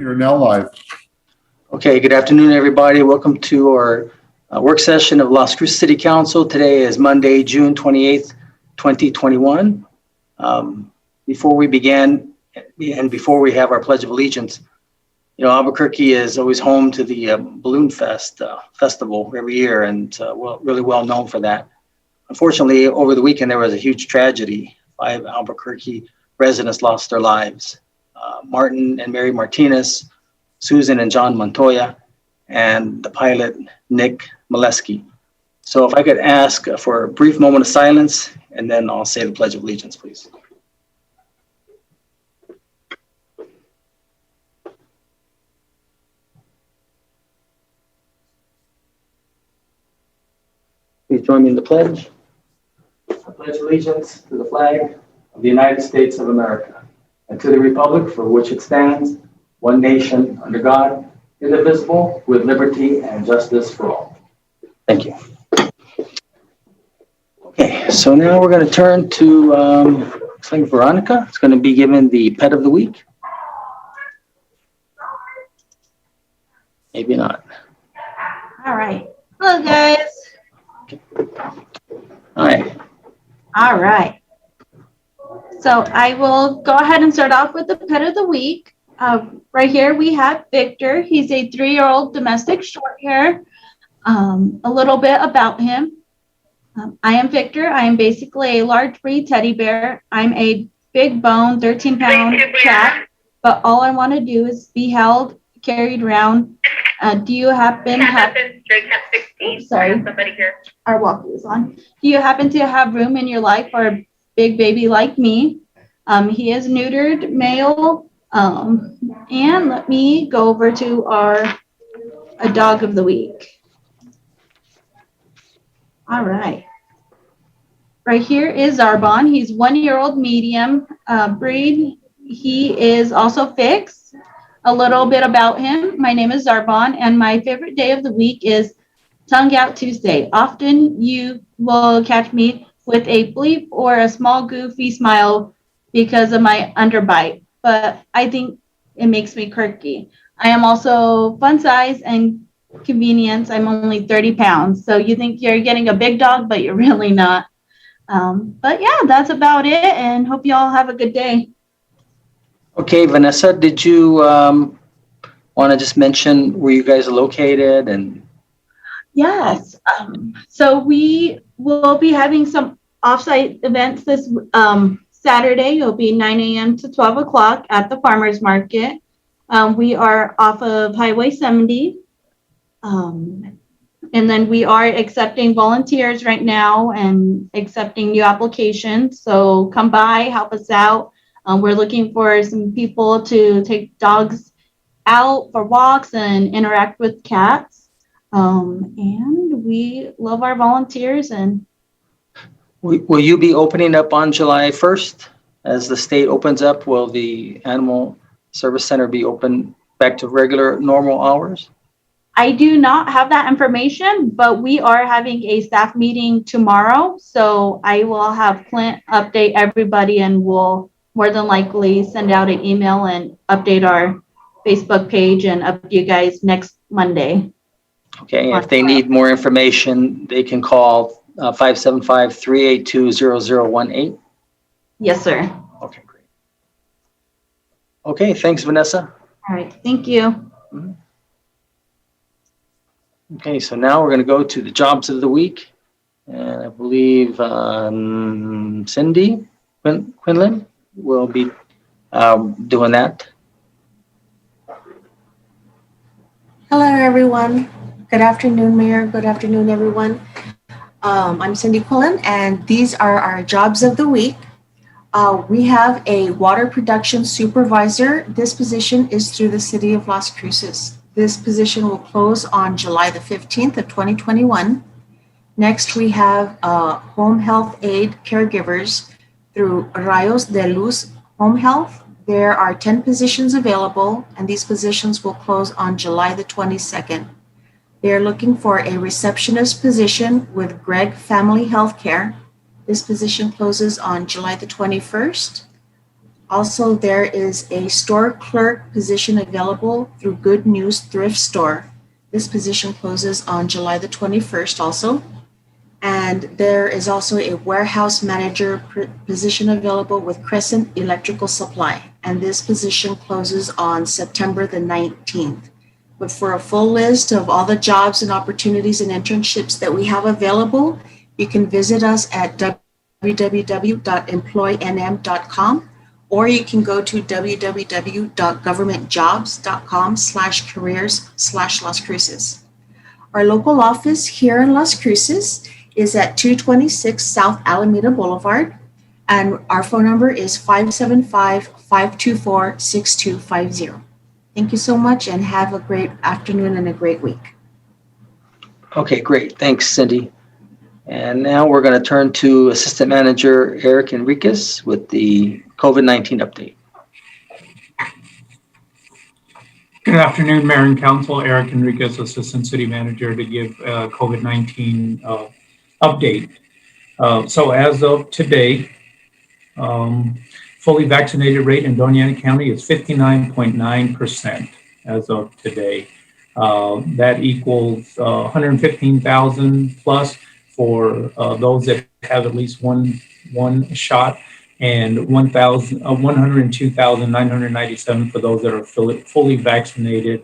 You're now live. Okay, good afternoon, everybody. Welcome to our work session of Las Cruces City Council. Today is Monday, June 28th, 2021. Before we begin and before we have our Pledge of Allegiance, you know, Albuquerque is always home to the Balloon Fest festival every year, and really well known for that. Unfortunately, over the weekend, there was a huge tragedy. 5 Albuquerque residents lost their lives. Martin and Mary Martinez, Susan and John Montoya, and the pilot, Nick Molesky. So if I could ask for a brief moment of silence, and then I'll say the Pledge of Allegiance, please. Please join me in the pledge. I pledge allegiance to the flag of the United States of America and to the republic for which it stands, one nation, under God, indivisible, with liberty and justice for all. Thank you. Okay, so now we're going to turn to, looks like Veronica. It's going to be given the pet of the week. Maybe not. All right. Hello, guys. Hi. All right. So I will go ahead and start off with the pet of the week. Right here we have Victor. He's a 3-year-old domestic short hair. A little bit about him. I am Victor. I am basically a large breed teddy bear. I'm a big bone, 13-pound cat, but all I want to do is be held, carried around. Do you happen to have... Sorry, somebody here. Our walkie is on. Do you happen to have room in your life for a big baby like me? He is neutered, male. And let me go over to our dog of the week. All right. Right here is Zarbon. He's 1-year-old medium breed. He is also fixed. A little bit about him. My name is Zarbon, and my favorite day of the week is Tongue Out Tuesday. Often you will catch me with a bleep or a small goofy smile because of my underbite, but I think it makes me quirky. I am also fun size and convenience. I'm only 30 pounds, so you think you're getting a big dog, but you're really not. But yeah, that's about it, and hope you all have a good day. Okay, Vanessa, did you want to just mention where you guys are located? And yes, so we will be having some offsite events this Saturday. It'll be 9 a.m. to 12 o'clock at the farmers market. We are off of Highway 70. And then we are accepting volunteers right now and accepting new applications. So come by, help us out. We're looking for some people to take dogs out for walks and interact with cats. And we love our volunteers. And will you be opening up on July 1st? As the state opens up, will the Animal Service Center be open back to regular, normal hours? I do not have that information, but we are having a staff meeting tomorrow. So I will have Clint update everybody, and we'll more than likely send out an email and update our Facebook page and update you guys next Monday. Okay, if they need more information, they can call 575-382-0018. Yes, sir. Okay, great. Okay, thanks, Vanessa. All right, thank you. Mm-hmm. Okay, so now we're going to go to the jobs of the week. And I believe Cindy Quinlan will be doing that. Hello, everyone. Good afternoon, Mayor. Good afternoon, everyone. I'm Cindy Quillen, and these are our jobs of the week. We have a water production supervisor. This position is through the City of Las Cruces. This position will close on July the 15th of 2021. Next, we have home health aid caregivers through Rayos de Luz Home Health. There are 10 positions available, and these positions will close on July the 22nd. They're looking for a receptionist position with Greg Family Healthcare. This position closes on July the 21st. Also, there is a store clerk position available through Good News Thrift Store. This position closes on July the 21st also. And there is also a warehouse manager position available with Crescent Electrical Supply. And this position closes on September the 19th. But for a full list of all the jobs and opportunities and internships that we have available, you can visit us at www.employnm.com, or you can go to www.governmentjobs.com/careers/Las Cruces. Our local office here in Las Cruces is at 226 South Alameda Boulevard, and our phone number is 575-524-6250. Thank you so much, and have a great afternoon and a great week. Okay, great. Thanks, Cindy. And now we're going to turn to Assistant Manager Eric Enriquez with the COVID-19 update. Good afternoon, Mayor and Council. Eric Enriquez, Assistant City Manager, to give COVID-19 update. So as of today, fully vaccinated rate in Doña Ana County is 59.9% as of today. That equals 115,000 plus for those that have at least one shot, and 102,997 for those that are fully vaccinated,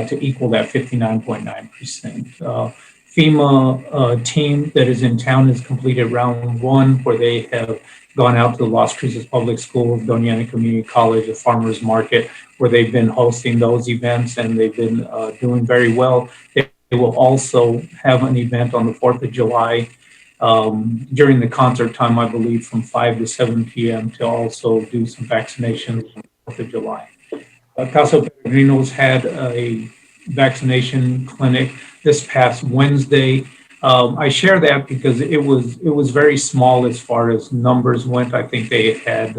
to equal that 59.9%. FEMA team that is in town has completed round one, where they have gone out to the Las Cruces Public Schools, Doña Ana Community College, the Farmers Market, where they've been hosting those events, and they've been doing very well. They will also have an event on the 4th of July during the concert time, I believe, from 5 to 7 p.m. to also do some vaccinations on the 4th of July. Casa Peregrinos had a vaccination clinic this past Wednesday. I share that because it was very small as far as numbers went. I think they had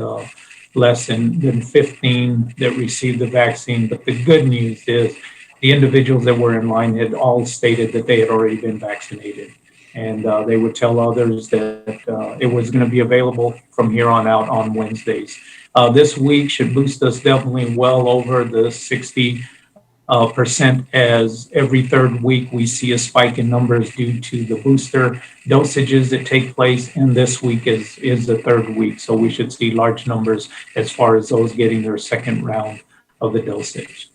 less than 15 that received the vaccine. But the good news is the individuals that were in line had all stated that they had already been vaccinated. And they would tell others that it was going to be available from here on out on Wednesdays. This week should boost us definitely well over the 60%, as every third week we see a spike in numbers due to the booster dosages that take place, and this week is the third week, so we should see large numbers as far as those getting their second round of the dosage.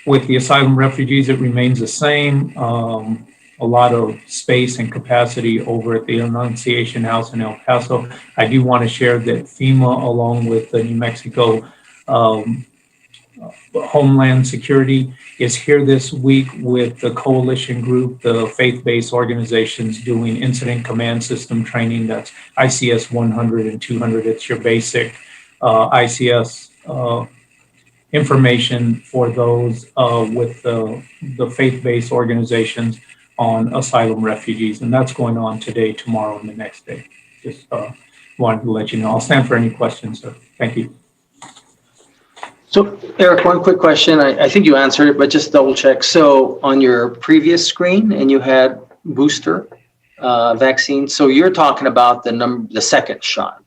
With the asylum refugees, it remains the same. A lot of space and capacity over at the Annunciation House in El Paso. I do want to share that FEMA, along with the New Mexico Homeland Security, is here this week with the coalition group, the faith-based organizations, doing incident command system training. That's ICS 100 and 200. It's your basic ICS information for those with the faith-based organizations on asylum refugees. And that's going on today, tomorrow, and the next day. Just wanted to let you know. I'll stand for any questions, sir. Thank you. So Eric, one quick question. I think you answered it, but just double check. So on your previous screen, and you had booster vaccine. So you're talking about the second shot.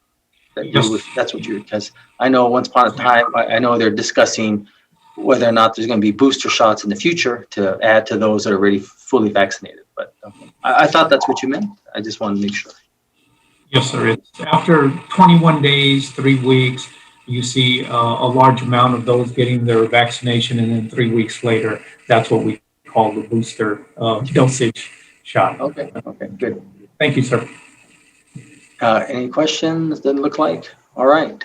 Yes. That's what you're, because I know once upon a time, I know they're discussing whether or not there's going to be booster shots in the future to add to those that are already fully vaccinated. But I thought that's what you meant. I just wanted to make sure. Yes, sir. It's after 21 days, 3 weeks, you see a large amount of those getting their vaccination, and then 3 weeks later, that's what we call the booster dosage shot. Okay, good. Thank you, sir. Any questions? Doesn't look like. All right.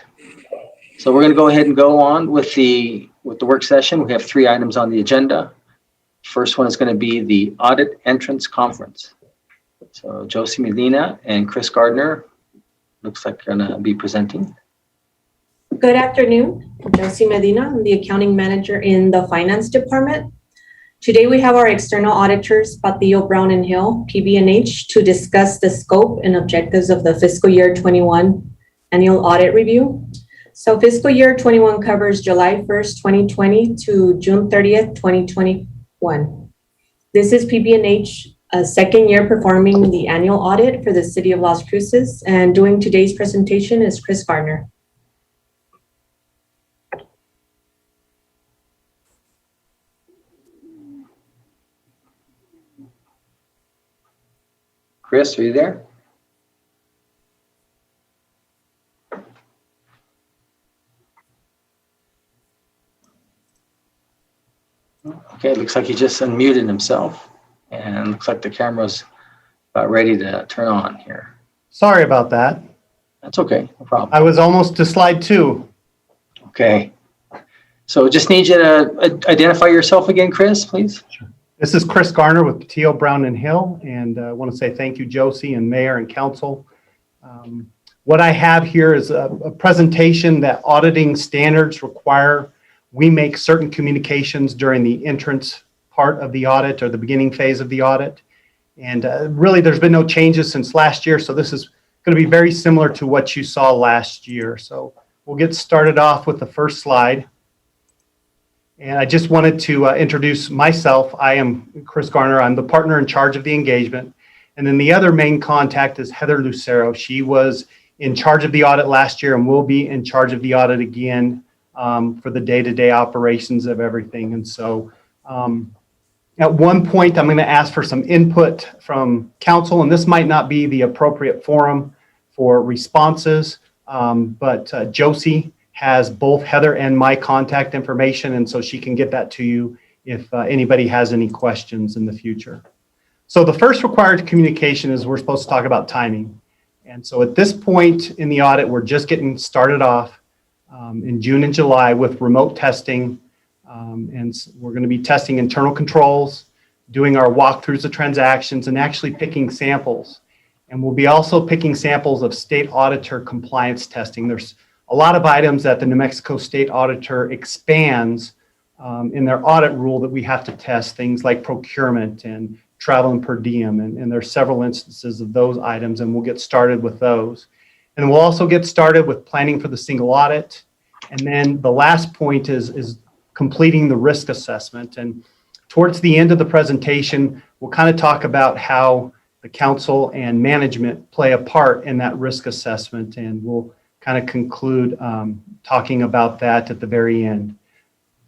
So we're going to go ahead and go on with the work session. We have 3 items on the agenda. First one is going to be the Audit Entrance Conference. So Josie Medina and Chris Gardner looks like they're going to be presenting. Good afternoon. I'm Josie Medina. I'm the accounting manager in the finance department. Today we have our external auditors, Patillo, Brown and Hill, PB&H, to discuss the scope and objectives of the fiscal year 21 annual audit review. So fiscal year 21 covers July 1st, 2020 to June 30th, 2021. This is PB&H second year performing the annual audit for the city of Las Cruces, and doing today's presentation is Chris Garner. Chris, are you there? Okay, it looks like he just unmuted himself, and looks like the camera's about ready to turn on here. Sorry about that. That's okay, no problem. I was almost to slide 2. Okay. So just need you to identify yourself again, Chris, please. This is Chris Garner with Patillo, Brown and Hill, and I want to say thank you, Josie and Mayor and Council. What I have here is a presentation that auditing standards require we make certain communications during the entrance part of the audit or the beginning phase of the audit. And really, there's been no changes since last year, so this is going to be very similar to what you saw last year. So we'll get started off with the first slide. And I just wanted to introduce myself. I am Chris Garner. I'm the partner in charge of the engagement. And then the other main contact is Heather Lucero. She was in charge of the audit last year and will be in charge of the audit again for the day-to-day operations of everything. And so at one point, I'm going to ask for some input from council, and this might not be the appropriate forum for responses, but Josie has both Heather and my contact information, and so she can get that to you if anybody has any questions in the future. So the first required communication is we're supposed to talk about timing. And so at this point in the audit, we're just getting started off in June and July with remote testing. And we're going to be testing internal controls, doing our walkthroughs of transactions, and actually picking samples. And we'll be also picking samples of state auditor compliance testing. There's a lot of items that the New Mexico State Auditor expands in their audit rule that we have to test, things like procurement and travel and per diem. And there's several instances of those items, and we'll get started with those. And we'll also get started with planning for the single audit. And then the last point is completing the risk assessment. And towards the end of the presentation, we'll kind of talk about how the council and management play a part in that risk assessment. And we'll kind of conclude talking about that at the very end.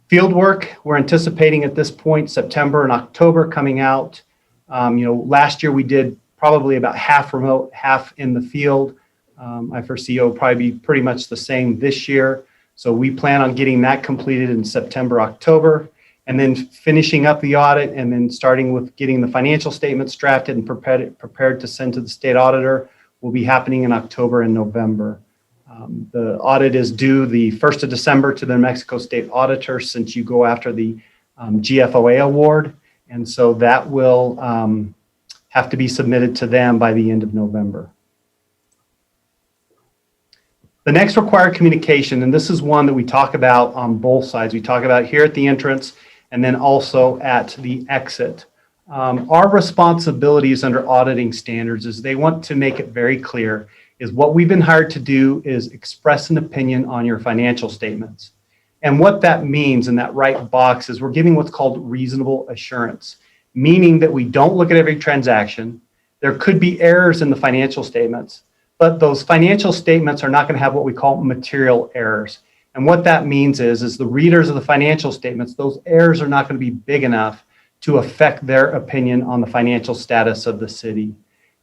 Field work, we're anticipating at this point, September and October coming out. Last year we did probably about half remote, half in the field. I foresee it'll probably be pretty much the same this year. So we plan on getting that completed in September, October, and then finishing up the audit and then starting with getting the financial statements drafted and prepared to send to the state auditor will be happening in October and November. The audit is due the 1st of December to the New Mexico State Auditor since you go after the GFOA award. And so that will have to be submitted to them by the end of November. The next required communication, and this is one that we talk about on both sides. We talk about here at the entrance and then also at the exit. Our responsibilities under auditing standards is they want to make it very clear is what we've been hired to do is express an opinion on your financial statements. And what that means in that right box is we're giving what's called reasonable assurance, meaning that we don't look at every transaction. There could be errors in the financial statements, but those financial statements are not going to have what we call material errors. And what that means is the readers of the financial statements, those errors are not going to be big enough to affect their opinion on the financial status of the city.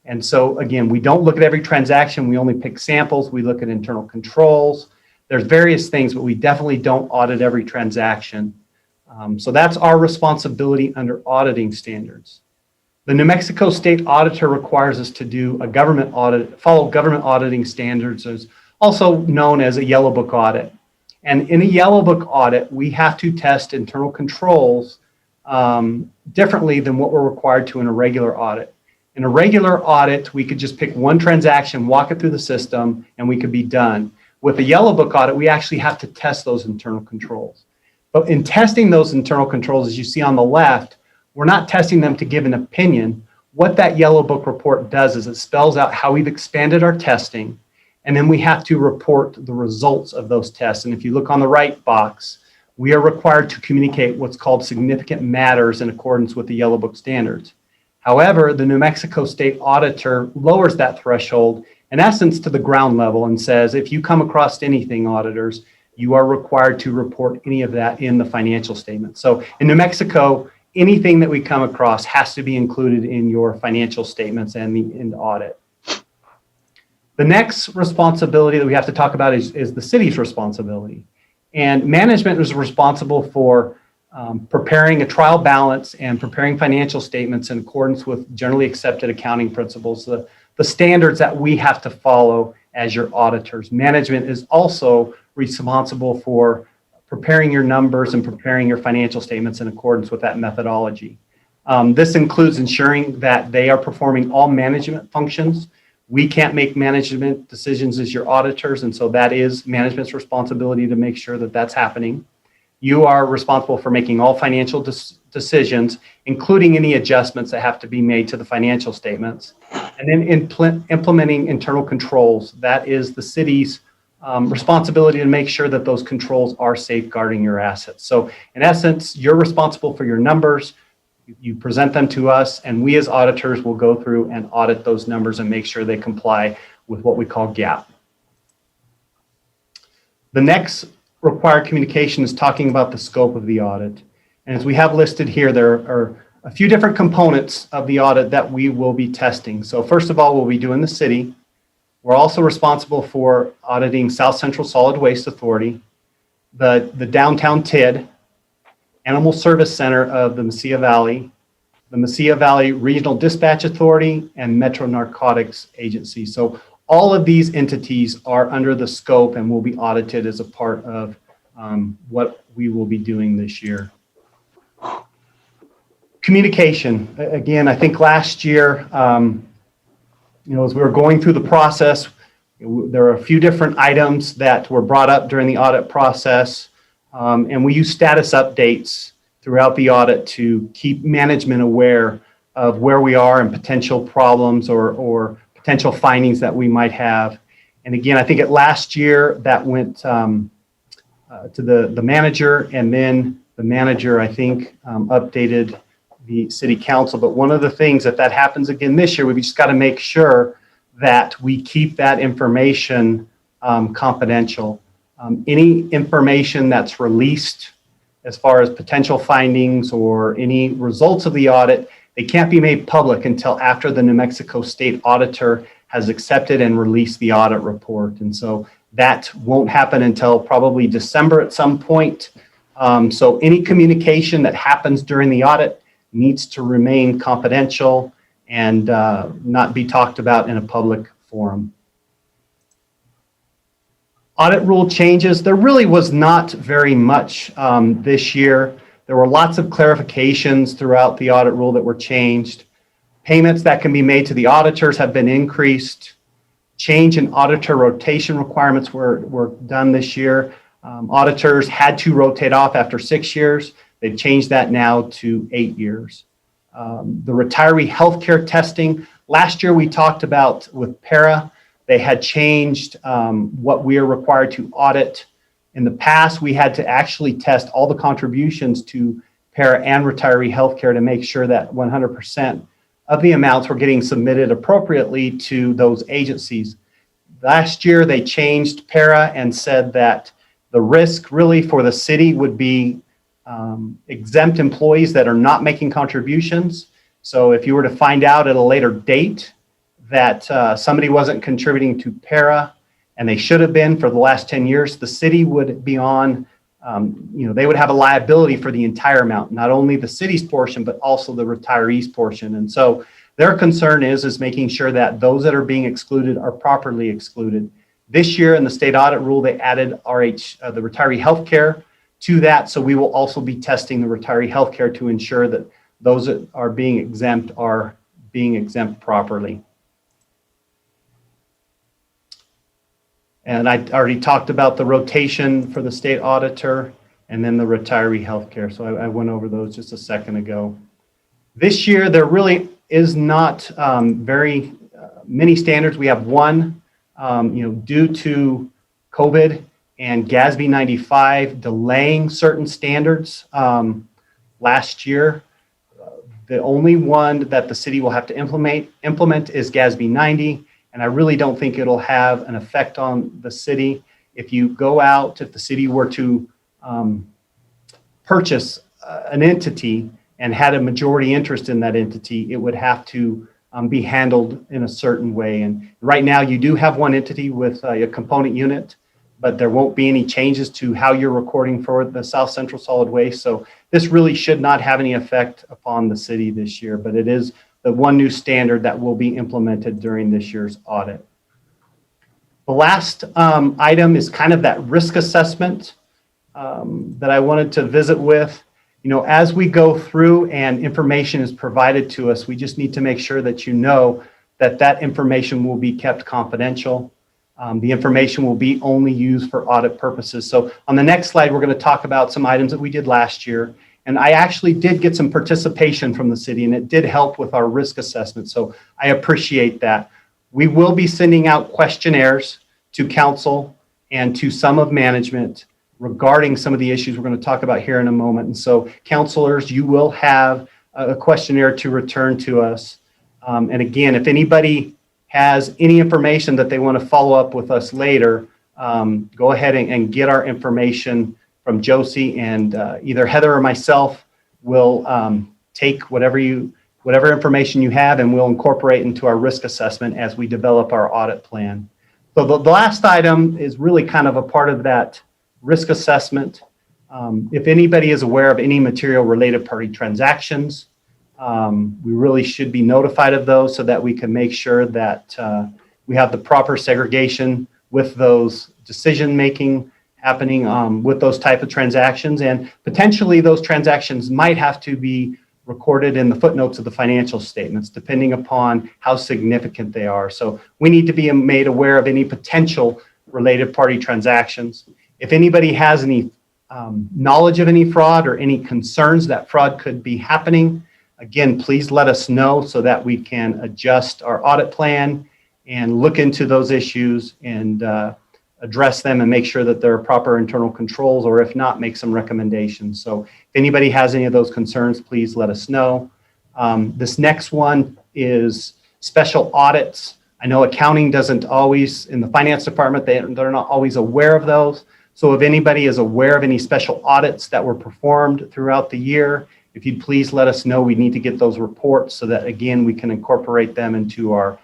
And so again, we don't look at every transaction. We only pick samples. We look at internal controls. There's various things, but we definitely don't audit every transaction. So that's our responsibility under auditing standards. The New Mexico State Auditor requires us to do a government audit, follow government auditing standards, as also known as a yellow book audit. And in a yellow book audit, we have to test internal controls differently than what we're required to in a regular audit. In a regular audit, we could just pick one transaction, walk it through the system, and we could be done. With a yellow book audit, we actually have to test those internal controls. But in testing those internal controls, as you see on the left, we're not testing them to give an opinion. What that yellow book report does is it spells out how we've expanded our testing, and then we have to report the results of those tests. And if you look on the right box, we are required to communicate what's called significant matters in accordance with the yellow book standards. However, the New Mexico State Auditor lowers that threshold, in essence, to the ground level and says, if you come across anything, auditors, you are required to report any of that in the financial statement. So in New Mexico, anything that we come across has to be included in your financial statements and in the audit. The next responsibility that we have to talk about is the city's responsibility. And management is responsible for preparing a trial balance and preparing financial statements in accordance with generally accepted accounting principles, the standards that we have to follow as your auditors. Management is also responsible for preparing your numbers and preparing your financial statements in accordance with that methodology. This includes ensuring that they are performing all management functions. We can't make management decisions as your auditors, and so that is management's responsibility to make sure that that's happening. You are responsible for making all financial decisions, including any adjustments that have to be made to the financial statements. And then implementing internal controls. That is the city's responsibility to make sure that those controls are safeguarding your assets. So in essence, you're responsible for your numbers. You present them to us, and we as auditors will go through and audit those numbers and make sure they comply with what we call GAAP. The next required communication is talking about the scope of the audit. And as we have listed here, there are a few different components of the audit that we will be testing. So first of all, we'll be doing the city. We're also responsible for auditing South Central Solid Waste Authority, the downtown TID, Animal Service Center of the Mesilla Valley, the Mesilla Valley Regional Dispatch Authority, and Metro Narcotics Agency. So all of these entities are under the scope and will be audited as a part of what we will be doing this year. Communication. Again, I think last year, as we were going through the process, there are a few different items that were brought up during the audit process, and we use status updates throughout the audit to keep management aware of where we are and potential problems or potential findings that we might have. And again, I think last year that went to the manager, and then the manager, I think, updated the city council. But one of the things that happens again this year, we've just got to make sure that we keep that information confidential. Any information that's released as far as potential findings or any results of the audit, they can't be made public until after the New Mexico State Auditor has accepted and released the audit report. And so that won't happen until probably December at some point. So any communication that happens during the audit needs to remain confidential and not be talked about in a public forum. Audit rule changes. There really was not very much this year. There were lots of clarifications throughout the audit rule that were changed. Payments that can be made to the auditors have been increased. Change in auditor rotation requirements were done this year. Auditors had to rotate off after 6 years. They've changed that now to 8 years. The retiree healthcare testing. Last year we talked about with PARA, they had changed what we are required to audit. In the past, we had to actually test all the contributions to PARA and retiree healthcare to make sure that 100% of the amounts were getting submitted appropriately to those agencies. Last year, they changed PARA and said that the risk really for the city would be exempt employees that are not making contributions. So if you were to find out at a later date that somebody wasn't contributing to PARA and they should have been for the last 10 years, the city would be on, they would have a liability for the entire amount, not only the city's portion, but also the retirees' portion. And so their concern is making sure that those that are being excluded are properly excluded. This year in the state audit rule, they added the retiree healthcare to that. So we will also be testing the retiree healthcare to ensure that those that are being exempt properly. And I already talked about the rotation for the state auditor and then the retiree healthcare. So I went over those just a second ago. This year, there really is not very many standards. We have one, due to COVID and GASB 95 delaying certain standards last year. The only one that the city will have to implement is GASB 90, and I really don't think it'll have an effect on the city. If you go out, if the city were to purchase an entity and had a majority interest in that entity, it would have to be handled in a certain way. And right now you do have one entity with a component unit, but there won't be any changes to how you're recording for the South Central Solid Waste. So this really should not have any effect upon the city this year, but it is the one new standard that will be implemented during this year's audit. The last item is kind of that risk assessment that I wanted to visit with. You know, as we go through and information is provided to us, we just need to make sure that you know that that information will be kept confidential. The information will be only used for audit purposes. So on the next slide, we're going to talk about some items that we did last year. And I actually did get some participation from the city, and it did help with our risk assessment. So I appreciate that. We will be sending out questionnaires to council and to some of management regarding some of the issues we're going to talk about here in a moment. And so councilors, you will have a questionnaire to return to us. And again, if anybody has any information that they want to follow up with us later, go ahead and get our information from Josie, and either Heather or myself will take whatever information you have, and we'll incorporate into our risk assessment as we develop our audit plan. So the last item is really kind of a part of that risk assessment. If anybody is aware of any material related party transactions, we really should be notified of those so that we can make sure that we have the proper segregation with those decision-making happening with those type of transactions. And potentially those transactions might have to be recorded in the footnotes of the financial statements, depending upon how significant they are. So we need to be made aware of any potential related party transactions. If anybody has any knowledge of any fraud or any concerns that fraud could be happening, again, please let us know so that we can adjust our audit plan and look into those issues and address them and make sure that there are proper internal controls, or if not, make some recommendations. So if anybody has any of those concerns, please let us know. This next one is special audits. I know accounting doesn't always, in the finance department, they're not always aware of those. So if anybody is aware of any special audits that were performed throughout the year, if you'd please let us know. We need to get those reports so that, again, we can incorporate them into our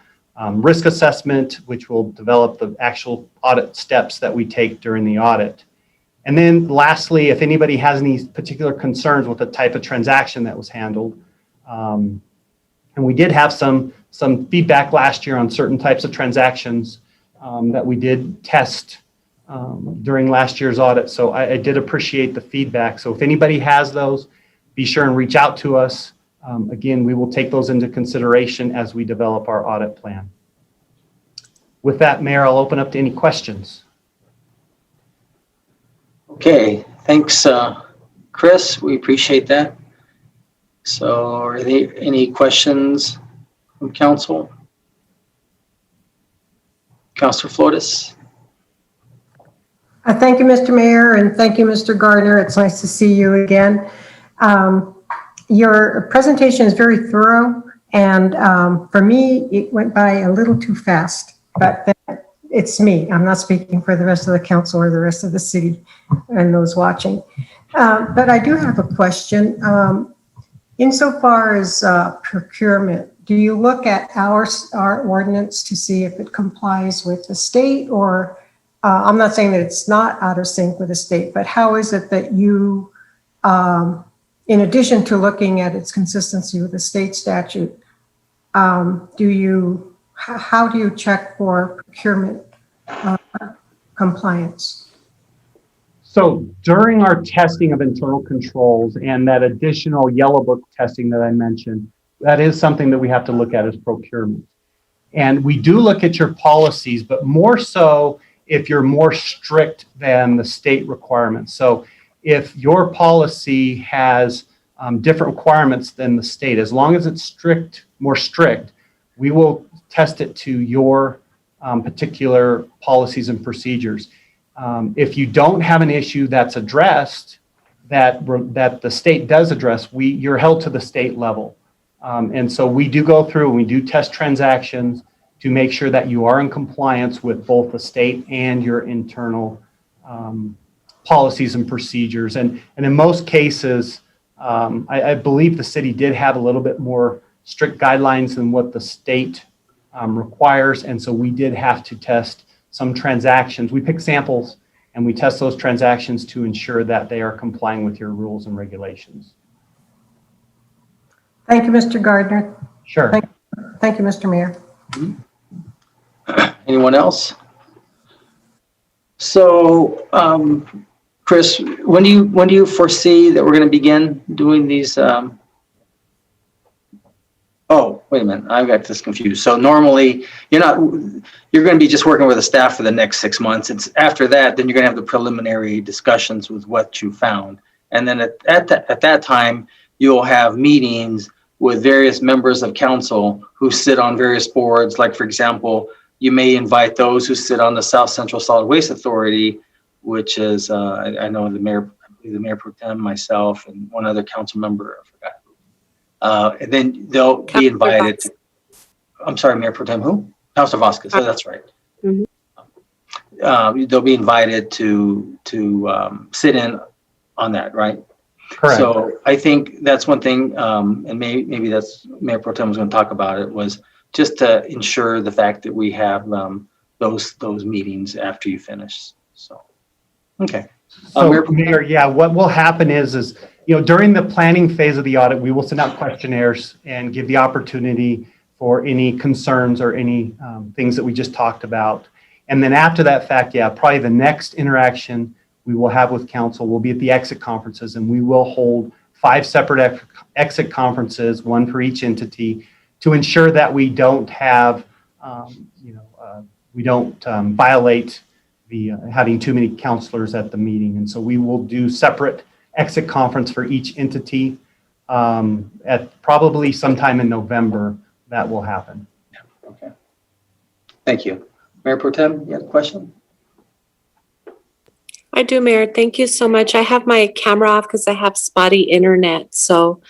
risk assessment, which will develop the actual audit steps that we take during the audit. And then lastly, if anybody has any particular concerns with the type of transaction that was handled, and we did have some feedback last year on certain types of transactions that we did test during last year's audit. So I did appreciate the feedback. So if anybody has those, be sure and reach out to us. Again, we will take those into consideration as we develop our audit plan. With that, Mayor, I'll open up to any questions. Okay, thanks, Chris. We appreciate that. So are there any questions from council? Councilor Flores? Thank you, Mr. Mayor, and thank you, Mr. Gardner. It's nice to see you again. Your presentation is very thorough, and for me, it went by a little too fast, but it's me. I'm not speaking for the rest of the council or the rest of the city and those watching. But I do have a question. Insofar as procurement, do you look at our ordinance to see if it complies with the state, or I'm not saying that it's not out of sync with the state, but how is it that you, in addition to looking at its consistency with the state statute, how do you check for procurement compliance? So during our testing of internal controls and that additional yellow book testing that I mentioned, that is something that we have to look at as procurement. And we do look at your policies, but more so if you're more strict than the state requirements. So if your policy has different requirements than the state, as long as it's more strict, we will test it to your particular policies and procedures. If you don't have an issue that's addressed, that the state does address, you're held to the state level. And so we do go through and we do test transactions to make sure that you are in compliance with both the state and your internal policies and procedures. And in most cases, I believe the city did have a little bit more strict guidelines than what the state requires. And so we did have to test some transactions. We pick samples and we test those transactions to ensure that they are complying with your rules and regulations. Thank you, Mr. Gardner. Sure. Thank you, Mr. Mayor. Anyone else? So, Chris, when do you foresee that we're going to begin doing these? Oh, wait a minute, I got this confused. So normally you're going to be just working with the staff for the next 6 months. It's after that, then you're going to have the preliminary discussions with what you found. And then at that time, you'll have meetings with various members of council who sit on various boards. Like, for example, you may invite those who sit on the South Central Solid Waste Authority, which is, I know the mayor pro tem, myself, and one other council member, I forgot. And then they'll be invited to, I'm sorry, Mayor Pro Tem who? Councilor Vasquez, so that's right. Mm-hmm. They'll be invited to sit in on that, right? Correct. So I think that's one thing, and maybe that's Mayor Pro Tem was going to talk about it, was just to ensure the fact that we have those meetings after you finish. So, okay. So, Mayor, yeah, what will happen is during the planning phase of the audit, we will send out questionnaires and give the opportunity for any concerns or any things that we just talked about. And then after that fact, yeah, probably the next interaction we will have with council will be at the exit conferences, and we will hold 5 separate exit conferences, one for each entity, to ensure that we don't have, we don't violate the having too many counselors at the meeting. And so we will do separate exit conference for each entity at probably sometime in November. That will happen. Okay. Thank you. Mayor Pro Tem, you have a question? I do, Mayor. Thank you so much. I have my camera off because I have spotty internet. So,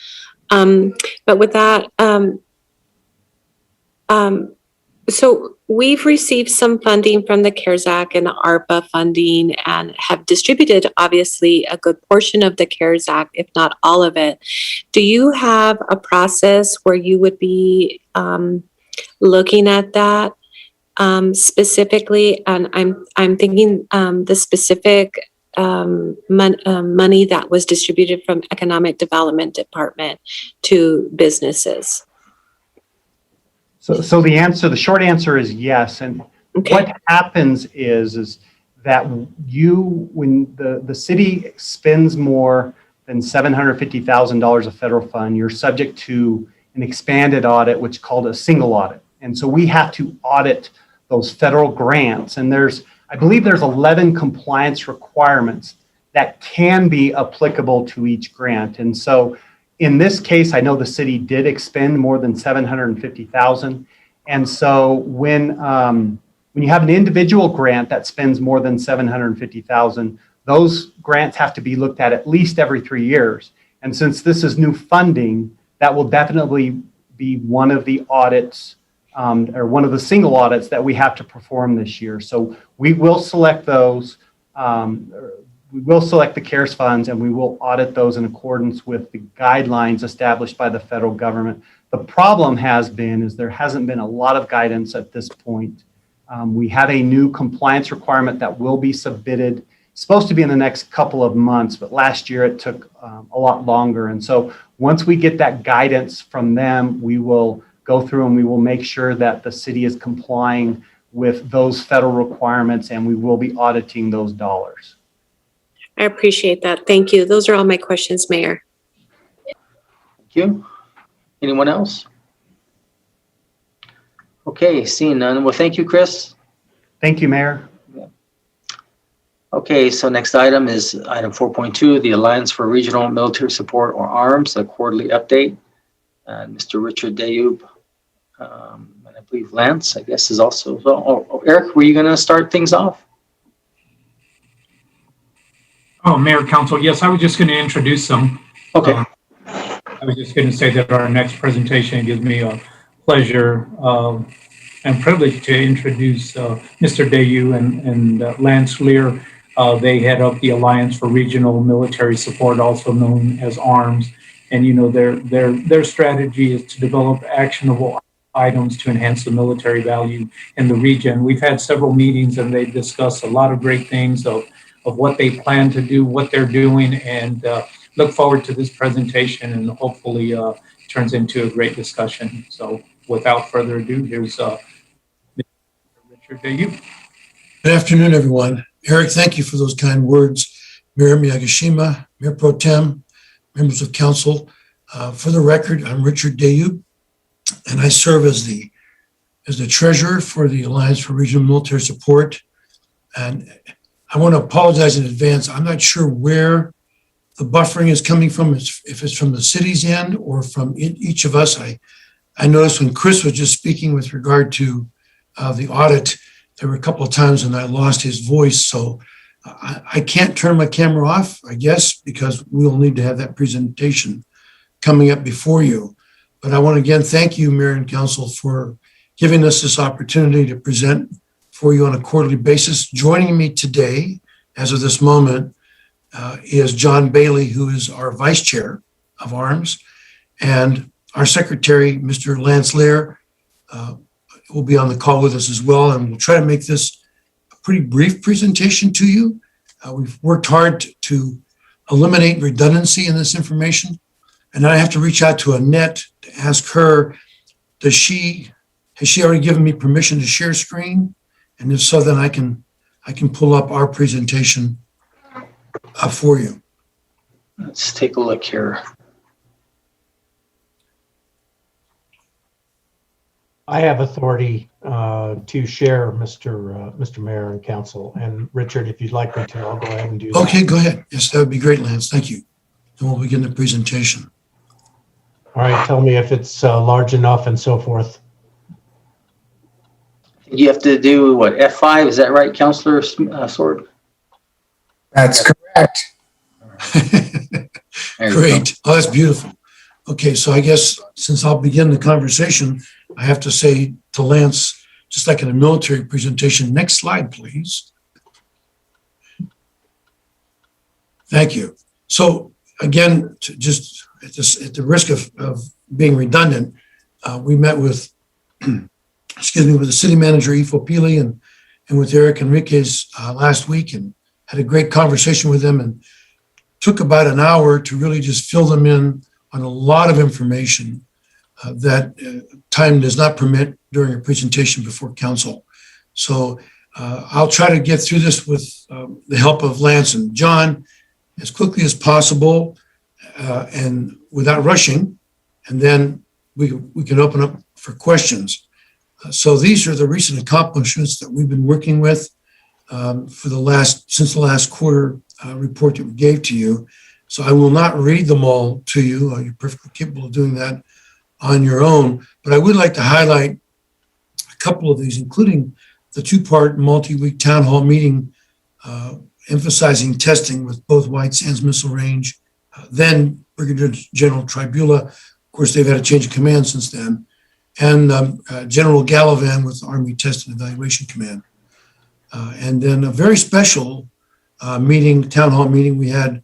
but with that, so we've received some funding from the CARES Act and ARPA funding and have distributed, obviously, a good portion of the CARES Act, if not all of it. Do you have a process where you would be looking at that specifically? And I'm thinking the specific money that was distributed from Economic Development Department to businesses. So the short answer is yes. And Okay. what happens is that when the city spends more than $750,000 of federal fund, you're subject to an expanded audit, which is called a single audit. And so we have to audit those federal grants. And I believe there's 11 compliance requirements that can be applicable to each grant. And so in this case, I know the city did expend more than $750,000. And so when you have an individual grant that spends more than $750,000, those grants have to be looked at least every 3 years. And since this is new funding, that will definitely be one of the audits or one of the single audits that we have to perform this year. So we will select those. We will select the CARES funds, and we will audit those in accordance with the guidelines established by the federal government. The problem has been is there hasn't been a lot of guidance at this point. We have a new compliance requirement that will be submitted. It's supposed to be in the next couple of months, but last year it took a lot longer. And so once we get that guidance from them, we will go through and we will make sure that the city is complying with those federal requirements, and we will be auditing those dollars. I appreciate that. Thank you. Those are all my questions, Mayor. Thank you. Anyone else? Okay, seeing none. Well, thank you, Chris. Thank you, Mayor. Okay, so next item is item 4.2, the Alliance for Regional Military Support, or ARMS, a quarterly update. Mr. Richard Dayub, and I believe Lance, I guess, is also. Oh, Eric, were you going to start things off? Oh, Mayor, Council, yes, I was just going to introduce them. Okay. I was just going to say that our next presentation gives me a pleasure and privilege to introduce Mr. Dayu and Lance Lear. They head up the Alliance for Regional Military Support, also known as ARMS. And you know their strategy is to develop actionable items to enhance the military value in the region. We've had several meetings and they've discussed a lot of great things of what they plan to do, what they're doing, and look forward to this presentation and hopefully turns into a great discussion. So without further ado, here's Richard Dayu. Good afternoon, everyone. Eric, thank you for those kind words. Mayor Miyagishima, Mayor Pro Tem, members of council. For the record, I'm Richard Dayu, and I serve as the treasurer for the Alliance for Regional Military Support. And I want to apologize in advance. I'm not sure where the buffering is coming from, if it's from the city's end or from each of us. I noticed when Chris was just speaking with regard to the audit, there were a couple of times when I lost his voice. So I can't turn my camera off, I guess, because we'll need to have that presentation coming up before you. But I want to again thank you, Mayor and Council, for giving us this opportunity to present for you on a quarterly basis. Joining me today, as of this moment, is John Bailey, who is our Vice Chair of ARMS, and our Secretary, Mr. Lance Lear, will be on the call with us as well, and we'll try to make this a pretty brief presentation to you. We've worked hard to eliminate redundancy in this information, and then I have to reach out to Annette to ask her, has she already given me permission to share screen? And if so, then I can pull up our presentation for you. Let's take a look here. I have authority to share, Mr. Mayor and Council. And Richard, if you'd like me to, I'll go ahead and do that. Okay, go ahead. Yes, that would be great, Lance. Thank you. And we'll begin the presentation. All right, tell me if it's large enough and so forth. You have to do what, F5? Is that right, Councilor Sword? That's correct. Great. Oh, that's beautiful. Okay, so I guess since I'll begin the conversation, I have to say to Lance, just like in a military presentation, next slide, please. Thank you. So again, just at the risk of being redundant, we met with, excuse me, with the city manager, Ifo Pili, and with Eric Enriquez last week, and had a great conversation with them, and took about an hour to really just fill them in on a lot of information that time does not permit during a presentation before council. So I'll try to get through this with the help of Lance and John as quickly as possible and without rushing, and then we can open up for questions. So these are the recent accomplishments that we've been working with since the last quarter report that we gave to you. So I will not read them all to you. You're perfectly capable of doing that on your own. But I would like to highlight a couple of these, including the two-part multi-week town hall meeting emphasizing testing with both White Sands Missile Range, then Brigadier General Tribula. Of course, they've had a change of command since then. And General Gallivan with Army Test and Evaluation Command. And then a very special town hall meeting we had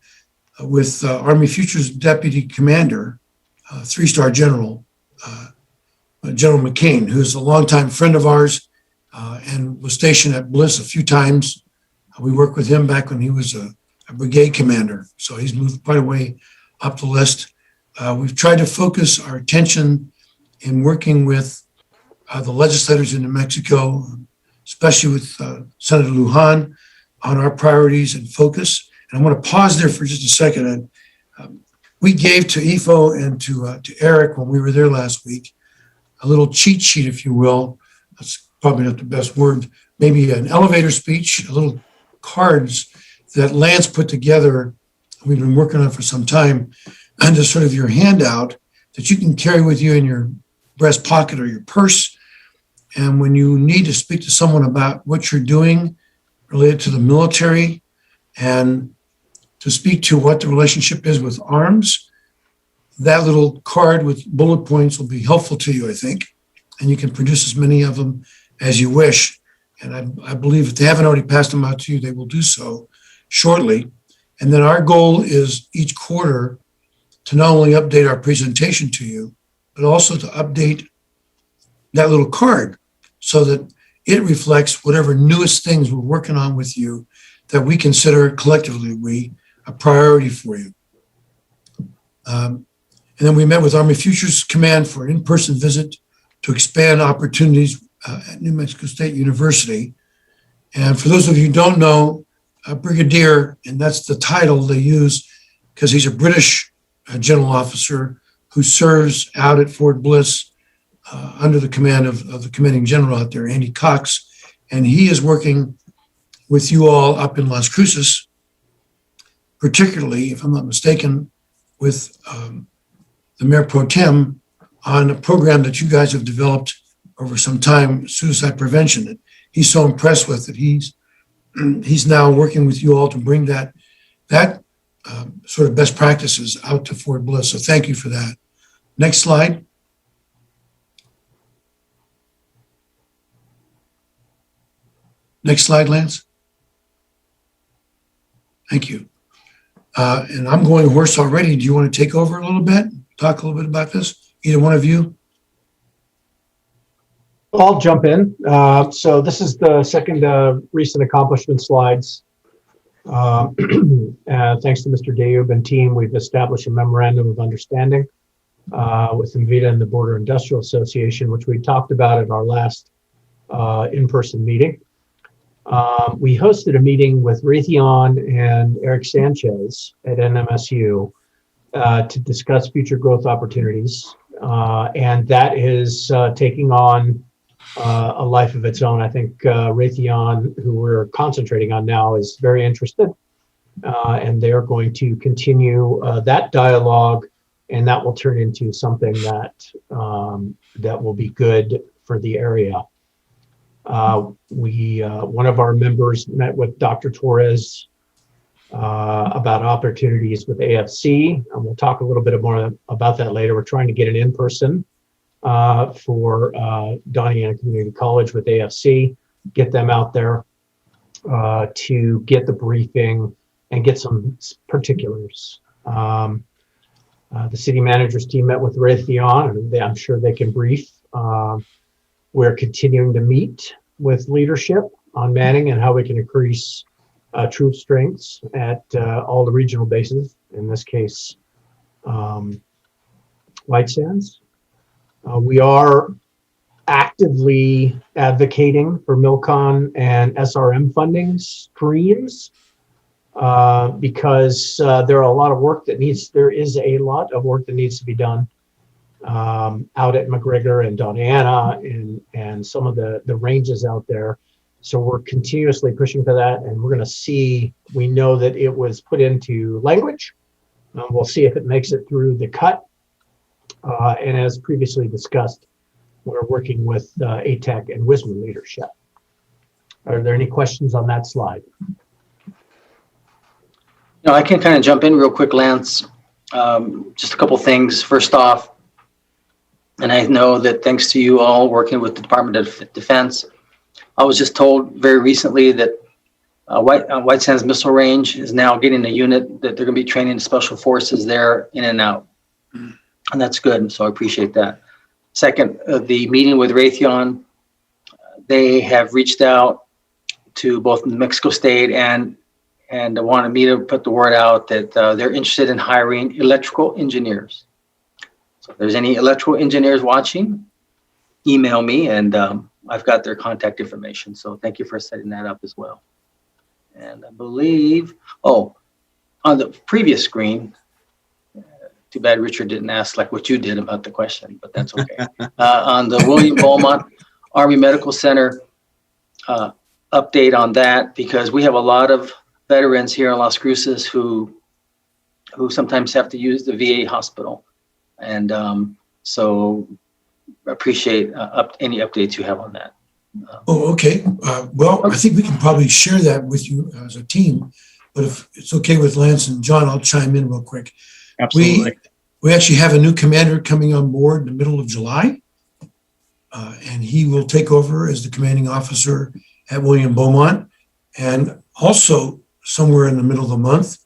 with Army Futures Deputy Commander, three-star General, General McCain, who's a longtime friend of ours and was stationed at Bliss a few times. We worked with him back when he was a brigade commander. So he's moved quite a way up the list. We've tried to focus our attention in working with the legislators in New Mexico, especially with Senator Lujan, on our priorities and focus. And I want to pause there for just a second. We gave to Ifo and to Eric when we were there last week a little cheat sheet, if you will. That's probably not the best word. Maybe an elevator speech, a little cards that Lance put together. We've been working on for some time, and just sort of your handout that you can carry with you in your breast pocket or your purse. And when you need to speak to someone about what you're doing related to the military and to speak to what the relationship is with ARMS, that little card with bullet points will be helpful to you, I think. And you can produce as many of them as you wish. And I believe if they haven't already passed them out to you, they will do so shortly. And then our goal is each quarter to not only update our presentation to you, but also to update that little card so that it reflects whatever newest things we're working on with you that we consider collectively a priority for you. And then we met with Army Futures Command for an in-person visit to expand opportunities at New Mexico State University. And for those of you who don't know, a brigadier, and that's the title they use because he's a British general officer who serves out at Fort Bliss under the command of the commanding general out there, Andy Cox. And he is working with you all up in Las Cruces, particularly, if I'm not mistaken, with the Mayor Pro Tem on a program that you guys have developed over some time, suicide prevention, that he's so impressed with that he's now working with you all to bring that sort of best practices out to Fort Bliss. So thank you for that. Next slide. Next slide, Lance. Thank you. And I'm going hoarse already. Do you want to take over a little bit? Talk a little bit about this? Either one of you? I'll jump in. So this is the second recent accomplishment slides. Thanks to Mr. Dayub and team, we've established a memorandum of understanding with Invita and the Border Industrial Association, which we talked about at our last in-person meeting. We hosted a meeting with Raytheon and Eric Sanchez at NMSU to discuss future growth opportunities. And that is taking on a life of its own. I think Raytheon, who we're concentrating on now, is very interested. And they're going to continue that dialogue, and that will turn into something that that will be good for the area. One of our members met with Dr. Torres about opportunities with AFC, and we'll talk a little bit more about that later. We're trying to get an in-person for Doñana Community College with AFC, get them out there to get the briefing and get some particulars. The city manager's team met with Raytheon, and I'm sure they can brief. We're continuing to meet with leadership on manning and how we can increase troop strengths at all the regional bases, in this case, White Sands. We are actively advocating for MILCON and SRM funding streams because there is a lot of work that needs to be done out at McGregor and Doñana and some of the ranges out there. So we're continuously pushing for that, and we're going to see, we know that it was put into language. We'll see if it makes it through the cut. And as previously discussed, we're working with ATEC and WISMA leadership. Are there any questions on that slide? No, I can kind of jump in real quick, Lance. Just a couple things. First off, and I know that thanks to you all working with the Department of Defense, I was just told very recently that White Sands Missile Range is now getting a unit that they're going to be training special forces there in and out. And that's good. So I appreciate that. Second, the meeting with Raytheon, they have reached out to both New Mexico State and wanted me to put the word out that they're interested in hiring electrical engineers. So if there's any electrical engineers watching, email me, and I've got their contact information. So thank you for setting that up as well. And I believe, on the previous screen, too bad Richard didn't ask like what you did about the question, but that's okay. On the William Beaumont Army Medical Center update on that, because we have a lot of veterans here in Las Cruces who sometimes have to use the VA hospital. And so appreciate any updates you have on that. Okay. Well, I think we can probably share that with you as a team, but if it's okay with Lance and John, I'll chime in real quick. Absolutely. We actually have a new commander coming on board in the middle of July. And he will take over as the commanding officer at William Beaumont. And also somewhere in the middle of the month,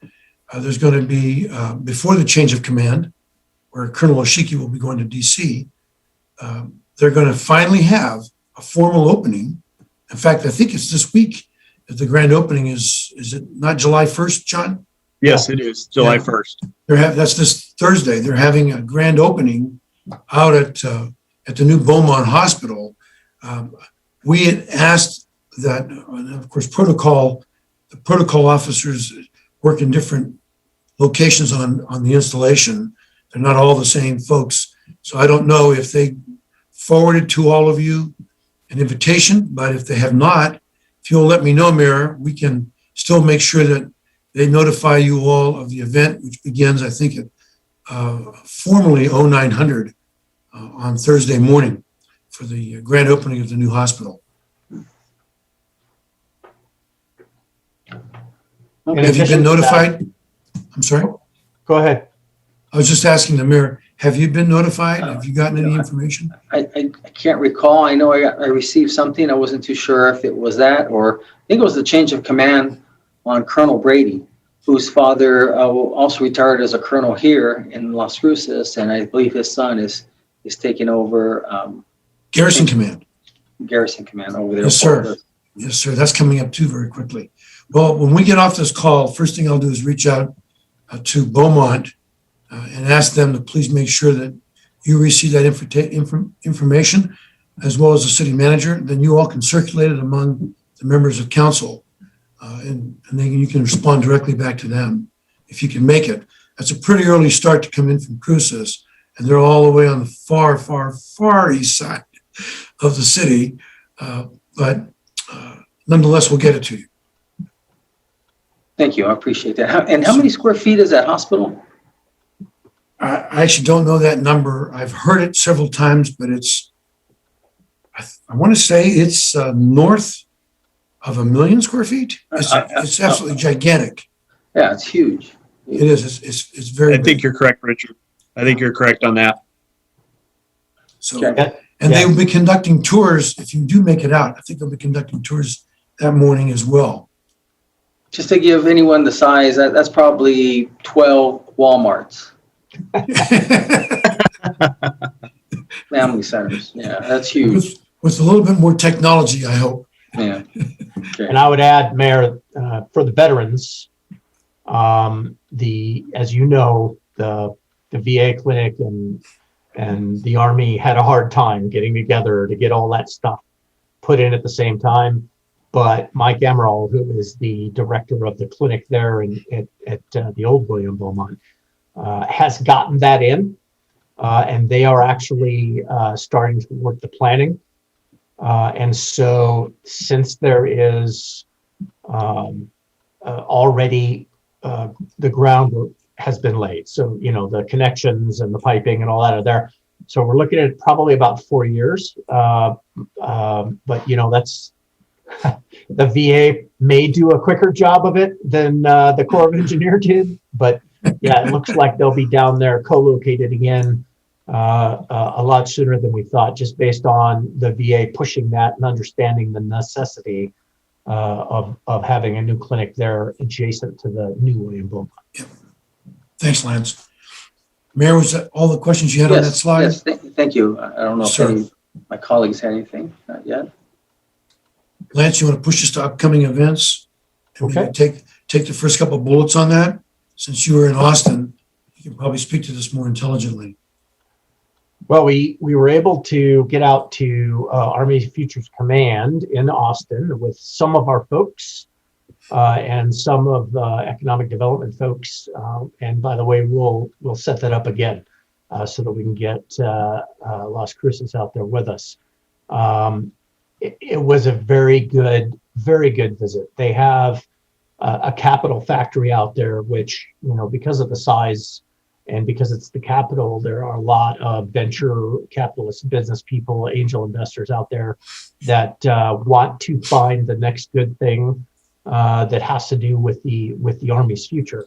there's going to be, before the change of command, where Colonel Oshiki will be going to DC, they're going to finally have a formal opening. In fact, I think it's this week that the grand opening is it not July 1st, John? Yes, it is July Yeah. 1st. That's this Thursday. They're having a grand opening out at the new Beaumont Hospital. We had asked that, and of course, the protocol officers work in different locations on the installation. They're not all the same folks. So I don't know if they forwarded to all of you an invitation, but if they have not, if you'll let me know, Mayor, we can still make sure that they notify you all of the event, which begins, I think, at formally 0900 on Thursday morning for the grand opening of the new hospital. Have you been notified? I'm sorry? Go ahead. I was just asking the mayor, have you been notified? Have you gotten any information? I can't recall. I know I received something. I wasn't too sure if it was that, or I think it was the change of command on Colonel Brady, whose father also retired as a colonel here in Las Cruces, and I believe his son is taking over Garrison Command. Garrison Command over there. Yes, sir. Yes, sir. That's coming up too very quickly. Well, when we get off this call, first thing I'll do is reach out to Beaumont and ask them to please make sure that you receive that information, as well as the city manager. Then you all can circulate it among the members of council, and then you can respond directly back to them if you can make it. That's a pretty early start to come in from Cruces, and they're all the way on the far, far, far east side of the city. But nonetheless, we'll get it to you. Thank you. I appreciate that. And how many square feet is that hospital? I actually don't know that number. I've heard it several times, but I want to say it's north of 1 million square feet. It's absolutely gigantic. Yeah, it's huge. It is. It's very I think you're correct, Richard. I think you're correct on that. So, Okay. and they will be conducting tours. If you do make it out, I think they'll be conducting tours that morning as well. Just to give anyone the size, that's probably 12 Walmarts. Family centers. Yeah, that's huge. With a little bit more technology, I hope. Yeah. Okay. And I would add, Mayor, for the veterans, as you know, the VA clinic and the Army had a hard time getting together to get all that stuff put in at the same time. But Mike Emerald, who is the director of the clinic there at the old William Beaumont, has gotten that in, and they are actually starting to work the planning. And so since there is already the groundwork has been laid, so, the connections and the piping and all that are there. So we're looking at probably about 4 years. But, that's the VA may do a quicker job of it than the Corps of Engineers did. But yeah, it looks like they'll be down there co-located again a lot sooner than we thought, just based on the VA pushing that and understanding the necessity of having a new clinic there adjacent to the new William Beaumont. Yep. Thanks, Lance. Mayor, was that all the questions you had on that slide? Yes, thank you. I don't know if any of my colleagues had anything, not yet. Lance, you want to push us to upcoming events? And Okay. maybe take the first couple of bullets on that. Since you were in Austin, you can probably speak to this more intelligently. Well, we were able to get out to Army Futures Command in Austin with some of our folks and some of the economic development folks. And by the way, we'll set that up again so that we can get Las Cruces out there with us. It was a very good visit. They have a capital factory out there, which, because of the size and because it's the capital, there are a lot of venture capitalist business people, angel investors out there that want to find the next good thing that has to do with the Army's future.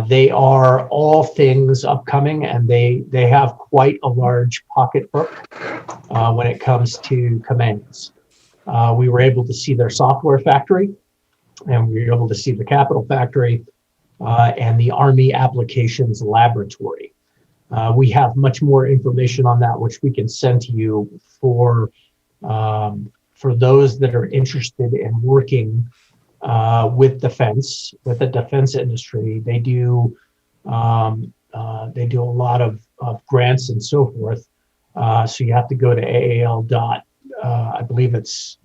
They are all things upcoming, and they have quite a large pocketbook when it comes to commands. We were able to see their software factory, and we were able to see the capital factory and the Army Applications Laboratory. We have much more information on that, which we can send to you for those that are interested in working with defense, with the defense industry. They do a lot of grants and so forth. So you have to go to AAL dot, I believe is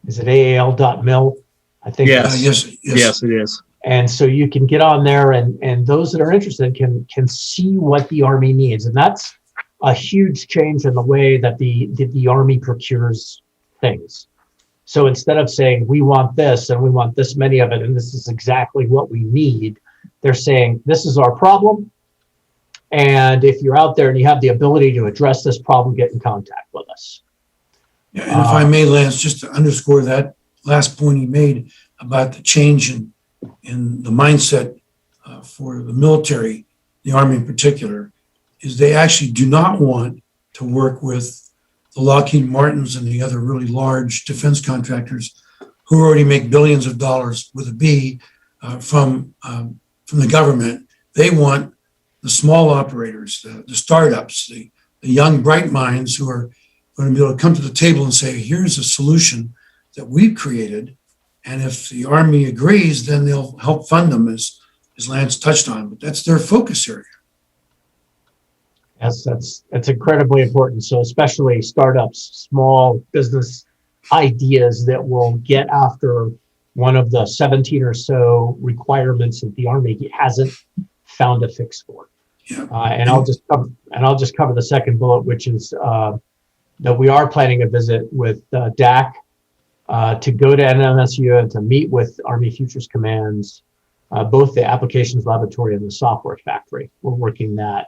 it AAL.mil? I think. Yes, it is. And so you can get on there, and those that are interested can see what the Army needs. And that's a huge change in the way that the Army procures things. So instead of saying, we want this and we want this many of it, and this is exactly what we need, they're saying, this is our problem. And if you're out there and you have the ability to address this problem, get in contact with us. Yeah, and if I may, Lance, just to underscore that last point he made about the change in the mindset for the military, the Army in particular, is they actually do not want to work with the Lockheed Martins and the other really large defense contractors who already make billions of dollars with a B from the government. They want the small operators, the startups, the young bright minds who are going to be able to come to the table and say, here's a solution that we've created. And if the Army agrees, then they'll help fund them, as Lance touched on. But that's their focus area. Yes, that's incredibly important. So especially startups, small business ideas that will get after one of the 17 or so requirements that the Army hasn't found a fix for. Yeah. And I'll just cover the second bullet, which is that we are planning a visit with DAC to go to NMSU and to meet with Army Futures Commands, both the Applications Laboratory and the Software Factory. We're working that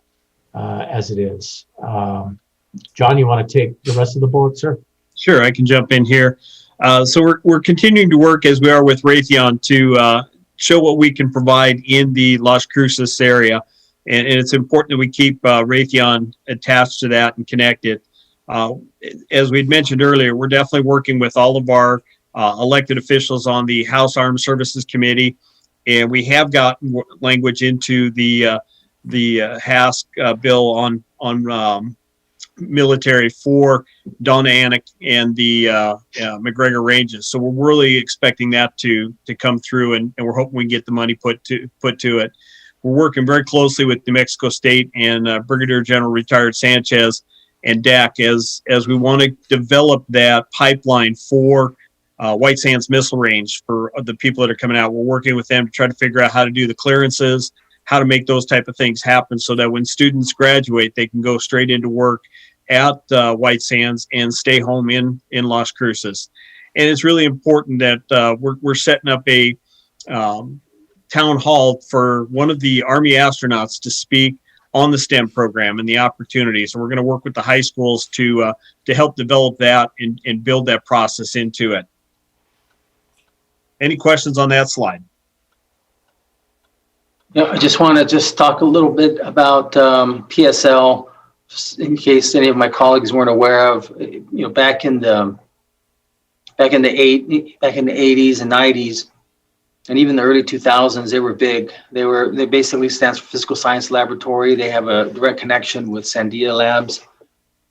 as it is. John, you want to take the rest of the bullets, sir? Sure, I can jump in here. So we're continuing to work as we are with Raytheon to show what we can provide in the Las Cruces area. And it's important that we keep Raytheon attached to that and connected. As we'd mentioned earlier, we're definitely working with all of our elected officials on the House Armed Services Committee, and we have gotten language into the HASC bill on military for Donna Anik and the McGregor Ranges. So we're really expecting that to come through, and we're hoping we can get the money put to it. We're working very closely with New Mexico State and Brigadier General Retired Sanchez and DAC as we want to develop that pipeline for White Sands Missile Range for the people that are coming out. We're working with them to try to figure out how to do the clearances, how to make those type of things happen so that when students graduate, they can go straight into work at White Sands and stay home in Las Cruces. And it's really important that we're setting up a town hall for one of the Army astronauts to speak on the STEM program and the opportunities. So we're going to work with the high schools to help develop that and build that process into it. Any questions on that slide? Yeah, I just want to talk a little bit about PSL, just in case any of my colleagues weren't aware of. You know, back in the 80s and 90s, and even the early 2000s, they were big. They basically stands for Physical Science Laboratory. They have a direct connection with Sandia Labs,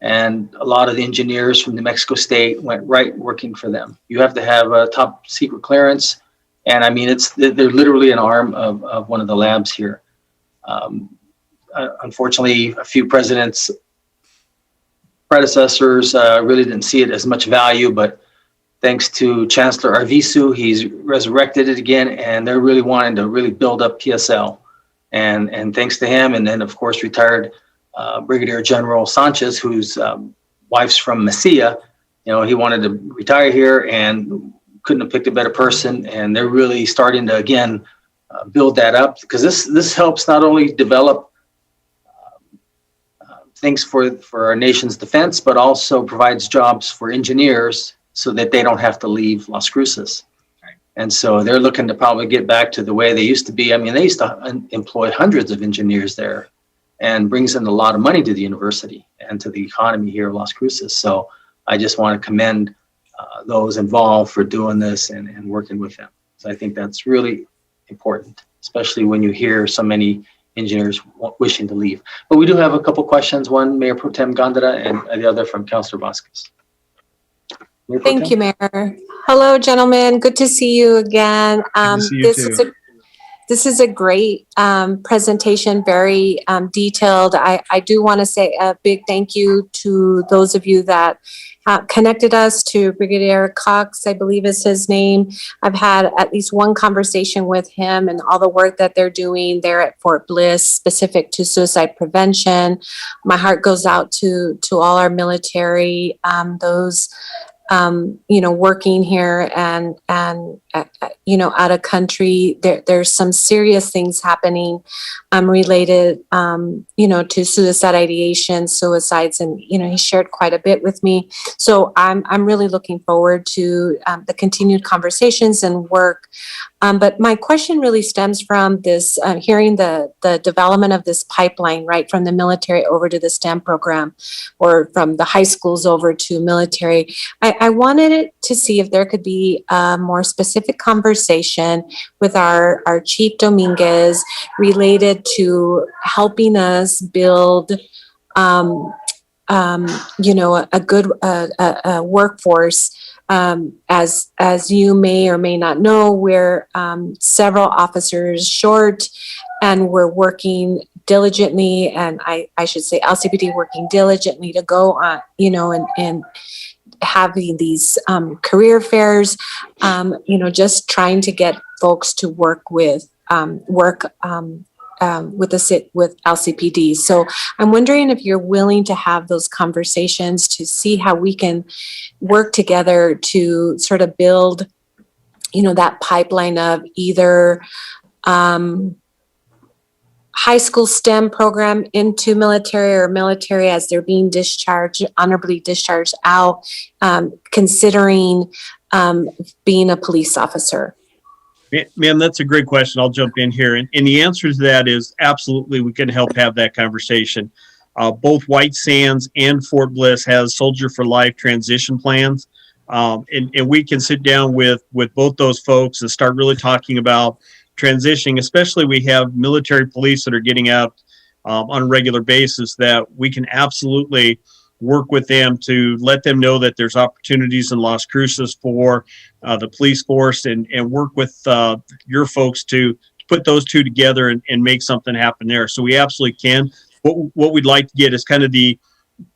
and a lot of the engineers from New Mexico State went right working for them. You have to have a top secret clearance, and I mean they're literally an arm of one of the labs here. Unfortunately, a few predecessors really didn't see it as much value, but thanks to Chancellor Arvizu, he's resurrected it again, and they're really wanting to really build up PSL. And thanks to him, and then of course retired Brigadier General Sanchez, whose wife's from Mesilla, you know, he wanted to retire here and couldn't have picked a better person. And they're really starting to again build that up, because this helps not only develop things for our nation's defense, but also provides jobs for engineers, so that they don't have to leave Las Cruces. And so they're looking to probably get back to the way they used to be. I mean, they used to employ hundreds of engineers there and brings in a lot of money to the university and to the economy here of Las Cruces. So I just want to commend those involved for doing this and working with them. So I think that's really important, especially when you hear so many engineers wishing to leave. But we do have a couple questions, one Mayor Pro Tem Gondara and the other from Councilor Vasquez. Thank you, Mayor. Hello, gentlemen. Good to see you again. Good to see you too. This is a great presentation, very detailed. I do want to say a big thank you to those of you that connected us to Brigadier Cox, I believe is his name. I've had at least one conversation with him and all the work that they're doing there at Fort Bliss, specific to suicide prevention. My heart goes out to all our military, those working here and out of country. There's some serious things happening related to suicide ideation, suicides, and he shared quite a bit with me. So I'm really looking forward to the continued conversations and work. But my question really stems from this, hearing the development of this pipeline, right, from the military over to the STEM program, or from the high schools over to military. I wanted it to see if there could be a more specific conversation with our Chief Dominguez related to helping us build a good workforce. As you may or may not know, we're several officers short, and we're working diligently, and I should say LCPD working diligently to go on, and having these career fairs, just trying to get folks to work with LCPD. So I'm wondering if you're willing to have those conversations to see how we can work together to sort of build, that pipeline of either high school STEM program into military, or military as they're being honorably discharged out, considering being a police officer. Ma'am, that's a great question. I'll jump in here. And the answer to that is absolutely, we can help have that conversation. Both White Sands and Fort Bliss has Soldier for Life transition plans. And we can sit down with both those folks and start really talking about transitioning, especially we have military police that are getting out on a regular basis, that we can absolutely work with them to let them know that there's opportunities in Las Cruces for the police force, and work with your folks to put those two together and make something happen there. So we absolutely can. What we'd like to get is kind of the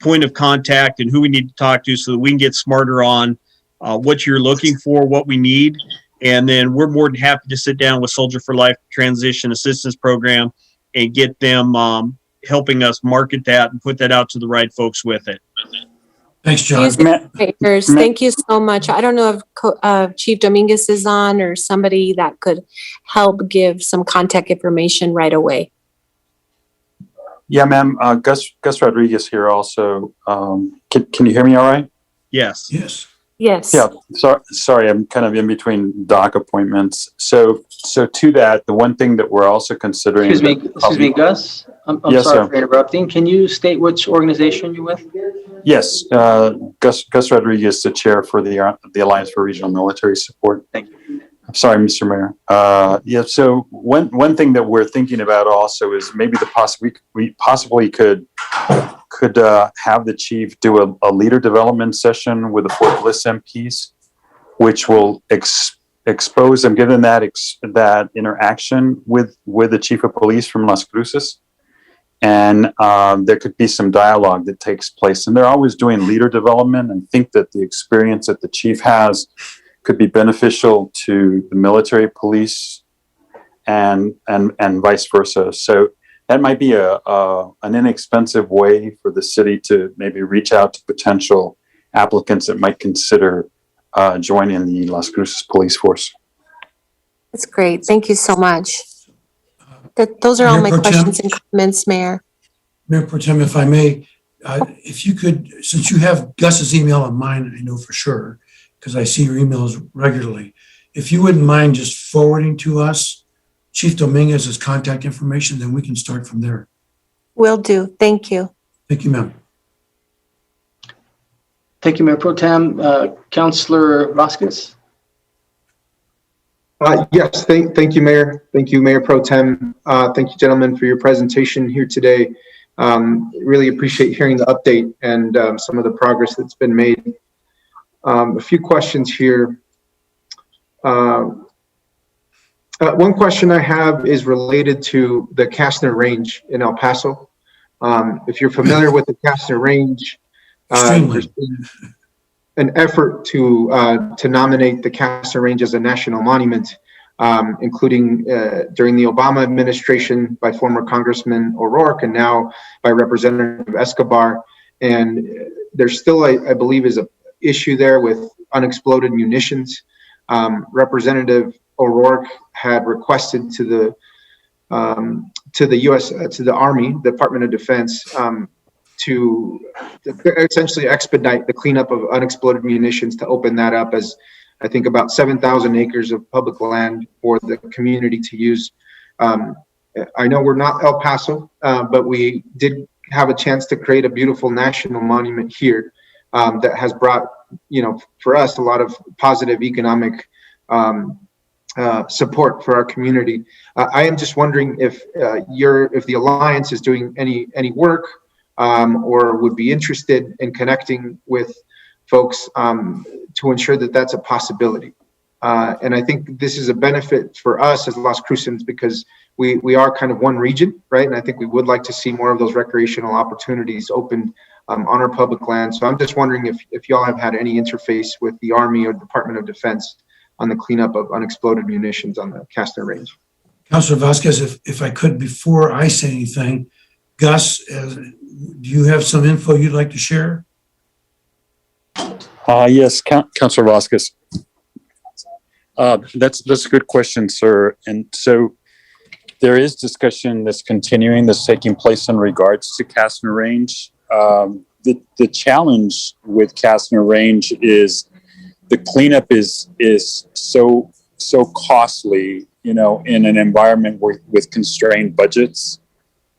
point of contact and who we need to talk to, so that we can get smarter on what you're looking for, what we need. And then we're more than happy to sit down with Soldier for Life Transition Assistance Program and get them helping us market that and put that out to the right folks with it. Thanks, John. Thank you so much. I don't know if Chief Dominguez is on, or somebody that could help give some contact information right away. Yeah, ma'am. Gus Rodriguez here also. Can you hear me all right? Yes. Yes. Yes. Yeah. Sorry, I'm kind of in between doc appointments. So to that, the one thing that we're also considering. Excuse me, Gus. I'm yes, sorry sir. for interrupting. Can you state which organization you're with? Yes, Gus Rodriguez, the chair for the Alliance for Regional Military Support. Thank you. I'm sorry, Mr. Mayor. Yeah. So one thing that we're thinking about also is maybe we possibly could have the chief do a leader development session with the Fort Bliss MPs, which will expose them, given that interaction with the chief of police from Las Cruces. And there could be some dialogue that takes place. And they're always doing leader development, and think that the experience that the chief has could be beneficial to the military police and vice versa. So that might be an inexpensive way for the city to maybe reach out to potential applicants that might consider joining the Las Cruces police force. That's great. Thank you so much. Those are all my questions and comments, Mayor. Mayor Pro Tem, if I may, if you could, since you have Gus's email and mine, I know for sure, because I see your emails regularly, if you wouldn't mind just forwarding to us Chief Dominguez's contact information, then we can start from there. Will do. Thank you. Thank you, ma'am. Thank you, Mayor Pro Tem. Councilor Vasquez. Yes, thank you, Mayor. Thank you, Mayor Pro Tem. Thank you, gentlemen, for your presentation here today. Really appreciate hearing the update and some of the progress that's been made. A few questions here. One question I have is related to the Kastner Range in El Paso. If you're familiar with the Kastner Range, there's been an effort to nominate the Kastner Range as a national monument, including during the Obama administration by former Congressman O'Rourke and now by Representative Escobar. And there's still, I believe, is a issue there with unexploded munitions. Representative O'Rourke had requested to the Army, Department of Defense, to essentially expedite the cleanup of unexploded munitions, to open that up as I think about 7,000 acres of public land for the community to use. I know we're not El Paso, but we did have a chance to create a beautiful national monument here that has brought, for us, a lot of positive economic support for our community. I am just wondering if the Alliance is doing any work or would be interested in connecting with folks to ensure that that's a possibility. And I think this is a benefit for us as Las Crucens because we are kind of one region, right? And I think we would like to see more of those recreational opportunities opened on our public land. So I'm just wondering if y'all have had any interface with the Army or Department of Defense on the cleanup of unexploded munitions on the Kastner Range. Councilor Vasquez, if I could, before I say anything, Gus, do you have some info you'd like to share? Yes, Councilor Vasquez. That's a good question, sir. And so there is discussion that's continuing, that's taking place in regards to Kastner Range. The challenge with Kastner Range is the cleanup is so costly, in an environment with constrained budgets.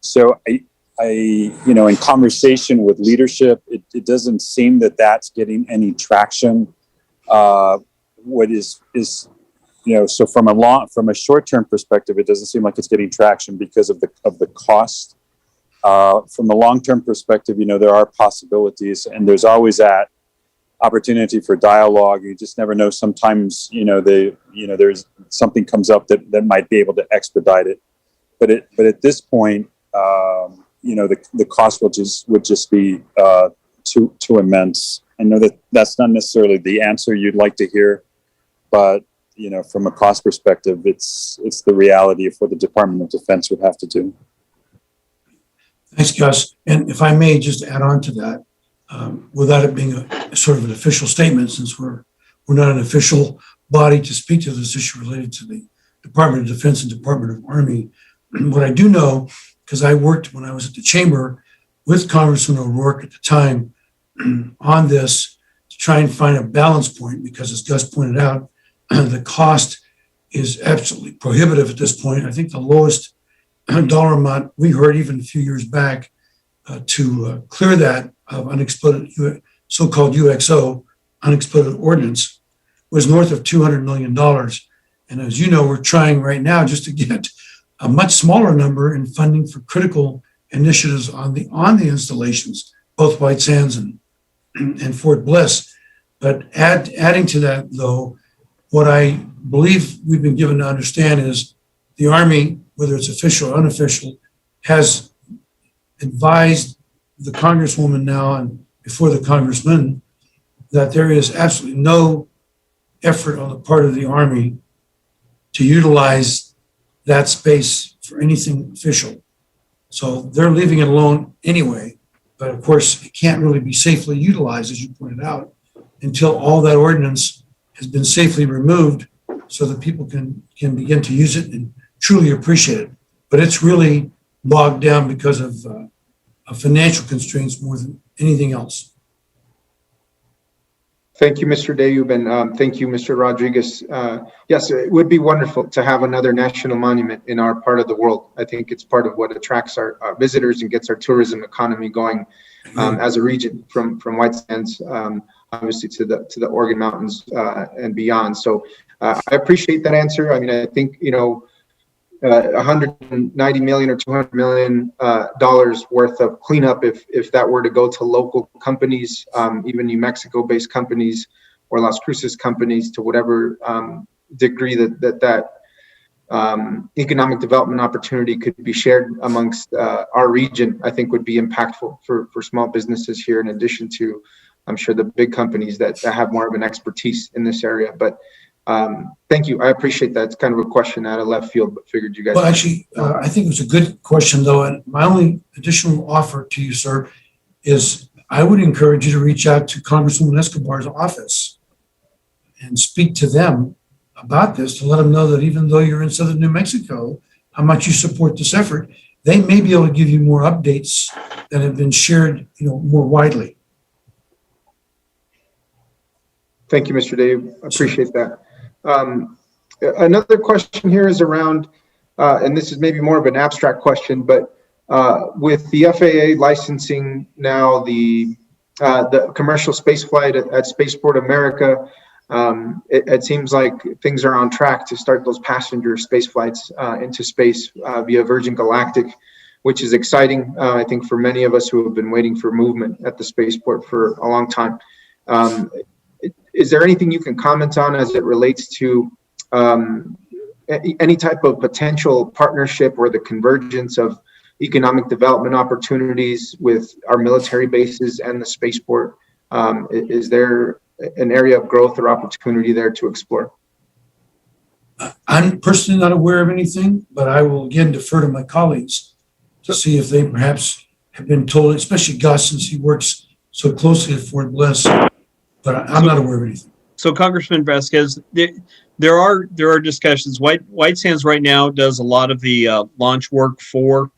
So in conversation with leadership, it doesn't seem that that's getting any traction. What is so from a short-term perspective, it doesn't seem like it's getting traction because of the cost. From a long-term perspective, there are possibilities, and there's always that opportunity for dialogue. You just never know. Sometimes, there's something comes up that might be able to expedite it. But at this point, the cost would just be too immense. I know that that's not necessarily the answer you'd like to hear, but from a cost perspective, it's the reality of what the Department of Defense would have to do. Thanks, Gus. And if I may just add on to that, without it being a sort of an official statement, since we're not an official body to speak to this issue related to the Department of Defense and Department of Army, what I do know, because I worked when I was at the chamber with Congressman O'Rourke at the time on this to try and find a balance point, because as Gus pointed out, the cost is absolutely prohibitive at this point. I think the lowest dollar amount we heard even a few years back to clear that of unexploded, so-called UXO, unexploded ordnance, was north of $200 million. And as you know, we're trying right now just to get a much smaller number in funding for critical initiatives on the installations, both White Sands and Fort Bliss. But adding to that, though, what I believe we've been given to understand is the Army, whether it's official or unofficial, has advised the Congresswoman now and before the Congressman that there is absolutely no effort on the part of the Army to utilize that space for anything official. So they're leaving it alone anyway. But of course, it can't really be safely utilized, as you pointed out, until all that ordinance has been safely removed so that people can begin to use it and truly appreciate it. But it's really bogged down because of financial constraints more than anything else. Thank you, Mr. Dayub, and thank you, Mr. Rodriguez. Yes, it would be wonderful to have another national monument in our part of the world. I think it's part of what attracts our visitors and gets our tourism economy going as a region, from White Sands, obviously to the Oregon Mountains and beyond. So I appreciate that answer. I mean, I think, you know, 190 million or 200 million dollars worth of cleanup, if that were to go to local companies, even New Mexico-based companies or Las Cruces companies, to whatever degree that economic development opportunity could be shared amongst our region, I think would be impactful for small businesses here, in addition to, I'm sure, the big companies that have more of an expertise in this area. But thank you. I appreciate that. It's kind of a question out of left field, but figured you guys. Well, actually, I think it was a good question, though. And my only additional offer to you, sir, is I would encourage you to reach out to Congresswoman Escobar's office and speak to them about this, to let them know that even though you're in southern New Mexico, how much you support this effort. They may be able to give you more updates that have been shared, you know, more widely. Thank you, Mr. Dave. I appreciate that. Another question here is around, and this is maybe more of an abstract question, but with the FAA licensing now the commercial space flight at Spaceport America, it seems like things are on track to start those passenger space flights into space via Virgin Galactic, which is exciting, I think, for many of us who have been waiting for movement at the spaceport for a long time. Is there anything you can comment on as it relates to any type of potential partnership or the convergence of economic development opportunities with our military bases and the spaceport? Is there an area of growth or opportunity there to explore? I'm personally not aware of anything, but I will again defer to my colleagues to see if they perhaps have been told, especially Gus, since he works so closely at Fort Bliss. But I'm not aware of anything. So, Congressman Vasquez, there are discussions. White Sands right now does a lot of the launch work for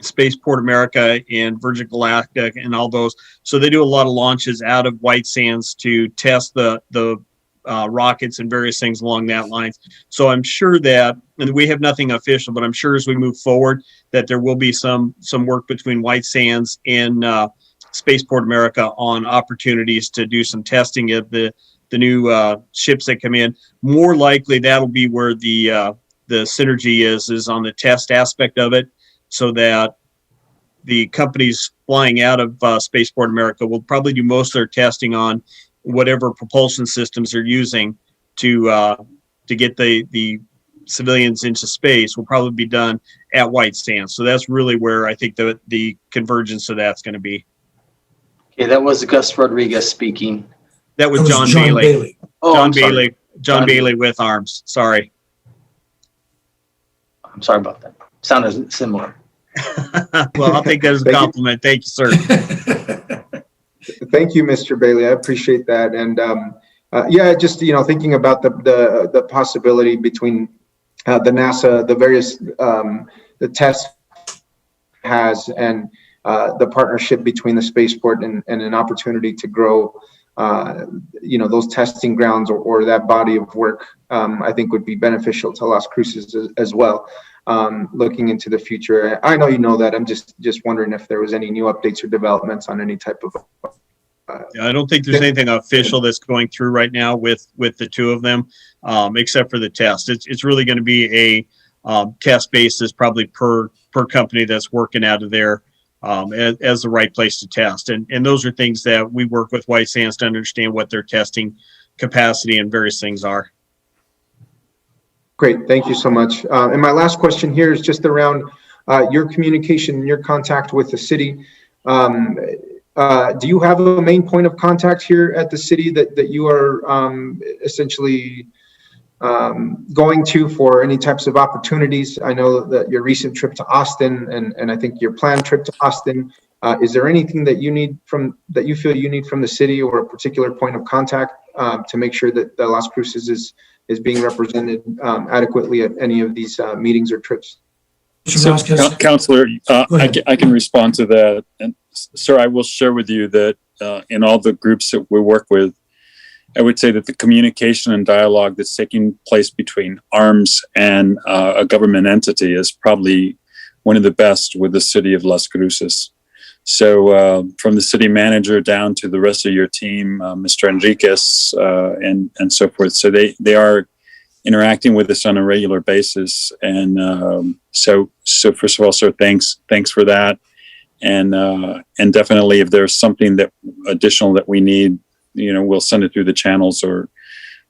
Spaceport America and Virgin Galactic and all those. So they do a lot of launches out of White Sands to test the rockets and various things along that lines. So I'm sure that, and we have nothing official, but I'm sure as we move forward that there will be some work between White Sands and Spaceport America on opportunities to do some testing of the new ships that come in. More likely that'll be where the synergy is on the test aspect of it, so that the companies flying out of Spaceport America will probably do most of their testing on whatever propulsion systems they're using to get the civilians into space will probably be done at White Sands. So that's really where I think the convergence of that's going to be. Okay, that was Gus Rodriguez speaking. That was John Bailey. Oh, John Bailey with arms. Sorry. I'm sorry about that. Sounded similar. Well, I'll take that as a compliment. Thank you, sir. Thank you, Mr. Bailey. I appreciate that. And yeah, just, you know, thinking about the possibility between the NASA, the various the test has, and the partnership between the spaceport and an opportunity to grow, you know, those testing grounds or that body of work, I think would be beneficial to Las Cruces as well. Looking into the future, I know you know that. I'm just wondering if there was any new updates or developments on any type of. I don't think there's anything official that's going through right now with the two of them, except for the test. It's really going to be a test basis, probably per company that's working out of there as the right place to test. And those are things that we work with White Sands to understand what their testing capacity and various things are. Great, thank you so much. And my last question here is just around your communication and your contact with the city. Do you have a main point of contact here at the city that you are essentially going to for any types of opportunities? I know that your recent trip to Austin and I think your planned trip to Austin, is there anything that you feel you need from the city, or a particular point of contact to make sure that the Las Cruces is being represented adequately at any of these meetings or trips? So, Councilor, I can respond to that. And sir, I will share with you that in all the groups that we work with, I would say that the communication and dialogue that's taking place between ARMS and a government entity is probably one of the best with the city of Las Cruces. So from the city manager down to the rest of your team, Mr. Enriquez and so forth. So they are interacting with us on a regular basis. And so first of all, sir, thanks for that. And definitely if there's something that additional that we need, we'll send it through the channels or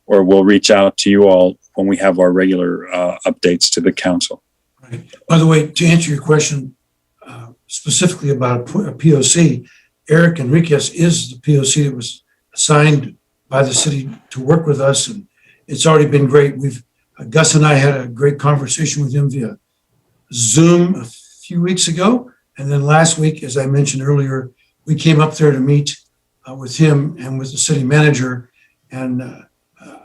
we'll reach out to you all when we have our regular updates to the council. Right. By the way, to answer your question specifically about a POC, Eric Enriquez is the POC that was assigned by the city to work with us, and it's already been great. Gus and I had a great conversation with him via Zoom a few weeks ago, and then last week, as I mentioned earlier, we came up there to meet with him and with the city manager, and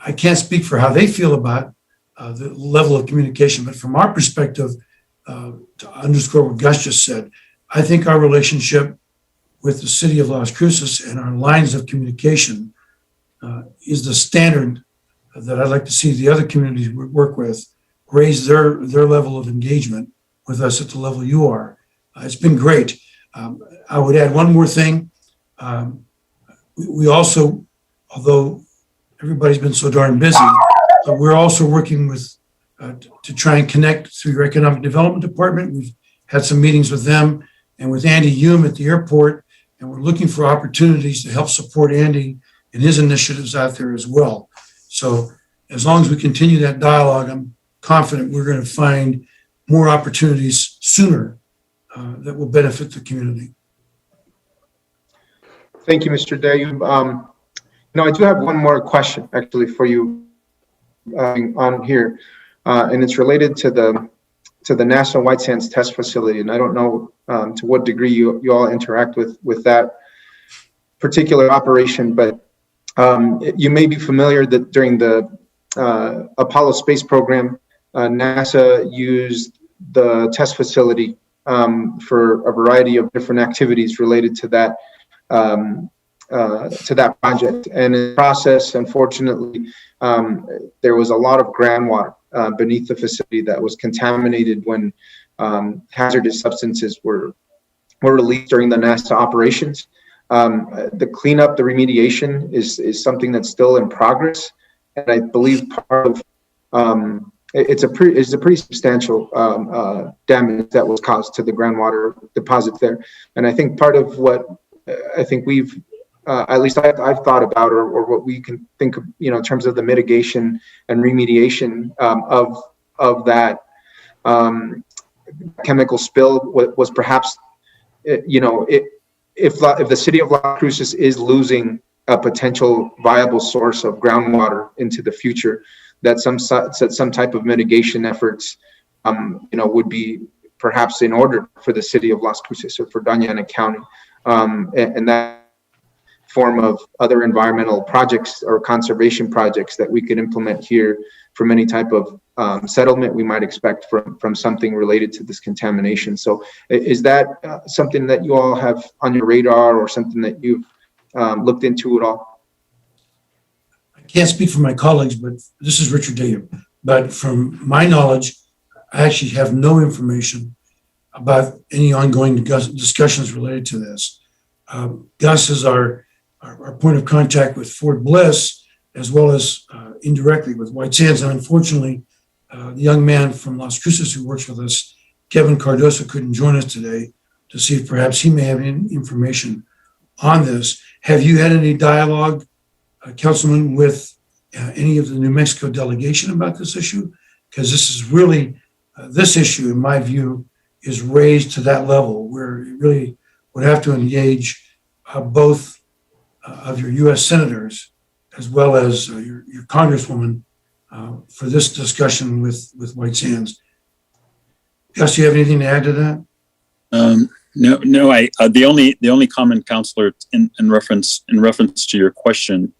I can't speak for how they feel about the level of communication, but from our perspective, to underscore what Gus just said, I think our relationship with the city of Las Cruces and our lines of communication is the standard that I'd like to see the other communities we work with raise their level of engagement with us at the level you are. It's been great. I would add one more thing. We also, although everybody's been so darn busy, we're also working with to try and connect through your economic development department. We've had some meetings with them and with Andy Hume at the airport, and we're looking for opportunities to help support Andy in his initiatives out there as well. So as long as we continue that dialogue, I'm confident we're going to find more opportunities sooner that will benefit the community. Thank you, Mr. Day. I do have one more question actually for you on here, and it's related to the National White Sands Test Facility. And I don't know to what degree you all interact with that particular operation, but you may be familiar that during the Apollo space program, NASA used the test facility for a variety of different activities related to that project. And in the process, unfortunately, there was a lot of groundwater beneath the facility that was contaminated when hazardous substances were released during the NASA operations. The cleanup, the remediation is something that's still in progress, and I believe part of it's a pretty substantial damage that was caused to the groundwater deposit there. And I think part of what I think we've at least I've thought about, or what we can think of, in terms of the mitigation and remediation of that chemical spill was perhaps, if the city of Las Cruces is losing a potential viable source of groundwater into the future, that some type of mitigation efforts, would be perhaps in order for the city of Las Cruces or for Doña Ana County, and that form of other environmental projects or conservation projects that we could implement here from any type of settlement we might expect from something related to this contamination. So is that something that you all have on your radar, or something that you've looked into at all? I can't speak for my colleagues, but this is Richard Day. But from my knowledge, I actually have no information about any ongoing discussions related to this. Gus is our point of contact with Fort Bliss, as well as indirectly with White Sands. And unfortunately, the young man from Las Cruces who works with us, Kevin Cardoso, couldn't join us today to see if perhaps he may have any information on this. Have you had any dialogue, Councilman, with any of the New Mexico delegation about this issue? Because this is really, this issue, in my view, is raised to that level where it really would have to engage both of your U.S. senators as well as your congresswoman for this discussion with White Sands. Gus, do you have anything to add to that? No. The only comment, Councilor, in reference to your question,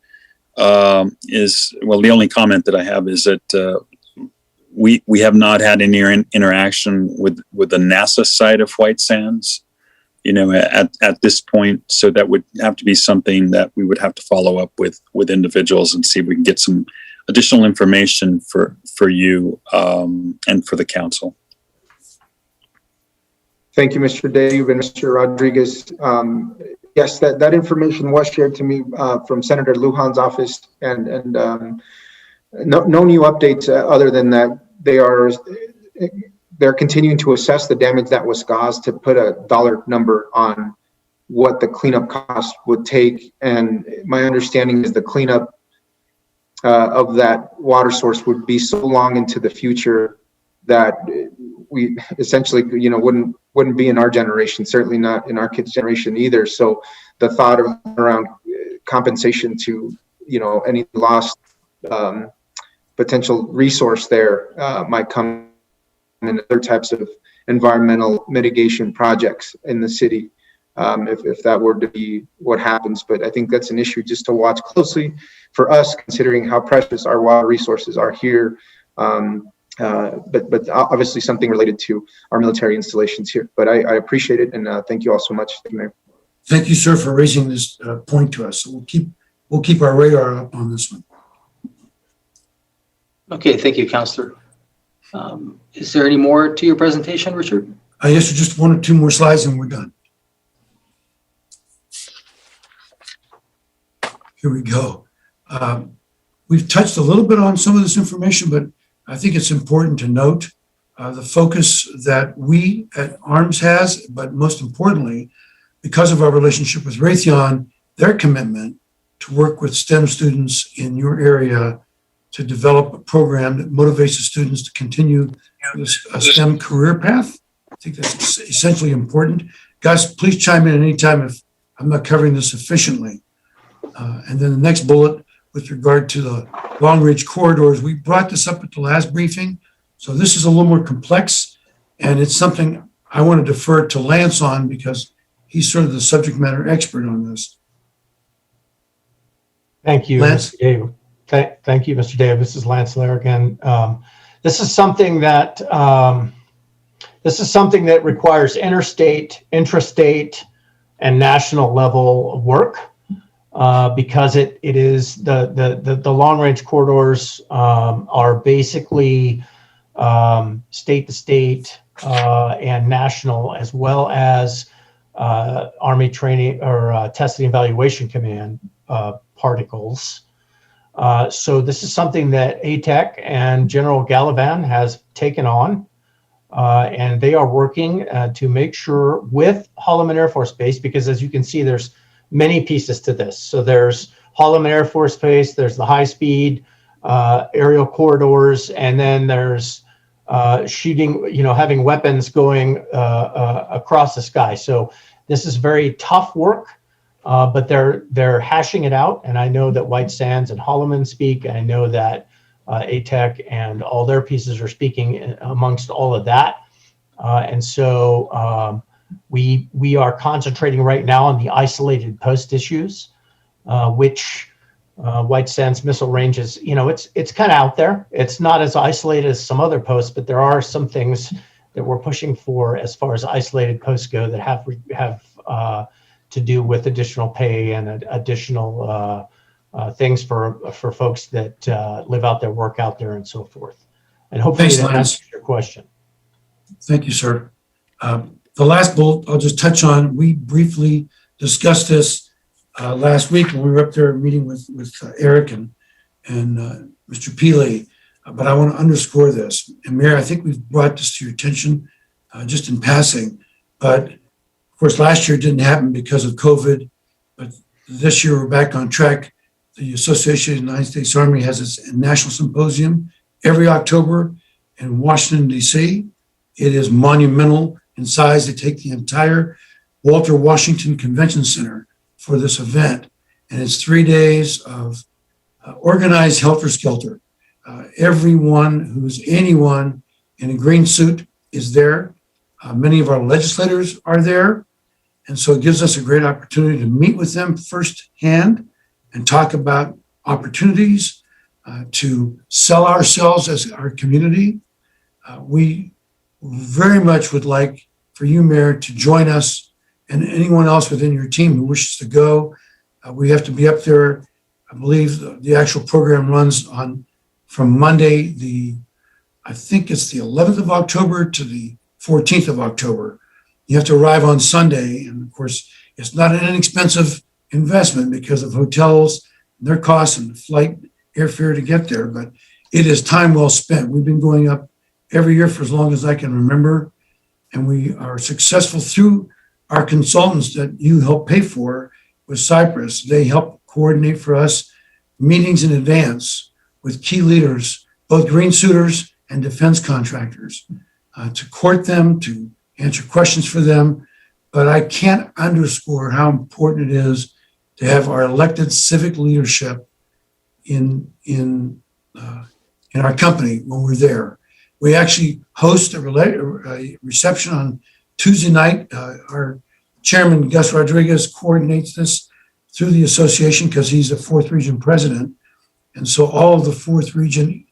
is, well, the only comment that I have is that we have not had any interaction with the NASA side of White Sands. at this point. So that would have to be something that we would have to follow up with individuals and see if we can get some additional information for you and for the council. Thank you, Mr. Dave and Mr. Rodriguez. Yes, that information was shared to me from Senator Lujan's office, and no new updates other than that they're continuing to assess the damage that was caused to put a dollar number on what the cleanup cost would take. And my understanding is the cleanup of that water source would be so long into the future that we essentially, wouldn't be in our generation, certainly not in our kids' generation either. So the thought of around compensation to, any lost potential resource there might come in other types of environmental mitigation projects in the city, if that were to be what happens. But I think that's an issue just to watch closely for us, considering how precious our water resources are here. But obviously something related to our military installations here. But I appreciate it, and thank you all so much, Mayor. Thank you, sir, for raising this point to us. So we'll keep our radar up on this one. Okay, thank you, Councilor. Is there any more to your presentation, Richard? Yes, just one or two more slides and we're done. Here we go. We've touched a little bit on some of this information, but I think it's important to note the focus that we at ARMS has, but most importantly, because of our relationship with Raytheon, their commitment to work with STEM students in your area to develop a program that motivates the students to continue a STEM career path. I think that's essentially important. Guys, please chime in anytime if I'm not covering this sufficiently. And then the next bullet with regard to the long-range corridors, we brought this up at the last briefing. So this is a little more complex, and it's something I want to defer to Lance on because he's sort of the subject matter expert on this. Thank you, Lance? Mr. Dave. Thank you, Mr. Dave. This is Lance Larrigan. This is something that requires interstate, intrastate, and national level work because it is the long range corridors are basically state to state and national, as well as Army Training or Testing Evaluation Command particles. So this is something that ATEC and General Gallivan has taken on, and they are working to make sure with Holloman Air Force Base, because as you can see, there's many pieces to this. So there's Holloman Air Force Base, there's the high-speed aerial corridors, and then there's shooting, having weapons going across the sky. So this is very tough work. But they're hashing it out, and I know that White Sands and Holloman speak, and I know that ATEC and all their pieces are speaking amongst all of that. And so we are concentrating right now on the isolated post issues, which White Sands missile range is, it's kind of out there. It's not as isolated as some other posts, but there are some things that we're pushing for as far as isolated posts go that have to do with additional pay and additional things for folks that live out there, work out there, and so forth. And hopefully that answers your question. Thank you, sir. The last bullet I'll just touch on, we briefly discussed this last week when we were up there meeting with Eric and Mr. Peely, but I want to underscore this. And Mayor, I think we've brought this to your attention just in passing, but of course, last year it didn't happen because of COVID, but this year we're back on track. The Association of the United States Army has its national symposium every October in Washington, D.C. It is monumental in size. They take the entire Walter Washington Convention Center for this event, and it's 3 days of organized helter-skelter. Everyone who's anyone in a green suit is there. Many of our legislators are there. And so it gives us a great opportunity to meet with them firsthand and talk about opportunities to sell ourselves as our community. We very much would like for you, Mayor, to join us and anyone else within your team who wishes to go. We have to be up there. I believe the actual program runs on from Monday, I think it's the 11th of October to the 14th of October. You have to arrive on Sunday. And of course, it's not an inexpensive investment because of hotels, their costs, and the flight airfare to get there. But it is time well spent. We've been going up every year for as long as I can remember. And we are successful through our consultants that you help pay for with Cypress. They help coordinate for us meetings in advance with key leaders, both green suitors and defense contractors, to court them, to answer questions for them. But I can't underscore how important it is to have our elected civic leadership in our company when we're there. We actually host a reception on Tuesday night. Our chairman, Gus Rodriguez, coordinates this through the association because he's a 4th Region president. And so all of the 4th Region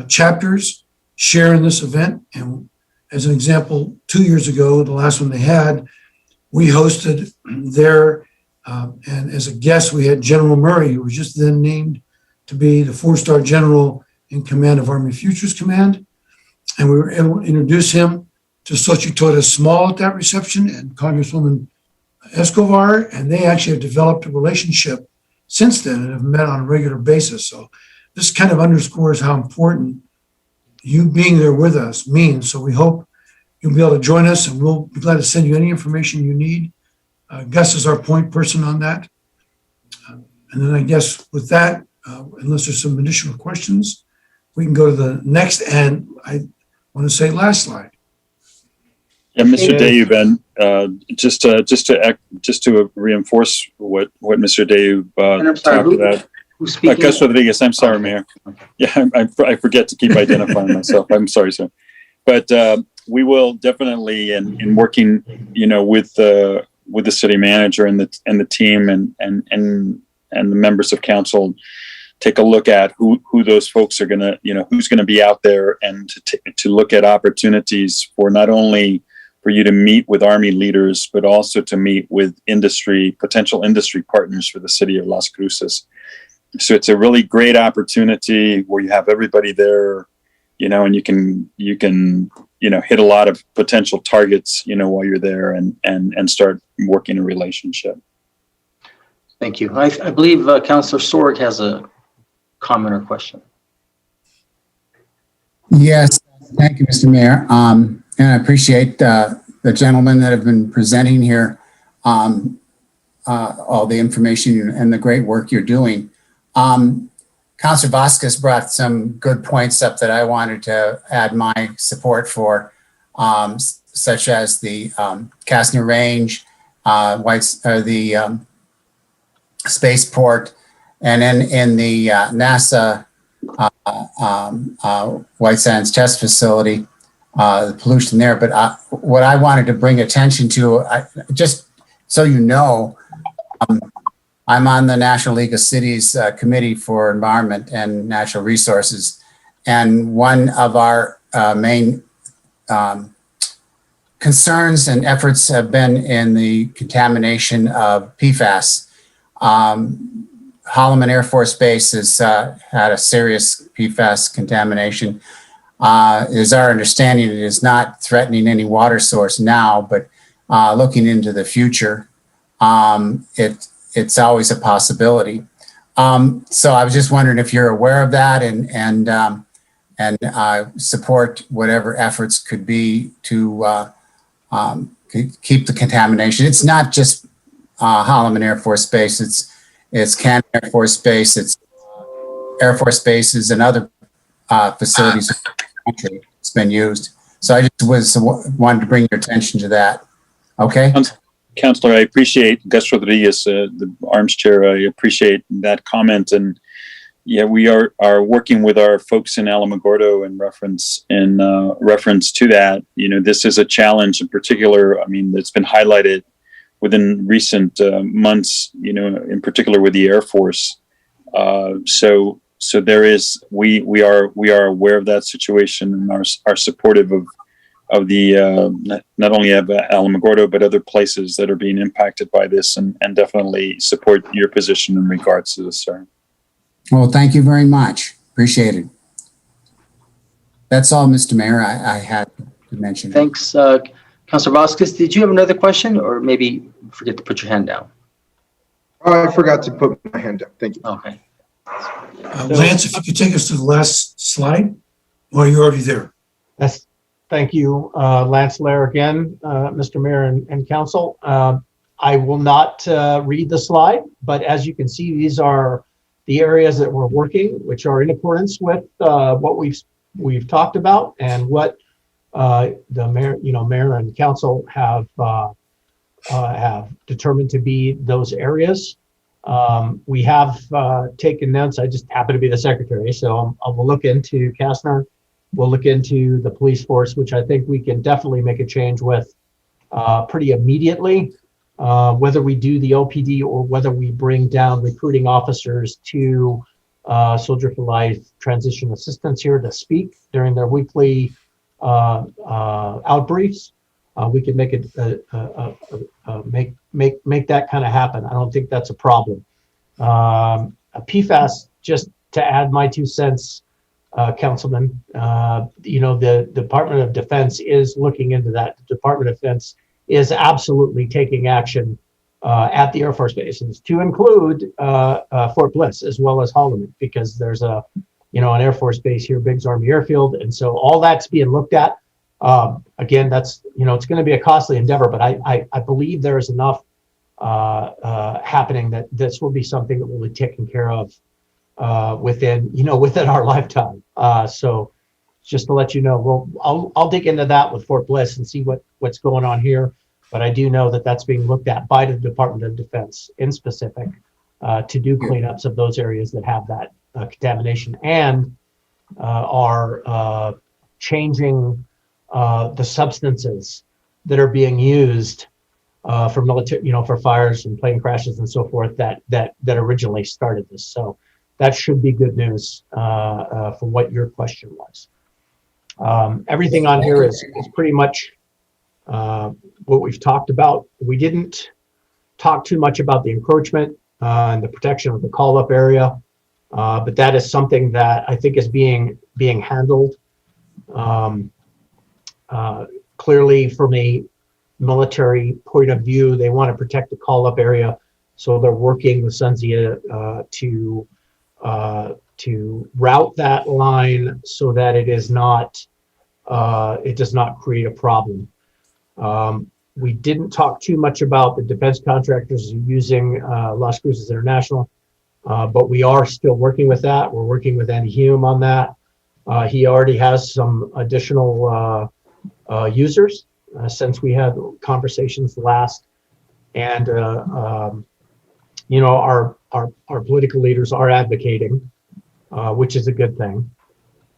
chapters share in this event. And as an example, 2 years ago, the last one they had, we hosted there, and as a guest, we had General Murray, who was just then named to be the 4-star general in command of Army Futures Command. And we were able to introduce him to Xochitl Small at that reception and Congresswoman Escobar, and they actually have developed a relationship since then and have met on a regular basis. So this kind of underscores how important you being there with us means. So we hope you'll be able to join us, and we'll be glad to send you any information you need. Gus is our point person on that. And then I guess with that, unless there's some additional questions, we can go to the next, and I want to say last slide. Yeah, Mr. Dayub, just to reinforce what Mr. Dayub talked about. Who's speaking? Gus Rodriguez, I'm sorry, Mayor. Yeah, I forget to keep identifying myself. I'm sorry, sir. But we will definitely, in working, with the city manager and the team and the members of council, take a look at who those folks are gonna, who's gonna be out there, and to look at opportunities for not only for you to meet with Army leaders, but also to meet with potential industry partners for the city of Las Cruces. So it's a really great opportunity where you have everybody there, and you can hit a lot of potential targets, while you're there and start working a relationship. Thank you. I believe Councilor Sorg has a comment or question. Yes, thank you, Mr. Mayor. And I appreciate the gentlemen that have been presenting here, all the information and the great work you're doing. Councilor Vasquez brought some good points up that I wanted to add my support for, such as the Kastner Range, the spaceport, and then in the NASA White Sands Test Facility, the pollution there. But what I wanted to bring attention to, just so you know, I'm on the National League of Cities Committee for Environment and Natural Resources. And one of our main concerns and efforts have been in the contamination of PFAS. Holloman Air Force Base has had a serious PFAS contamination. It is our understanding it is not threatening any water source now, but looking into the future, it's always a possibility. So I was just wondering if you're aware of that and support whatever efforts could be to keep the contamination. It's not just Holloman Air Force Base. It's Cannon Air Force Base. It's Air Force bases and other facilities in the country. It's been used. So I just wanted to bring your attention to that. Okay. Councilor, I appreciate Gus Rodriguez, the arms chair. I appreciate that comment, and yeah, we are working with our folks in Alamogordo in reference to that. This is a challenge in particular. I mean, it's been highlighted within recent months. In particular with the Air Force. So there is we are aware of that situation and are supportive not only of Alamogordo, but other places that are being impacted by this, and definitely support your position in regards to this, sir. Well, thank you very much. Appreciate it. That's all, Mr. Mayor, I had to mention. Thanks, Councilor Vasquez. Did you have another question, or maybe forget to put your hand down? Oh, I forgot to put my hand up. Thank you. Okay. Lance, if you could take us to the last slide, or you're already there. Yes, thank you, Lance Lair again, Mr. Mayor and Council. I will not read the slide, but as you can see, these are the areas that we're working, which are in accordance with what we've talked about and what the mayor and council have determined to be those areas. We have taken notes. I just happen to be the secretary, so I will look into Kastner. We'll look into the police force, which I think we can definitely make a change with pretty immediately. Whether we do the OPD or whether we bring down recruiting officers to Soldier for Life Transition Assistance here to speak during their weekly outbriefs, we can make it make that kind of happen. I don't think that's a problem. PFAS, just to add my 2 cents, Councilman, the Department of Defense is looking into that. The Department of Defense is absolutely taking action at the Air Force bases, to include Fort Bliss as well as Holloman, because there's an Air Force base here, Biggs Army Airfield, and so all that's being looked at. Again, that's it's going to be a costly endeavor, but I believe there is enough happening that this will be something that will be taken care of within our lifetime. So just to let you know, I'll dig into that with Fort Bliss and see what's going on here. But I do know that that's being looked at by the Department of Defense in specific to do cleanups of those areas that have that contamination and are changing the substances that are being used for military, for fires and plane crashes and so forth that originally started this. So that should be good news for what your question was. Everything on here is pretty much what we've talked about. We didn't talk too much about the encroachment and the protection of the call-up area, but that is something that I think is being handled. Clearly, from a military point of view, they want to protect the call-up area, so they're working with Sunzia to route that line so that it does not create a problem. We didn't talk too much about the defense contractors using Las Cruces International, but we are still working with that. We're working with Andy Hume on that. He already has some additional users since we had conversations last, and our political leaders are advocating, which is a good thing.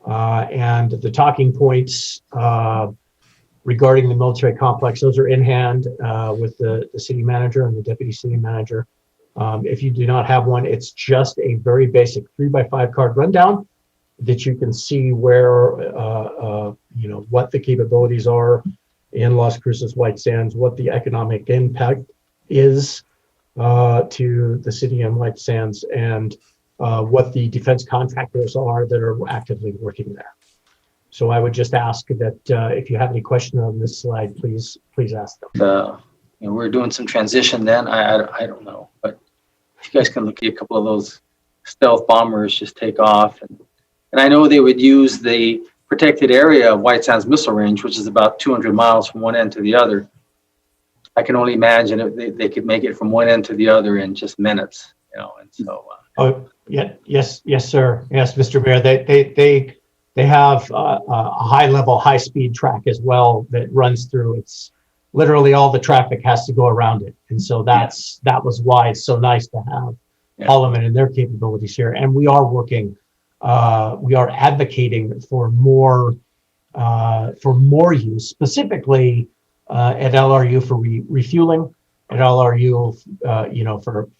And the talking points regarding the military complex, those are in hand with the city manager and the deputy city manager. If you do not have one, it's just a very basic 3x5 card rundown that you can see where, what the capabilities are in Las Cruces White Sands, what the economic impact is to the city and White Sands, and what the defense contractors are that are actively working there. So I would just ask that if you have any questions on this slide, please ask them. We're doing some transition then. I don't know, but if you guys can look at a couple of those stealth bombers just take off, and I know they would use the protected area of White Sands Missile Range, which is about 200 miles from one end to the other. I can only imagine if they could make it from one end to the other in just minutes, and so. Oh, yeah, yes, sir. Yes, Mr. Mayor, they have a high-speed track as well that runs through. It's literally all the traffic has to go around it, and so that was why it's so nice to have Holloman and their capabilities here. And we are working, we are advocating for more use, specifically at LRU for refueling, at LRU,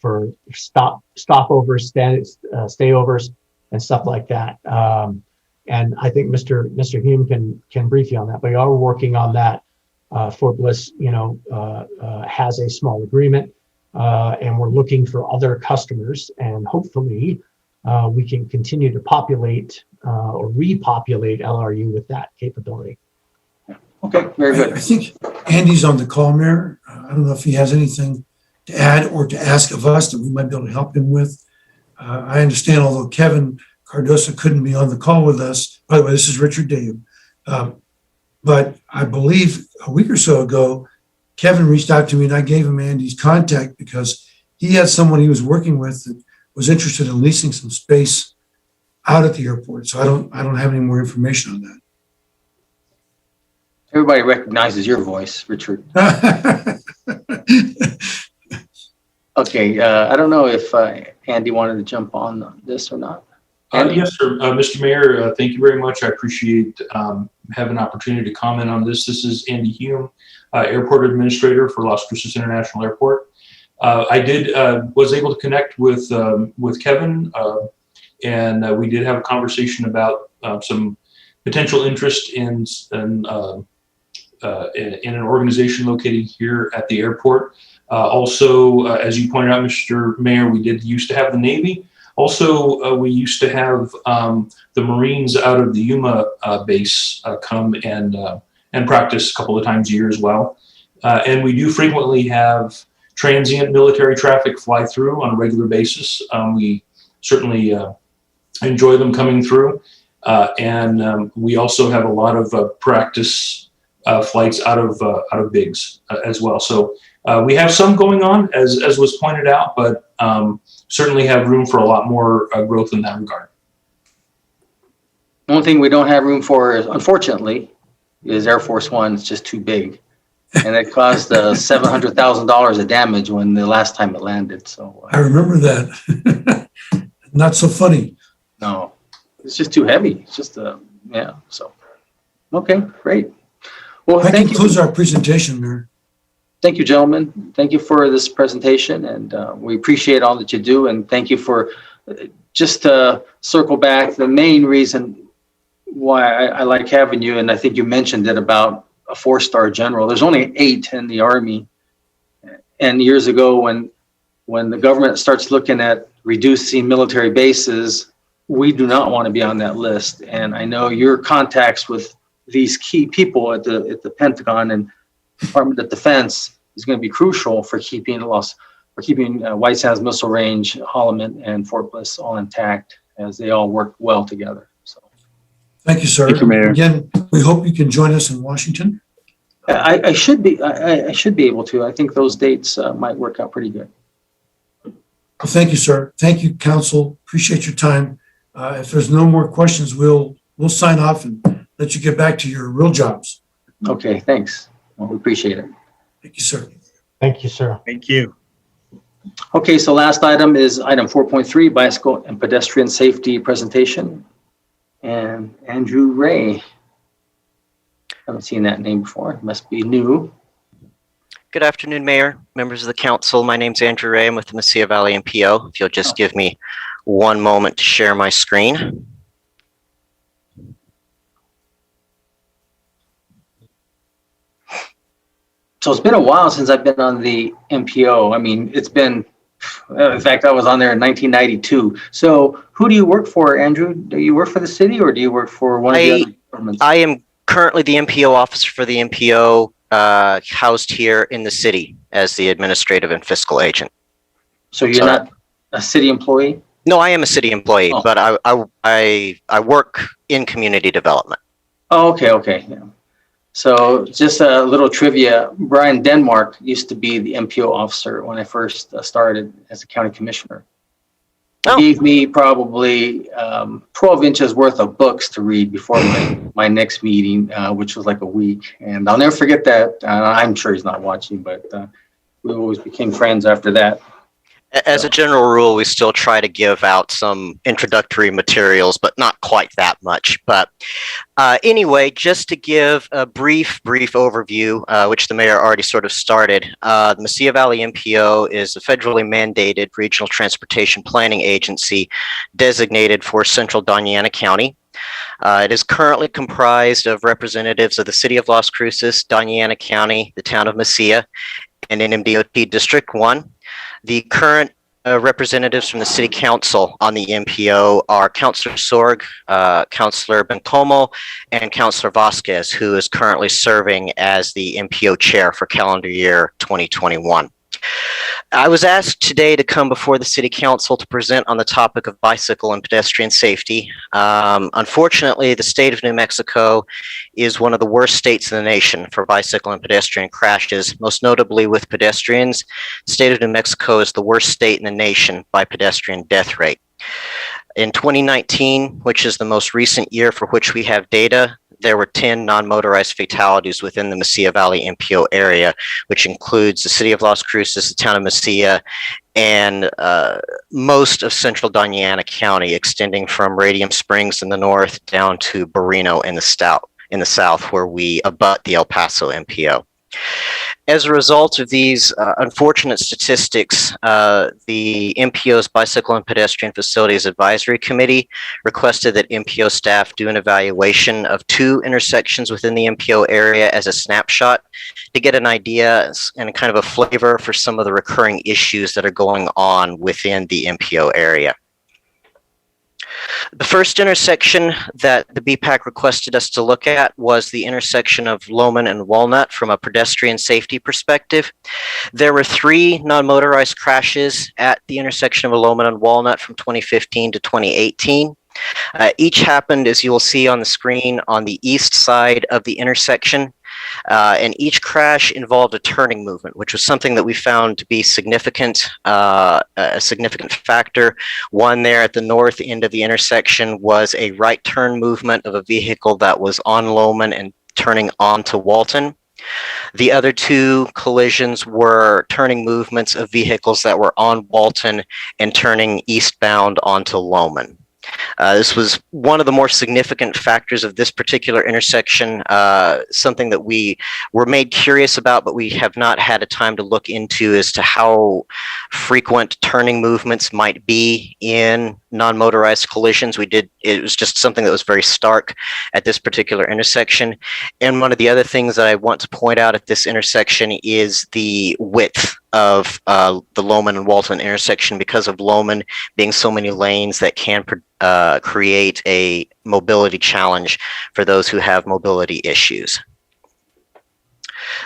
for stopovers, stayovers, and stuff like that. And I think Mr. Hume can brief you on that, but we are working on that. Fort Bliss, has a small agreement, and we're looking for other customers, and hopefully we can continue to populate or repopulate LRU with that capability. Okay, very good. I think Andy's on the call, Mayor. I don't know if he has anything to add or to ask of us that we might be able to help him with. I understand, although Kevin Cardosa couldn't be on the call with us. By the way, this is Richard Dave. But I believe a week or so ago, Kevin reached out to me and I gave him Andy's contact because he had someone he was working with that was interested in leasing some space out at the airport. So I don't have any more information on that. Everybody recognizes your voice, Richard. Okay, I don't know if Andy wanted to jump on this or not. Yes, sir. Mr. Mayor, thank you very much. I appreciate having an opportunity to comment on this. This is Andy Hume, Airport Administrator for Las Cruces International Airport. I was able to connect with Kevin, and we did have a conversation about some potential interest in an organization located here at the airport. Also, as you pointed out, Mr. Mayor, we did used to have the Navy. Also, we used to have the Marines out of the Yuma base come and practice a couple of times a year as well. And we do frequently have transient military traffic fly through on a regular basis. We certainly enjoy them coming through. And we also have a lot of practice flights out of Biggs as well. So we have some going on, as was pointed out, but certainly have room for a lot more growth in that regard. One thing we don't have room for, unfortunately, is Air Force One. It's just too big. And it caused $700,000 of damage when the last time it landed. So I remember that. Not so funny. No, it's just too heavy. It's just, yeah, so. Okay, great. Well, I thank can you. close our presentation, Mayor. Thank you, gentlemen. Thank you for this presentation, and we appreciate all that you do. And thank you for, just to circle back, the main reason why I like having you, and I think you mentioned it about a 4-star general. There's only 8 in the Army. And years ago, when the government starts looking at reducing military bases, we do not want to be on that list. And I know your contacts with these key people at the Pentagon and Department of Defense is going to be crucial for keeping White Sands Missile Range, Holloman, and Fort Bliss all intact as they all work well together. So, thank you, sir. Thank you, Mayor. Again, we hope you can join us in Washington. I should be able to. I think those dates might work out pretty good. Well, thank you, sir. Thank you, Council. Appreciate your time. If there's no more questions, we'll sign off and let you get back to your real jobs. Okay, thanks. Well, we appreciate it. Thank you, sir. Thank you, sir. Thank you. Okay, so last item is item 4.3, bicycle and pedestrian safety presentation. And Andrew Ray. Haven't seen that name before. It must be new. Good afternoon, Mayor, members of the council. My name's Andrew Ray. I'm with the Mesilla Valley MPO. If you'll just give me one moment to share my screen. So it's been a while since I've been on the MPO. I mean, it's been, in fact, I was on there in 1992. So who do you work for, Andrew? Do you work for the city or do you work for one of the other departments? I am currently the MPO officer for the MPO, housed here in the city as the administrative and fiscal agent. So you're not a city employee? No, I am a city employee, but I work in community development. Oh, okay. Yeah. So just a little trivia. Brian Denmark used to be the MPO officer when I first started as a county commissioner. He gave me probably 12 inches worth of books to read before my next meeting, which was like a week. And I'll never forget that. I'm sure he's not watching, but we always became friends after that. As a general rule, we still try to give out some introductory materials, but not quite that much. But anyway, just to give a brief overview, which the mayor already sort of started, the Mesilla Valley MPO is a federally mandated regional transportation planning agency designated for central Doñana County. It is currently comprised of representatives of the City of Las Cruces, Doñana County, the Town of Mesilla, and NMDOT District 1. The current representatives from the City Council on the MPO are Councilor Sorg, Councilor Bencomo, and Councilor Vasquez, who is currently serving as the MPO chair for calendar year 2021. I was asked today to come before the City Council to present on the topic of bicycle and pedestrian safety. Unfortunately, the state of New Mexico is one of the worst states in the nation for bicycle and pedestrian crashes, most notably with pedestrians. The state of New Mexico is the worst state in the nation by pedestrian death rate. In 2019, which is the most recent year for which we have data, there were 10 non-motorized fatalities within the Mesilla Valley MPO area, which includes the City of Las Cruces, the Town of Mesilla, and most of central Doñana County, extending from Radium Springs in the north down to Barreno in the south, where we abut the El Paso MPO. As a result of these unfortunate statistics, the MPO's Bicycle and Pedestrian Facilities Advisory Committee requested that MPO staff do an evaluation of 2 intersections within the MPO area as a snapshot to get an idea and kind of a flavor for some of the recurring issues that are going on within the MPO area. The first intersection that the BPAC requested us to look at was the intersection of Loman and Walnut from a pedestrian safety perspective. There were 3 non-motorized crashes at the intersection of Loman and Walnut from 2015 to 2018. Each happened, as you will see on the screen, on the east side of the intersection. And each crash involved a turning movement, which was something that we found to be significant, a significant factor. One there at the north end of the intersection was a right turn movement of a vehicle that was on Loman and turning onto Walton. The other 2 collisions were turning movements of vehicles that were on Walton and turning eastbound onto Loman. This was one of the more significant factors of this particular intersection, something that we were made curious about, but we have not had a time to look into as to how frequent turning movements might be in non-motorized collisions. It was just something that was very stark at this particular intersection. And one of the other things that I want to point out at this intersection is the width of the Loman and Walton intersection, because of Loman being so many lanes that can create a mobility challenge for those who have mobility issues.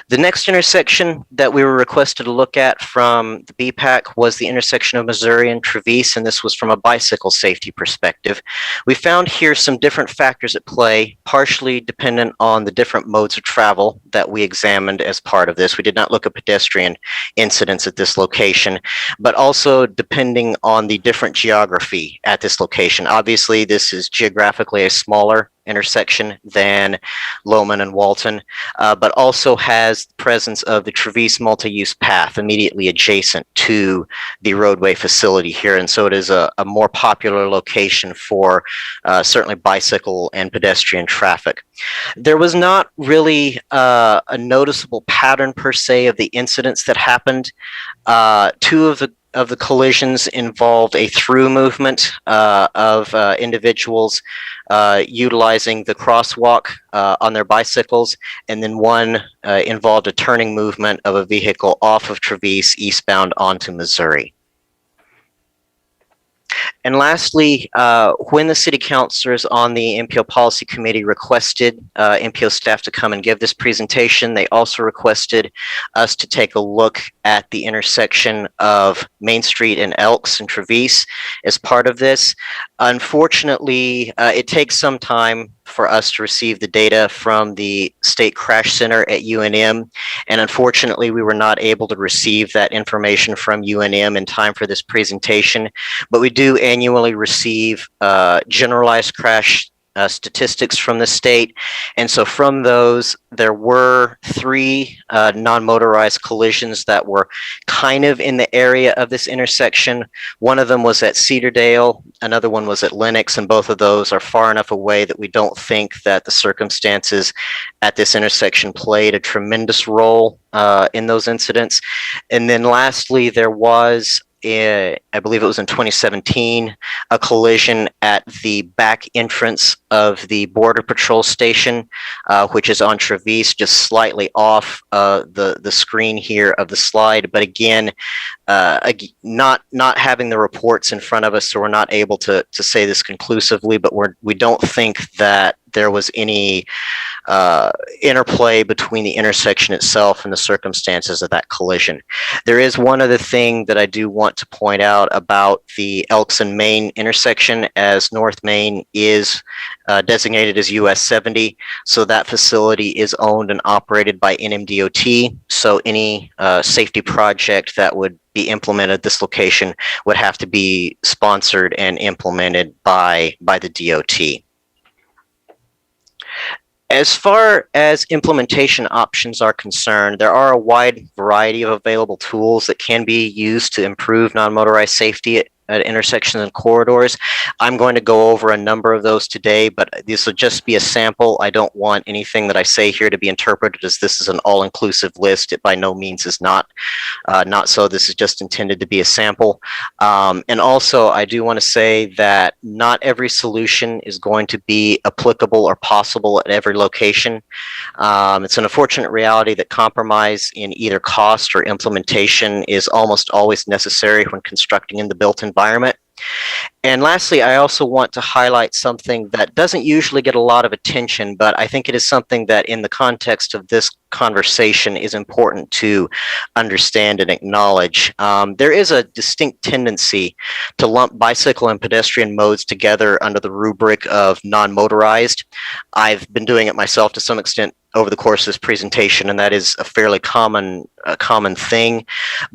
The next intersection that we were requested to look at from the BPAC was the intersection of Missouri and Travis, and this was from a bicycle safety perspective. We found here some different factors at play, partially dependent on the different modes of travel that we examined as part of this. We did not look at pedestrian incidents at this location, but also depending on the different geography at this location. Obviously, this is geographically a smaller intersection than Loman and Walton, but also has the presence of the Travis multi-use path immediately adjacent to the roadway facility here. And so it is a more popular location for certainly bicycle and pedestrian traffic. There was not really a noticeable pattern per se of the incidents that happened. 2 of the collisions involved a through movement of individuals utilizing the crosswalk on their bicycles, and then one involved a turning movement of a vehicle off of Travis eastbound onto Missouri. And lastly, when the city councilors on the MPO policy committee requested MPO staff to come and give this presentation, they also requested us to take a look at the intersection of Main Street and Elks and Travis as part of this. Unfortunately, it takes some time for us to receive the data from the State Crash Center at UNM, and unfortunately we were not able to receive that information from UNM in time for this presentation, but we do annually receive generalized crash statistics from the state, and so from those there were 3 non-motorized collisions that were kind of in the area of this intersection. One of them was at Cedardale, another one was at Lenox, and both of those are far enough away that we don't think that the circumstances at this intersection played a tremendous role in those incidents. And then lastly, there was I believe it was in 2017, a collision at the back entrance of the Border Patrol station, which is on Travis, just slightly off the screen here of the slide. But again, not having the reports in front of us, so we're not able to say this conclusively, but we don't think that there was any interplay between the intersection itself and the circumstances of that collision. There is one other thing that I do want to point out about the Elks and Main intersection, as North Main is designated as US 70. So that facility is owned and operated by NMDOT. So any safety project that would be implemented at this location would have to be sponsored and implemented by the DOT. As far as implementation options are concerned, there are a wide variety of available tools that can be used to improve non-motorized safety at intersections and corridors. I'm going to go over a number of those today, but this will just be a sample. I don't want anything that I say here to be interpreted as this is an all-inclusive list. It by no means is not so. This is just intended to be a sample. And also, I do want to say that not every solution is going to be applicable or possible at every location. It's an unfortunate reality that compromise in either cost or implementation is almost always necessary when constructing in the built environment. And lastly, I also want to highlight something that doesn't usually get a lot of attention, but I think it is something that in the context of this conversation is important to understand and acknowledge. There is a distinct tendency to lump bicycle and pedestrian modes together under the rubric of non-motorized. I've been doing it myself to some extent over the course of this presentation, and that is a fairly common thing.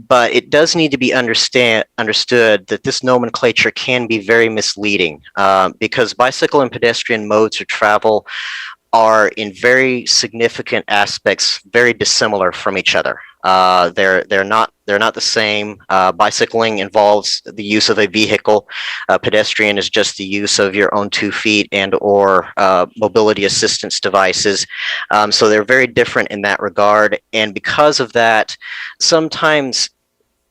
But it does need to be understood that this nomenclature can be very misleading because bicycle and pedestrian modes of travel are in very significant aspects very dissimilar from each other. They're not the same. Bicycling involves the use of a vehicle. Pedestrian is just the use of your own 2 feet and or mobility assistance devices. So they're very different in that regard. And because of that, sometimes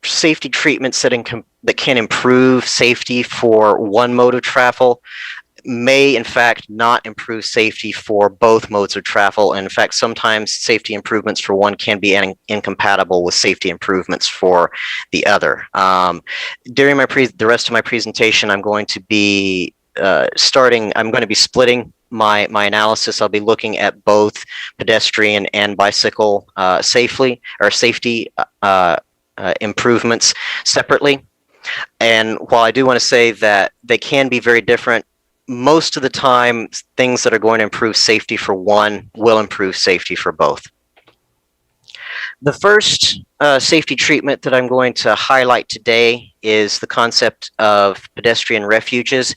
safety treatments that can improve safety for one mode of travel may in fact not improve safety for both modes of travel. And in fact, sometimes safety improvements for one can be incompatible with safety improvements for the other. During the rest of my presentation, I'm going to be splitting my analysis. I'll be looking at both pedestrian and bicycle safety improvements separately. And while I do want to say that they can be very different, most of the time, things that are going to improve safety for one will improve safety for both. The first safety treatment that I'm going to highlight today is the concept of pedestrian refuges.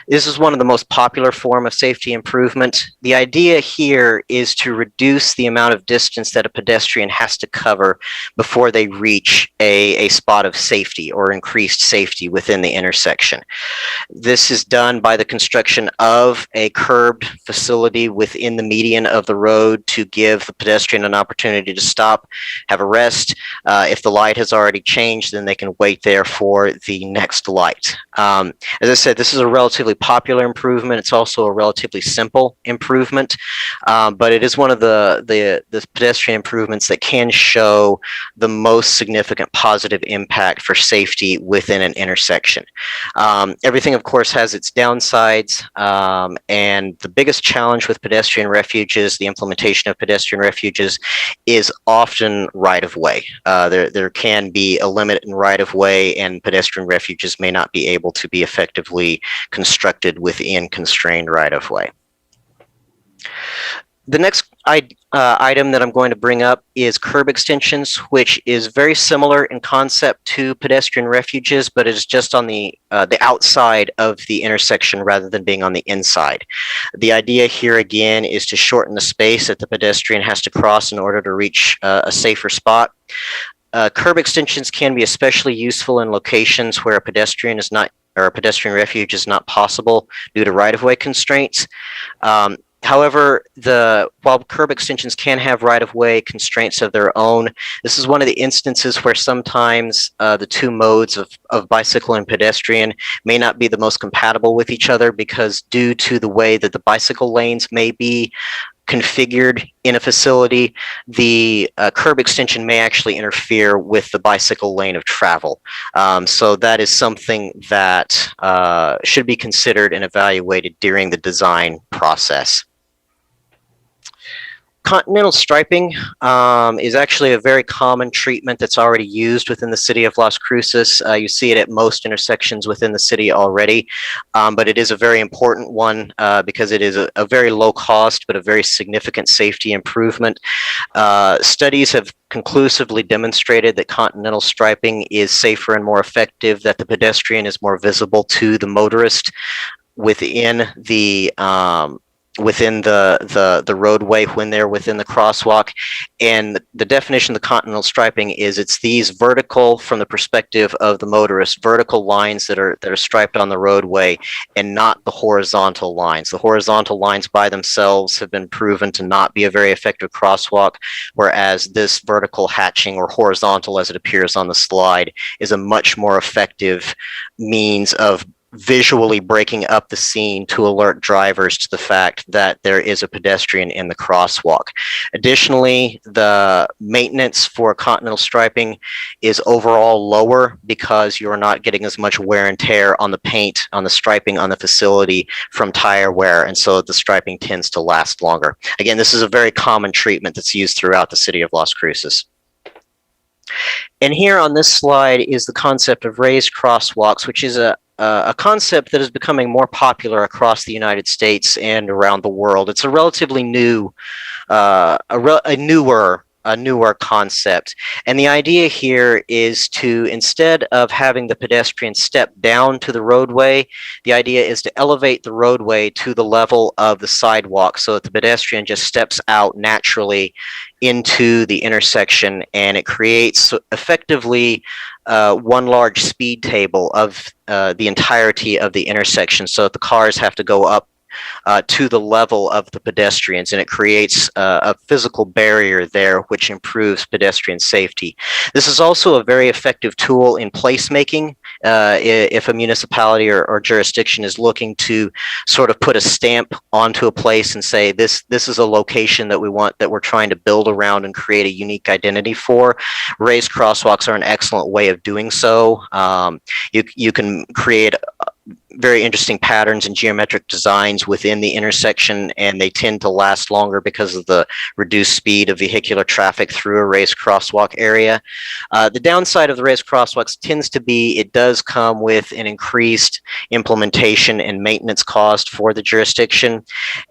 This is one of the most popular form of safety improvement. The idea here is to reduce the amount of distance that a pedestrian has to cover before they reach a spot of safety or increased safety within the intersection. This is done by the construction of a curbed facility within the median of the road to give the pedestrian an opportunity to stop, have a rest. If the light has already changed, then they can wait there for the next light. As I said, this is a relatively popular improvement. It's also a relatively simple improvement, but it is one of the pedestrian improvements that can show the most significant positive impact for safety within an intersection. Everything, of course, has its downsides, and the biggest challenge with pedestrian refuges, the implementation of pedestrian refuges, is often right-of-way. There can be a limit in right-of-way, and pedestrian refuges may not be able to be effectively constructed within constrained right-of-way. The next item that I'm going to bring up is curb extensions, which is very similar in concept to pedestrian refuges, but is just on the outside of the intersection rather than being on the inside. The idea here again is to shorten the space that the pedestrian has to cross in order to reach a safer spot. Curb extensions can be especially useful in locations where a pedestrian refuge is not possible due to right-of-way constraints. However, while curb extensions can have right-of-way constraints of their own, this is one of the instances where sometimes the two modes of bicycle and pedestrian may not be the most compatible with each other, because due to the way that the bicycle lanes may be configured in a facility, the curb extension may actually interfere with the bicycle lane of travel. So that is something that should be considered and evaluated during the design process. Continental striping is actually a very common treatment that's already used within the city of Las Cruces. You see it at most intersections within the city already, but it is a very important one because it is a very low cost but a very significant safety improvement. Studies have conclusively demonstrated that continental striping is safer and more effective, that the pedestrian is more visible to the motorist within the roadway when they're within the crosswalk. And the definition of the continental striping is it's these vertical, from the perspective of the motorist, vertical lines that are striped on the roadway, and not the horizontal lines. The horizontal lines by themselves have been proven to not be a very effective crosswalk, whereas this vertical hatching, or horizontal as it appears on the slide, is a much more effective means of visually breaking up the scene to alert drivers to the fact that there is a pedestrian in the crosswalk. Additionally, the maintenance for continental striping is overall lower because you're not getting as much wear and tear on the paint, on the striping on the facility from tire wear, and so the striping tends to last longer. Again, this is a very common treatment that's used throughout the city of Las Cruces. And here on this slide is the concept of raised crosswalks, which is a concept that is becoming more popular across the United States and around the world. It's a relatively new, a newer concept. And the idea here is to, instead of having the pedestrian step down to the roadway, the idea is to elevate the roadway to the level of the sidewalk so that the pedestrian just steps out naturally into the intersection, and it creates effectively one large speed table of the entirety of the intersection, so that the cars have to go up to the level of the pedestrians, and it creates a physical barrier there, which improves pedestrian safety. This is also a very effective tool in placemaking. If a municipality or jurisdiction is looking to sort of put a stamp onto a place and say, this is a location that we're trying to build around and create a unique identity for, raised crosswalks are an excellent way of doing so. You can create very interesting patterns and geometric designs within the intersection, and they tend to last longer because of the reduced speed of vehicular traffic through a raised crosswalk area. The downside of the raised crosswalks tends to be it does come with an increased implementation and maintenance cost for the jurisdiction,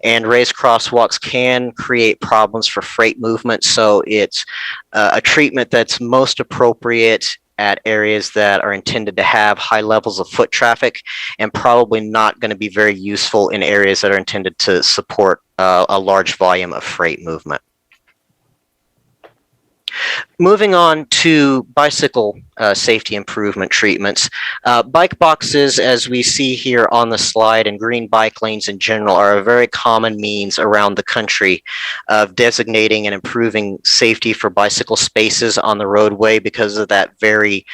and raised crosswalks can create problems for freight movement, so it's a treatment that's most appropriate at areas that are intended to have high levels of foot traffic, and probably not going to be very useful in areas that are intended to support a large volume of freight movement. Moving on to bicycle safety improvement treatments. Bike boxes, as we see here on the slide, and green bike lanes in general, are a very common means around the country of designating and improving safety for bicycle spaces on the roadway because of that very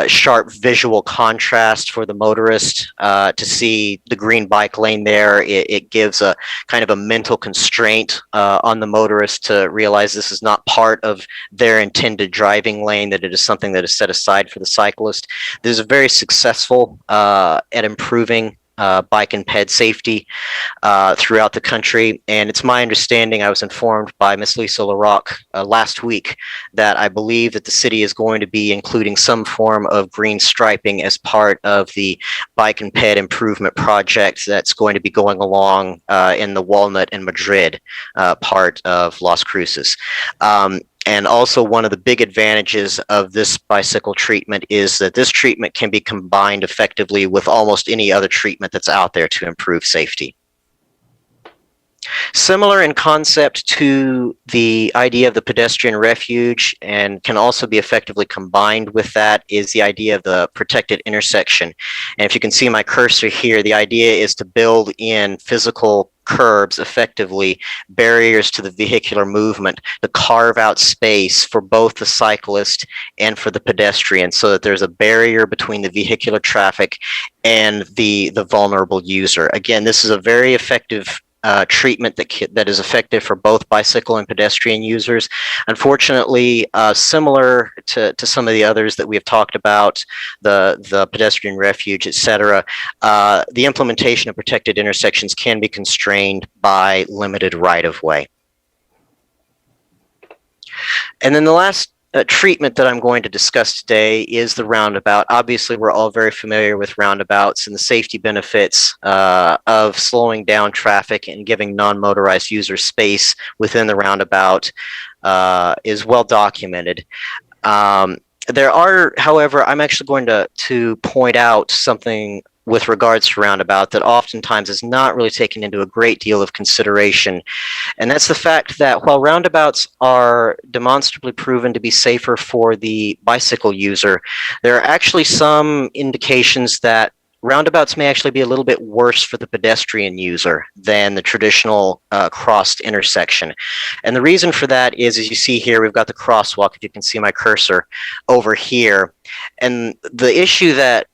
sharp visual contrast for the motorist to see the green bike lane there. It gives a kind of a mental constraint on the motorist to realize this is not part of their intended driving lane, that it is something that is set aside for the cyclist. This is very successful at improving bike and ped safety throughout the country. And it's my understanding, I was informed by Ms. Lisa LaRocque last week, that I believe that the city is going to be including some form of green striping as part of the bike and ped improvement project that's going to be going along in the Walnut and Madrid part of Las Cruces. And also, one of the big advantages of this bicycle treatment is that this treatment can be combined effectively with almost any other treatment that's out there to improve safety. Similar in concept to the idea of the pedestrian refuge, and can also be effectively combined with that, is the idea of the protected intersection. And if you can see my cursor here, the idea is to build in physical curbs, effectively barriers to the vehicular movement, to carve out space for both the cyclist and for the pedestrian, so that there's a barrier between the vehicular traffic and the vulnerable user. Again, this is a very effective treatment that is effective for both bicycle and pedestrian users. Unfortunately, similar to some of the others that we have talked about, the pedestrian refuge, etc., the implementation of protected intersections can be constrained by limited right-of-way. And then the last treatment that I'm going to discuss today is the roundabout. Obviously, we're all very familiar with roundabouts, and the safety benefits of slowing down traffic and giving non-motorized users space within the roundabout is well documented. There are, however, I'm actually going to point out something with regards to roundabout that oftentimes is not really taken into a great deal of consideration. And that's the fact that while roundabouts are demonstrably proven to be safer for the bicycle user, there are actually some indications that roundabouts may actually be a little bit worse for the pedestrian user than the traditional crossed intersection. And the reason for that is, as you see here, we've got the crosswalk, if you can see my cursor over here. And the issue that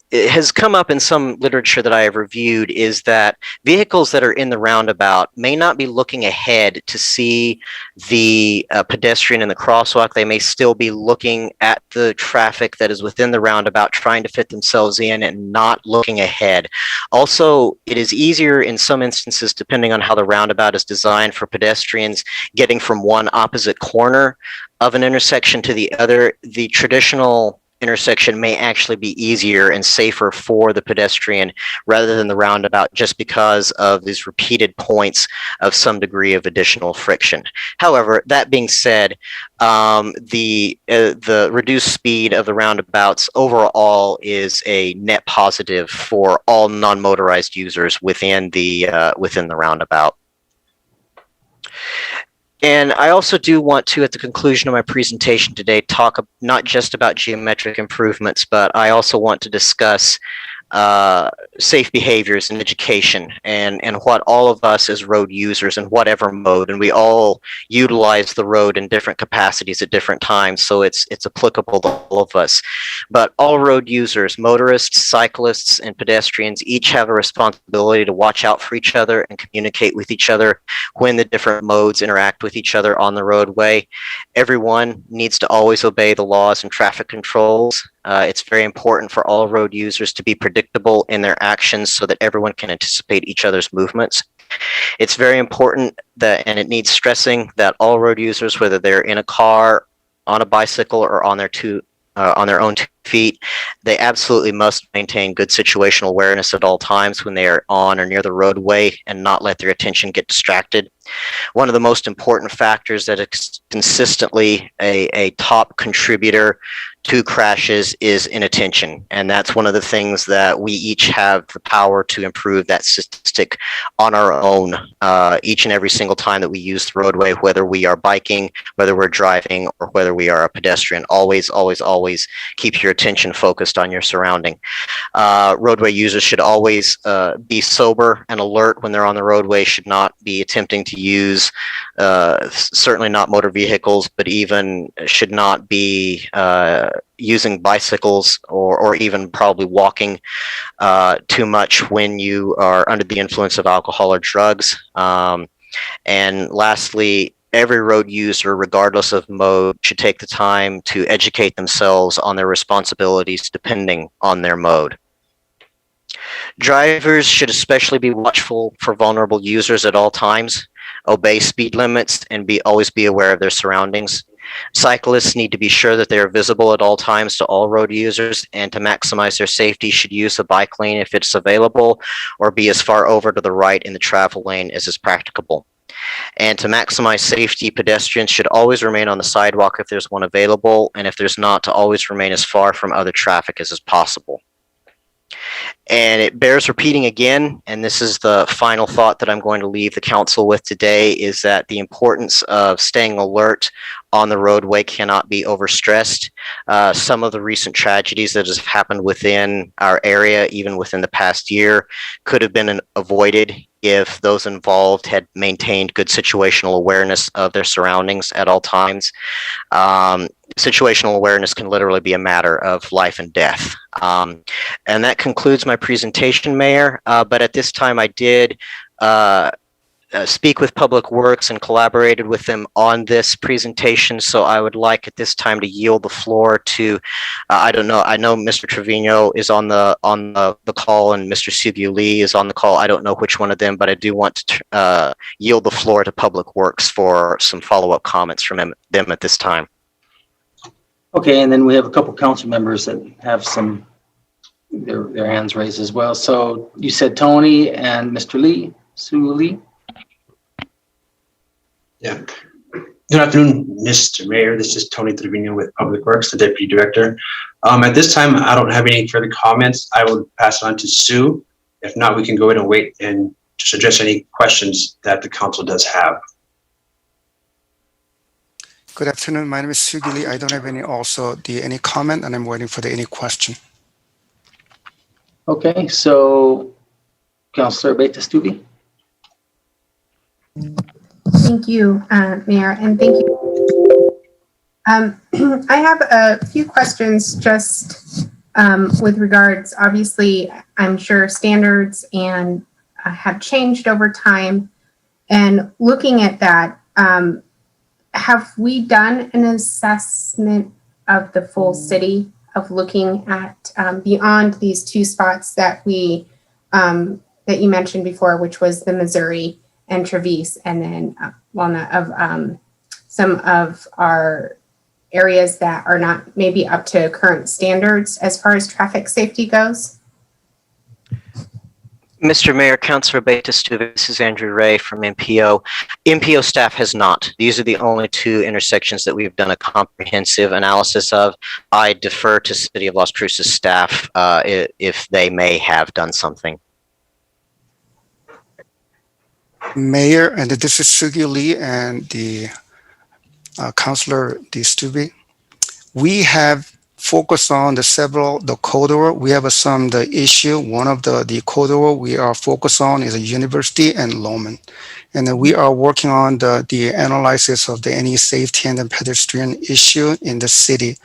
it has come up in some literature that I have reviewed is that vehicles that are in the roundabout may not be looking ahead to see the pedestrian in the crosswalk. They may still be looking at the traffic that is within the roundabout, trying to fit themselves in and not looking ahead. Also, it is easier in some instances, depending on how the roundabout is designed, for pedestrians getting from one opposite corner of an intersection to the other. The traditional intersection may actually be easier and safer for the pedestrian rather than the roundabout, just because of these repeated points of some degree of additional friction. However, that being said, the reduced speed of the roundabouts overall is a net positive for all non-motorized users within the roundabout. And I also do want to, at the conclusion of my presentation today, talk not just about geometric improvements, but I also want to discuss safe behaviors in education and what all of us as road users in whatever mode, and we all utilize the road in different capacities at different times, so it's applicable to all of us. But all road users, motorists, cyclists, and pedestrians, each have a responsibility to watch out for each other and communicate with each other when the different modes interact with each other on the roadway. Everyone needs to always obey the laws and traffic controls. It's very important for all road users to be predictable in their actions so that everyone can anticipate each other's movements. It's very important that, and it needs stressing, that all road users, whether they're in a car, on a bicycle, or on their own 2 feet, they absolutely must maintain good situational awareness at all times when they are on or near the roadway and not let their attention get distracted. One of the most important factors that is consistently a top contributor to crashes is inattention. And that's one of the things that we each have the power to improve that statistic on our own each and every single time that we use the roadway, whether we are biking, whether we're driving, or whether we are a pedestrian. Always, always, always keep your attention focused on your surrounding. Roadway users should always be sober and alert when they're on the roadway, should not be attempting to use, certainly not motor vehicles, but even should not be using bicycles or even probably walking too much when you are under the influence of alcohol or drugs. And lastly, every road user, regardless of mode, should take the time to educate themselves on their responsibilities depending on their mode. Drivers should especially be watchful for vulnerable users at all times, obey speed limits, and always be aware of their surroundings. Cyclists need to be sure that they are visible at all times to all road users, and to maximize their safety should use the bike lane if it's available, or be as far over to the right in the travel lane as is practicable. And to maximize safety, pedestrians should always remain on the sidewalk if there's one available, and if there's not, to always remain as far from other traffic as is possible. And it bears repeating again, and this is the final thought that I'm going to leave the council with today, is that the importance of staying alert on the roadway cannot be overstressed. Some of the recent tragedies that have happened within our area, even within the past year, could have been avoided if those involved had maintained good situational awareness of their surroundings at all times. Situational awareness can literally be a matter of life and death. And that concludes my presentation, Mayor. But at this time, I did speak with Public Works and collaborated with them on this presentation. So I would like at this time to yield the floor to, I don't know, I know Mr. Trevino is on the call and Mr. Sibu Lee is on the call. I don't know which one of them, but I do want to yield the floor to Public Works for some follow-up comments from them at this time. Okay, and then we have a couple council members that have their hands raised as well. So you said Tony and Mr. Lee, Sue Lee. Yeah. Good afternoon, Mr. Mayor. This is Tony Trevino with Public Works, the Deputy Director. At this time, I don't have any further comments. I will pass it on to Sue. If not, we can go ahead and wait and just address any questions that the council does have. Good afternoon. My name is Sugi Lee. I don't have any comment, and I'm waiting for any question. Okay, so Councilor Beta-Stubbe. Thank you, Mayor, and thank you. I have a few questions just with regards, obviously, I'm sure standards and have changed over time. And looking at that, have we done an assessment of the full city, of looking at beyond these two spots that that you mentioned before, which was the Missouri and Traverse, and then Walnut, of some of our areas that are not maybe up to current standards as far as traffic safety goes? Mr. Mayor, Councilor Beta-Stubbe, this is Andrew Ray from MPO. MPO staff has not. These are the only two intersections that we've done a comprehensive analysis of. I defer to City of Las Cruces staff if they may have done something. Mayor, and this is Sugi Lee and the Councilor Stubbe. We have focused on the corridor. We have the issue. One of the corridor we are focused on is a University and Lowman. And then we are working on the analysis of any safety and the pedestrian issue in the city.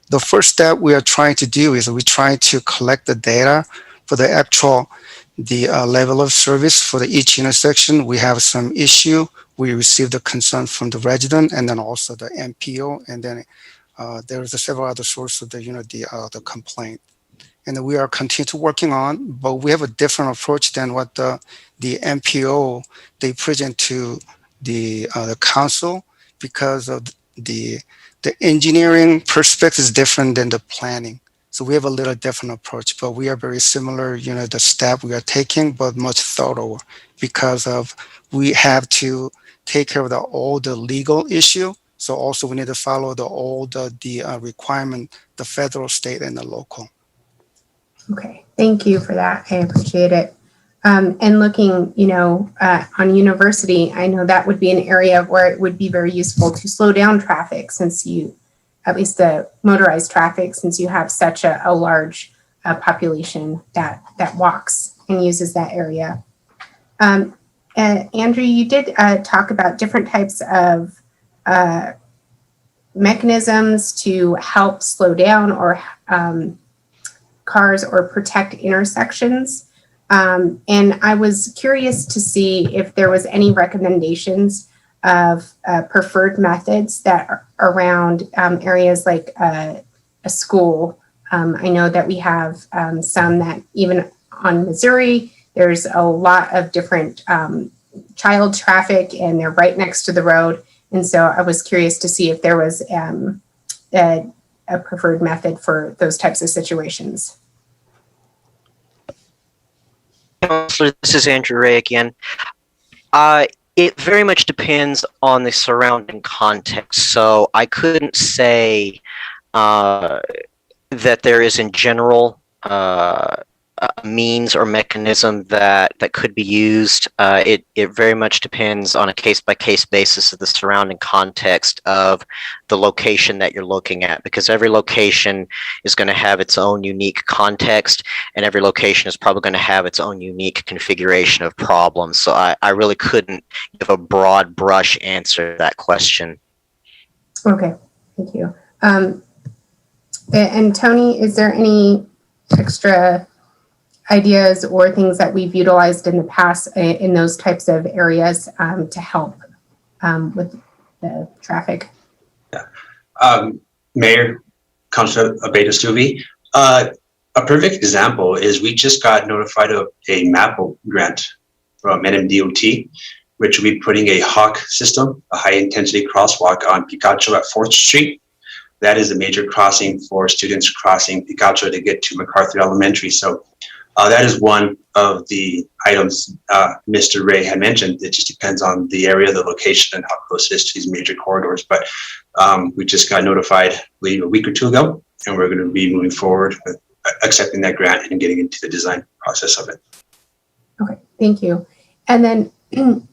The first step we are trying to do is we try to collect the data for the actual level of service for each intersection. We have some issue. We received the concern from the resident and then also the MPO, and then there's several other sources of the complaint. And we are continuing working on, but we have a different approach than what the MPO they present to the council, because of the engineering perspective is different than the planning. So we have a little different approach, but we are very similar, the step we are taking, but much thorough, because of we have to take care of all the legal issue. So also we need to follow all the requirement, the federal, state, and the local. Okay, thank you for that. I appreciate it. And looking, on University, I know that would be an area where it would be very useful to slow down traffic, since at least the motorized traffic, since you have such a large population that walks and uses that area. Andrew, you did talk about different types of mechanisms to help slow down or cars or protect intersections. And I was curious to see if there was any recommendations of preferred methods that are around areas like a school. I know that we have some that even on Missouri, there's a lot of different child traffic and they're right next to the road. And so I was curious to see if there was a preferred method for those types of situations. Councilor, this is Andrew Ray again. It very much depends on the surrounding context. So I couldn't say that there is in general means or mechanism that could be used. It very much depends on a case-by-case basis of the surrounding context of the location that you're looking at, because every location is going to have its own unique context, and every location is probably going to have its own unique configuration of problems. So I really couldn't give a broad brush answer to that question. Okay, thank you. And Tony, is there any extra ideas or things that we've utilized in the past in those types of areas to help with the traffic? Mayor, Councilor Abeda-Stuvey, a perfect example is we just got notified of a MAPO grant from NMDOT, which will be putting a HAWK system, a high intensity crosswalk on Picacho at 4th Street. That is a major crossing for students crossing Picacho to get to MacArthur Elementary. So that is one of the items Mr. Ray had mentioned. It just depends on the area, the location, and how close it is to these major corridors. But we just got notified, I believe, a week or two ago, and we're going to be moving forward with accepting that grant and getting into the design process of it. Okay, thank you. And then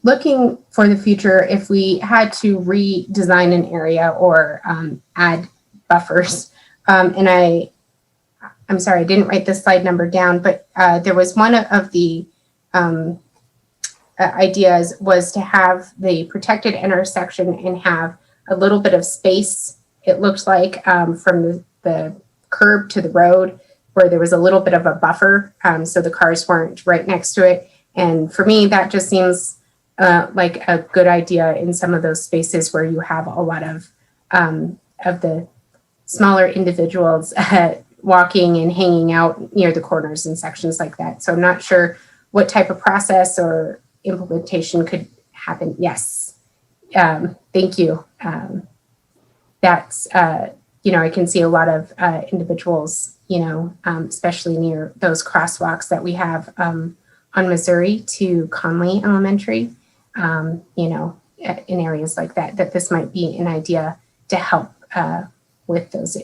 looking for the future, if we had to redesign an area or add buffers, and I'm sorry, I didn't write this slide number down, but there was one of the ideas was to have the protected intersection and have a little bit of space, it looked like, from the curb to the road, where there was a little bit of a buffer, so the cars weren't right next to it. And for me, that just seems like a good idea in some of those spaces where you have a lot of the smaller individuals walking and hanging out near the corners and sections like that. So I'm not sure what type of process or implementation could happen. Yes, thank you. That's, I can see a lot of individuals, especially near those crosswalks that we have on Missouri to Conley Elementary, in areas like that, that this might be an idea to help with those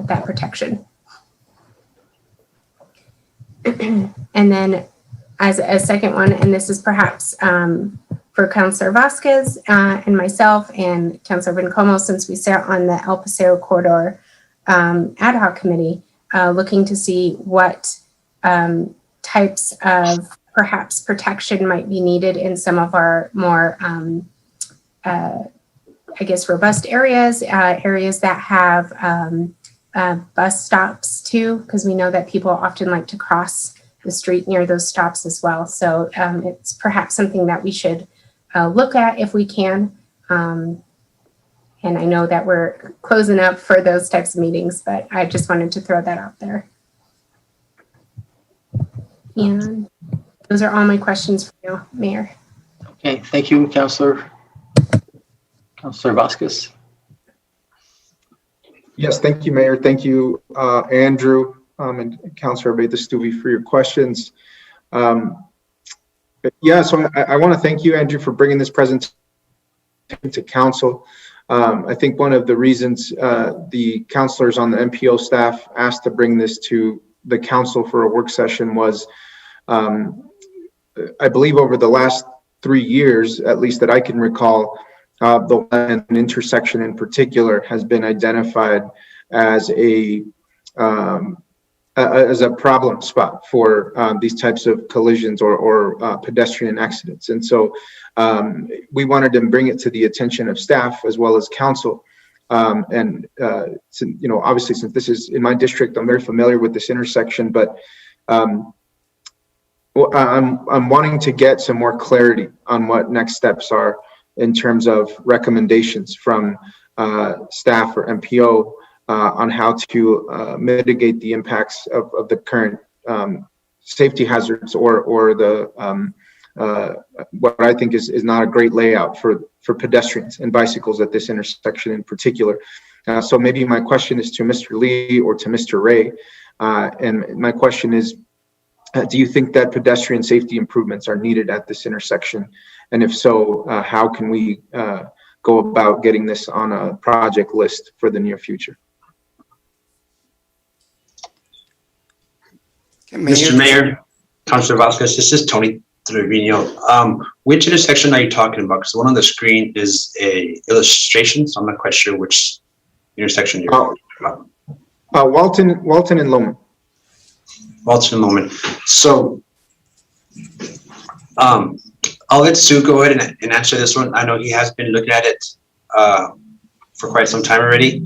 that protection. And then as a second one, and this is perhaps for Councilor Vasquez and myself and Councilor Bencomo, since we sat on the El Paseo Corridor ad hoc committee, looking to see what types of perhaps protection might be needed in some of our more, robust areas, areas that have bus stops too, because we know that people often like to cross the street near those stops as well. So it's perhaps something that we should look at if we can. And I know that we're closing up for those types of meetings, but I just wanted to throw that out there. And those are all my questions for you, Mayor. Okay, thank you, Councilor Vasquez. Yes, thank you, Mayor. Thank you, Andrew, and Councilor Abeda-Stuvey for your questions. So I want to thank you, Andrew, for bringing this presentation to council. I think one of the reasons the councilors on the MPO staff asked to bring this to the council for a work session was, I believe over the last 3 years, at least that I can recall, the land intersection in particular has been identified as a problem spot for these types of collisions or pedestrian accidents. And so we wanted to bring it to the attention of staff as well as council. Obviously, since this is in my district, I'm very familiar with this intersection, but I'm wanting to get some more clarity on what next steps are in terms of recommendations from staff or MPO on how to mitigate the impacts of the current safety hazards or the what I think is not a great layout for pedestrians and bicycles at this intersection in particular. So maybe my question is to Mr. Lee or to Mr. Ray. And my question is, do you think that pedestrian safety improvements are needed at this intersection? And if so, how can we go about getting this on a project list for the near future? Mr. Mayor, Councilor Vasquez, this is Tony Trevino. Which intersection are you talking about? Because the one on the screen is a illustration, so I'm not quite sure which intersection you're talking about. Walton and Loman. Walton and Loman. So, I'll let Sue go ahead and answer this one. I know he has been looking at it for quite some time already.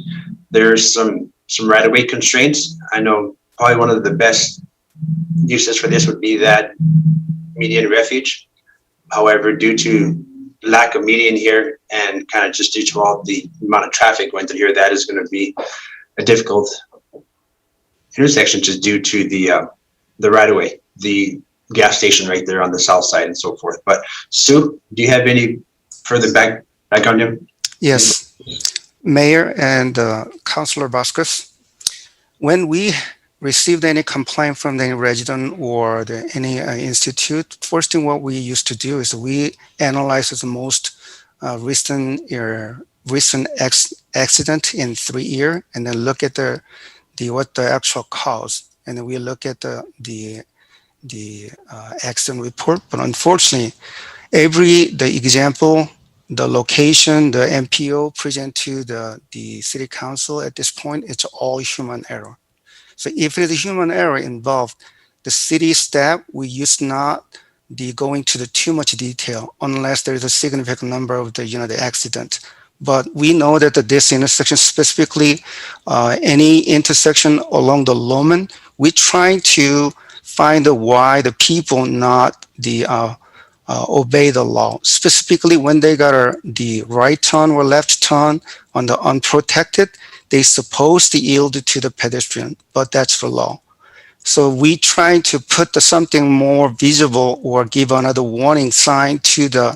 There's some right-of-way constraints. I know probably one of the best uses for this would be that median refuge. However, due to lack of median here and kind of just due to all the amount of traffic going through here, that is going to be a difficult intersection just due to the right-of-way, the gas station right there on the south side and so forth. But Sue, do you have any further background him? Yes, Mayor and Councilor Vasquez, when we received any complaint from any resident or any institute, first thing what we used to do is we analyze the most recent accident in 3 years, and then look at what the actual cause, and then we look at the accident report. But unfortunately, the example, the location, the MPO present to the city council at this point, it's all human error. So if there's a human error involved, the city staff, we used not go into too much detail unless there is a significant number of the accident. But we know that this intersection, specifically any intersection along the Loman, we try to find why the people not obey the law. Specifically, when they got the right turn or left turn on the unprotected, they supposed to yield to the pedestrian, but that's the law. So we try to put something more visible or give another warning sign to the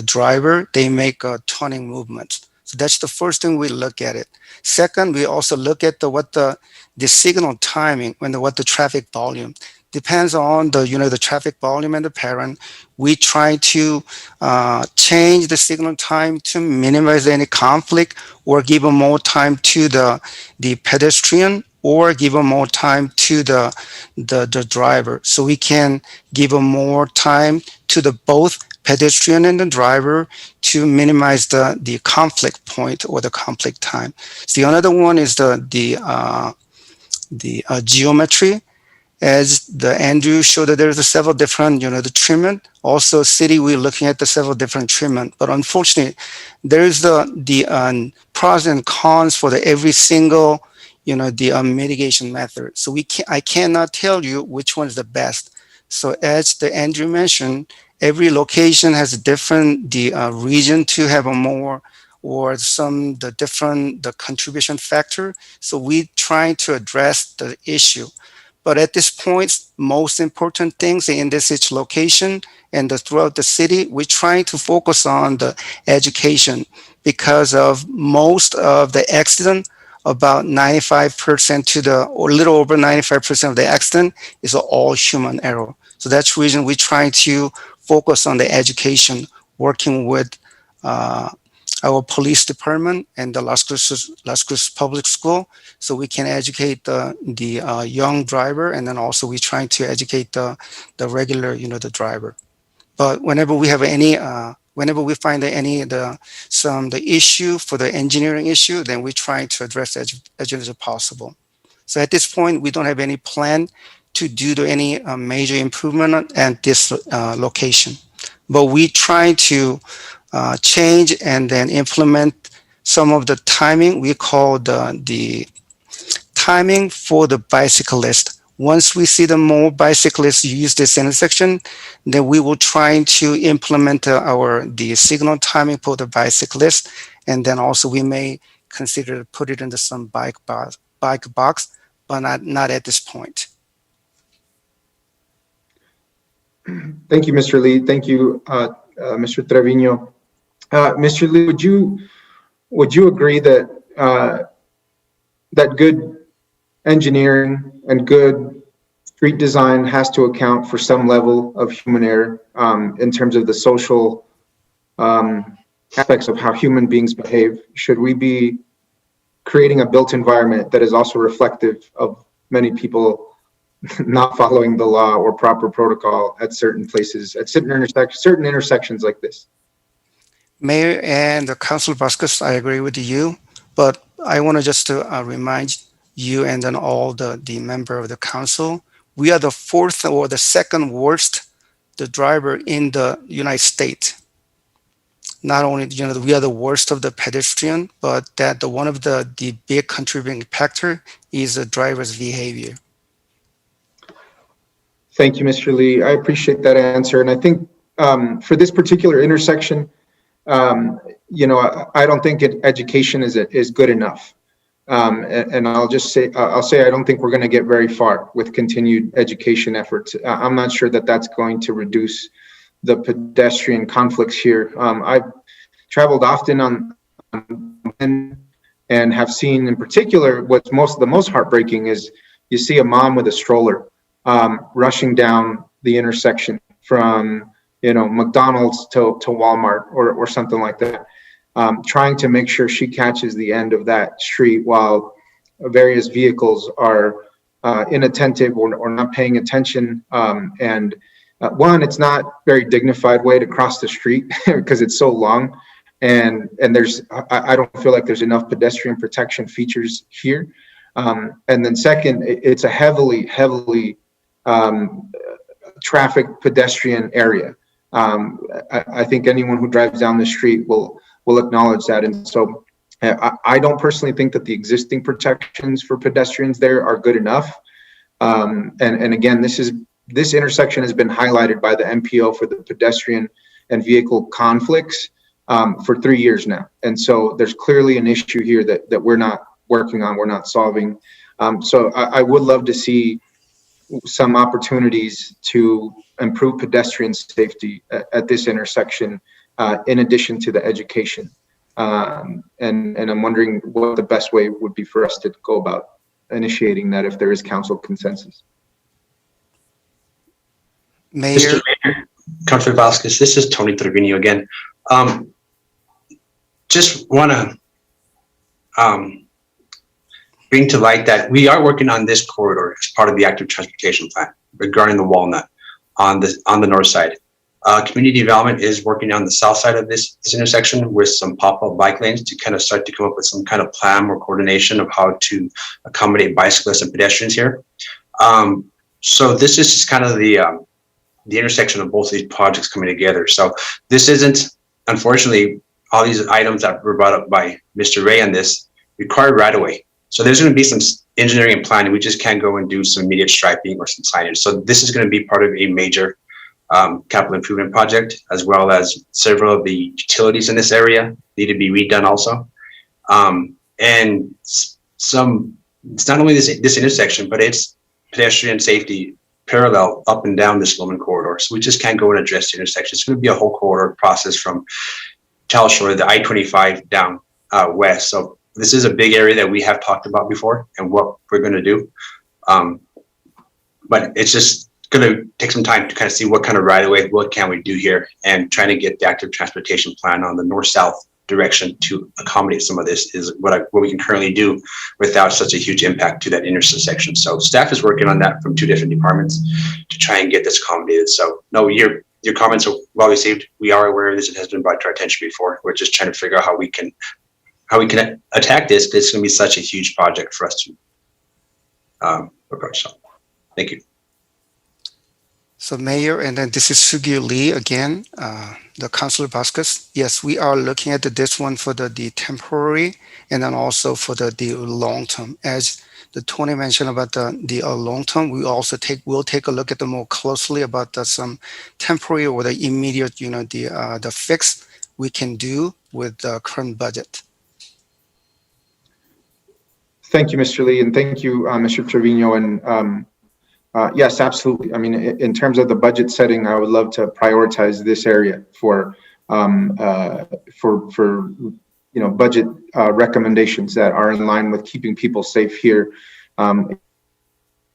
driver. They make a turning movement. So that's the first thing we look at it. Second, we also look at what the signal timing and what the traffic volume depends on the traffic volume and the parent. We try to change the signal time to minimize any conflict or give more time to the pedestrian or give more time to the driver. So we can give more time to both pedestrian and the driver to minimize the conflict point or the conflict time. So another one is the geometry. As Andrew showed, that there's several different, the treatment. Also, city, we're looking at the several different treatment. But unfortunately, there's the pros and cons for every single, the mitigation method. So I cannot tell you which one is the best. So as Andrew mentioned, every location has a different region to have a more or the contribution factor. So we try to address the issue. But at this point, most important things in each location and throughout the city, we're trying to focus on the education because of most of the accident, about 95% or a little over 95% of the accident is all human error. So that's the reason we try to focus on the education, working with our police department and the Las Cruces Public School, so we can educate the young driver, and then also we trying to educate the regular, the driver. But whenever we have whenever we find the issue for the engineering issue, then we try to address as soon as possible. So at this point, we don't have any plan to do any major improvement at this location, but we try to change and then implement some of the timing. We call the timing for the bicyclist. Once we see the more bicyclists use this intersection, then we will try to implement the signal timing for the bicyclist, and then also we may consider to put it into some bike box, but not at this point. Thank you, Mr. Lee. Thank you, Mr. Trevino. Mr. Lee, would you agree that that good engineering and good street design has to account for some level of human error in terms of the social aspects of how human beings behave? Should we be creating a built environment that is also reflective of many people not following the law or proper protocol at certain places, at certain intersections like this. Mayor and Councilor Vasquez, I agree with you, but I want to just remind you and then all the member of the council, we are the fourth or the second worst the driver in the United States. Not only we are the worst of the pedestrian, but that one of the big contributing factor is the driver's behavior. Thank you, Mr. Lee. I appreciate that answer. And I think for this particular intersection, I don't think education is good enough. And I'll say I don't think we're going to get very far with continued education efforts. I'm not sure that that's going to reduce the pedestrian conflicts here. I've traveled often on and have seen, in particular, what's the most heartbreaking is you see a mom with a stroller rushing down the intersection from McDonald's to Walmart or something like that, trying to make sure she catches the end of that street while various vehicles are inattentive or not paying attention. One, it's not very dignified way to cross the street because it's so long, and I don't feel like there's enough pedestrian protection features here. And then second, it's a heavily traffic pedestrian area. I think anyone who drives down the street will acknowledge that. And so I don't personally think that the existing protections for pedestrians there are good enough. And again, this intersection has been highlighted by the MPO for the pedestrian and vehicle conflicts for 3 years now. And so there's clearly an issue here that we're not working on, we're not solving. So I would love to see some opportunities to improve pedestrian safety at this intersection, in addition to the education. And I'm wondering what the best way would be for us to go about initiating that if there is council consensus. Mayor. Mr. Mayor, Councilor Vasquez, this is Tony Trevino again. Just want to bring to light that we are working on this corridor as part of the active transportation plan regarding the Walnut on the north side. Community development is working on the south side of this intersection with some pop-up bike lanes to kind of start to come up with some kind of plan or coordination of how to accommodate bicyclists and pedestrians here. So this is just kind of the intersection of both of these projects coming together. So this isn't, unfortunately, all these items that were brought up by Mr. Ray on this require right-of-way. So there's going to be some engineering and planning. We just can't go and do some immediate striping or some signage. So this is going to be part of a major capital improvement project, as well as several of the utilities in this area need to be redone also. And it's not only this intersection, but it's pedestrian safety parallel up and down this Loman corridor. So we just can't go and address the intersection. It's going to be a whole corridor process from Telshore, the I-25 down west. So this is a big area that we have talked about before and what we're going to do. But it's just going to take some time to kind of see what kind of right-of-way, what can we do here, and trying to get the active transportation plan on the north-south direction to accommodate some of this is what we can currently do without such a huge impact to that intersection. So staff is working on that from 2 different departments to try and get this accommodated. So no, your comments are well received. We are aware of this. It has been brought to our attention before. We're just trying to figure out how we can attack this, because it's going to be such a huge project for us to approach. So thank you. So Mayor, and then this is Sugio Lee again, the Councilor Vasquez. Yes, we are looking at this one for the temporary and then also for the long term. As the Tony mentioned about the long term, we'll take a look at them more closely about some temporary or the immediate, the fix we can do with the current budget. Thank you, Mr. Lee, and thank you, Mr. Trevino. And yes, absolutely. I mean, in terms of the budget setting, I would love to prioritize this area for budget recommendations that are in line with keeping people safe here. Have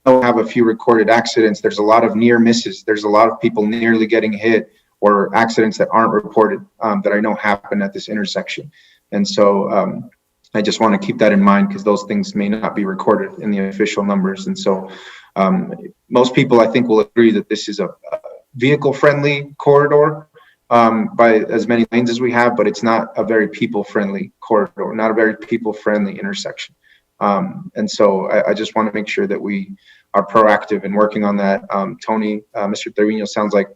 a few recorded accidents. There's a lot of near misses. There's a lot of people nearly getting hit or accidents that aren't reported that I know happen at this intersection. And so I just want to keep that in mind because those things may not be recorded in the official numbers. And so most people, I think, will agree that this is a vehicle-friendly corridor by as many lanes as we have, but it's not a very people-friendly corridor, not a very people-friendly intersection. And so I just want to make sure that we are proactive in working on that. Tony, Mr. Trevino, sounds like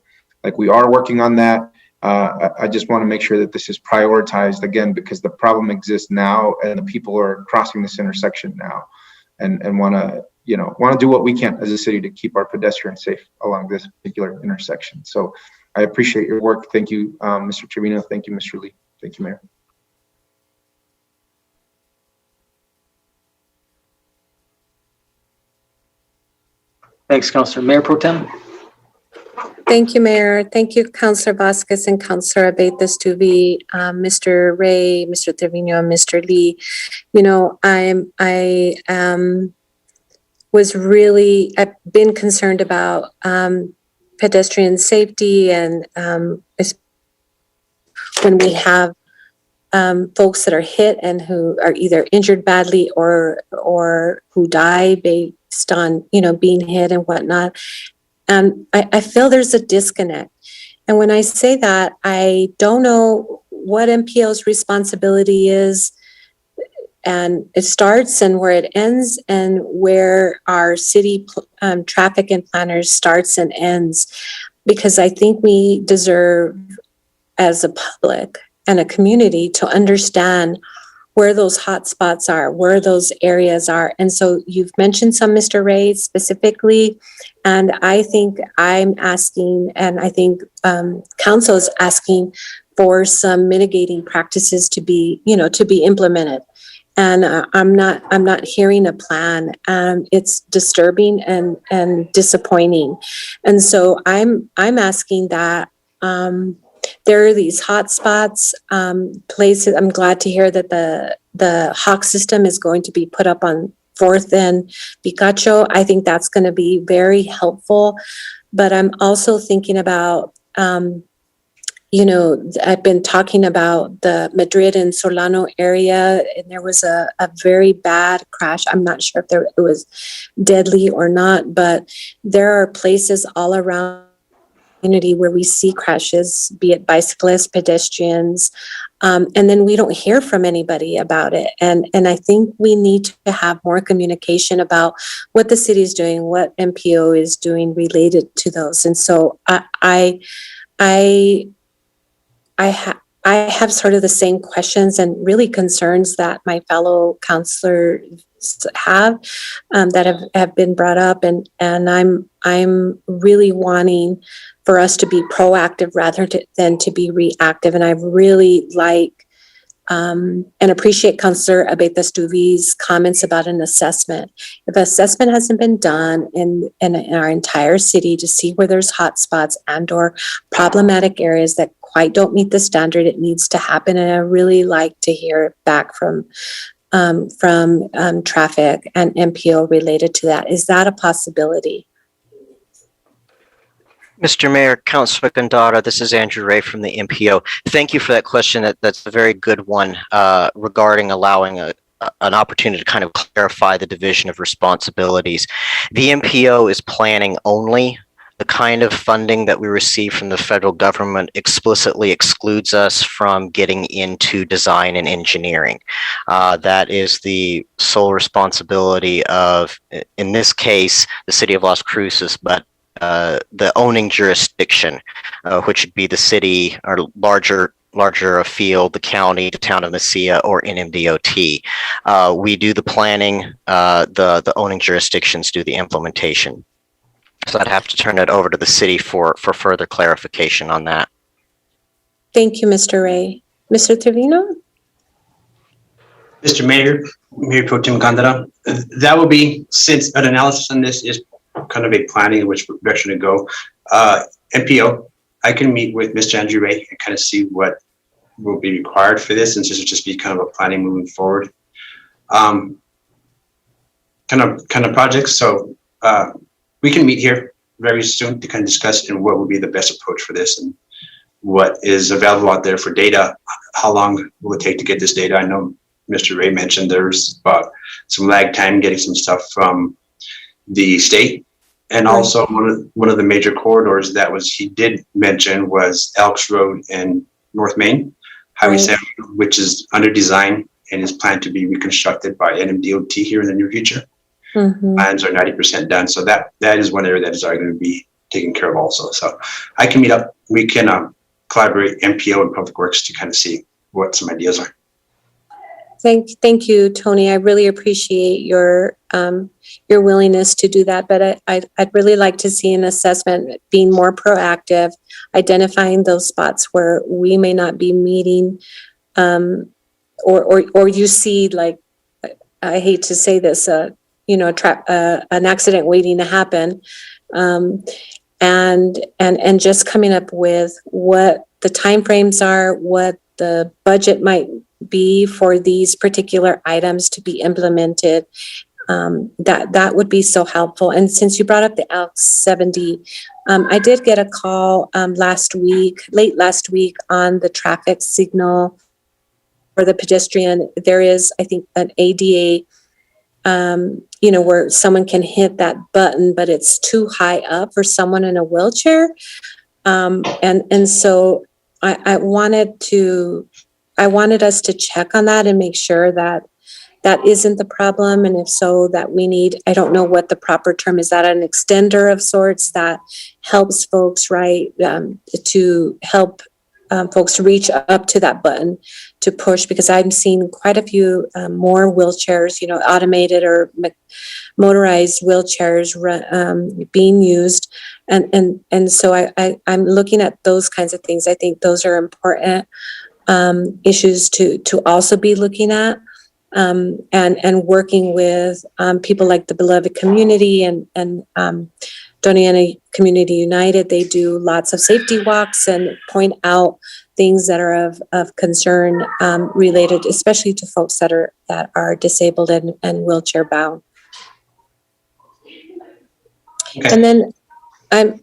we are working on that. I just want to make sure that this is prioritized again, because the problem exists now and the people are crossing this intersection now and want to do what we can as a city to keep our pedestrians safe along this particular intersection. So I appreciate your work. Thank you, Mr. Trevino. Thank you, Mr. Lee. Thank you, Mayor. Thanks, Councilor. Mayor Pro Tem. Thank you, Mayor. Thank you, Councilor Vasquez and Councilor Abetes-Tuvi, Mr. Ray, Mr. Trevino, and Mr. Lee. I've been concerned about pedestrian safety and when we have folks that are hit and who are either injured badly or who die based on being hit and whatnot. And I feel there's a disconnect. And when I say that, I don't know what MPO's responsibility is, and it starts and where it ends, and where our city traffic and planners starts and ends. Because I think we deserve, as a public and a community, to understand where those hot spots are, where those areas are. And so you've mentioned some, Mr. Ray, specifically, and I think I'm asking, and I think council is asking for some mitigating practices to be implemented. And I'm not hearing a plan. It's disturbing and disappointing. And so I'm asking that there are these hot spots, places. I'm glad to hear that the Hawk system is going to be put up on 4th and Picacho. I think that's going to be very helpful. But I'm also thinking about, I've been talking about the Madrid and Solano area, and there was a very bad crash. I'm not sure if it was deadly or not, but there are places all around where we see crashes, be it bicyclists, pedestrians, and then we don't hear from anybody about it. And I think we need to have more communication about what the city is doing, what MPO is doing related to those. And so I have sort of the same questions and really concerns that my fellow councilors have that have been brought up, and I'm really wanting for us to be proactive rather than to be reactive. And I really like and appreciate Councilor Abetes-Tuvi's comments about an assessment. If assessment hasn't been done in our entire city to see where there's hot spots and or problematic areas that quite don't meet the standard, it needs to happen. And I really like to hear back from traffic and MPO related to that. Is that a possibility? Mr. Mayor, Councilor Gandara, this is Andrew Ray from the MPO. Thank you for that question. That's a very good one regarding allowing an opportunity to kind of clarify the division of responsibilities. The MPO is planning only. The kind of funding that we receive from the federal government explicitly excludes us from getting into design and engineering. That is the sole responsibility of, in this case, the city of Las Cruces, but the owning jurisdiction, which would be the city or larger afield, the county, the town of Mesilla, or NMDOT. We do the planning, the owning jurisdictions do the implementation. So I'd have to turn it over to the city for further clarification on that. Thank you, Mr. Ray. Mr. Trevino? Mr. Mayor, Mayor Pro Tem Gandara, that will be, since an analysis on this is kind of a planning in which direction to go. MPO, I can meet with Mr. Andrew Ray and kind of see what will be required for this, and this will just be kind of a planning moving forward. Kind of projects. So we can meet here very soon to kind of discuss and what will be the best approach for this and what is available out there for data. How long will it take to get this data? I know Mr. Ray mentioned, there's about some lag time getting some stuff from the state. And also one of the major corridors that he did mention was Elks Road and North Main Highway 7, which is under design and is planned to be reconstructed by NMDOT here in the near future. Plans are 90% done. So that is one area that is already going to be taken care of also. So I can meet up, we can collaborate MPO and Public Works to kind of see what some ideas are. Thank you, Tony. I really appreciate your willingness to do that, but I'd really like to see an assessment being more proactive, identifying those spots where we may not be meeting, or you see, like, I hate to say this, an accident waiting to happen, and just coming up with what the timeframes are, what the budget might be for these particular items to be implemented. That would be so helpful. And since you brought up the ALK 70, I did get a call late last week on the traffic signal for the pedestrian. There is, I think, an ADA, where someone can hit that button, but it's too high up for someone in a wheelchair. And so I wanted us to check on that and make sure that that isn't the problem. And if so, that we need, I don't know what the proper term is, that an extender of sorts that helps folks, to help folks reach up to that button to push, because I'm seeing quite a few more wheelchairs, automated or motorized wheelchairs being used. And so I'm looking at those kinds of things. I think those are important issues to also be looking at, and working with people like the Beloved Community and Doniana Community United. They do lots of safety walks and point out things that are of concern related, especially to folks that are disabled and wheelchair bound. Okay. And then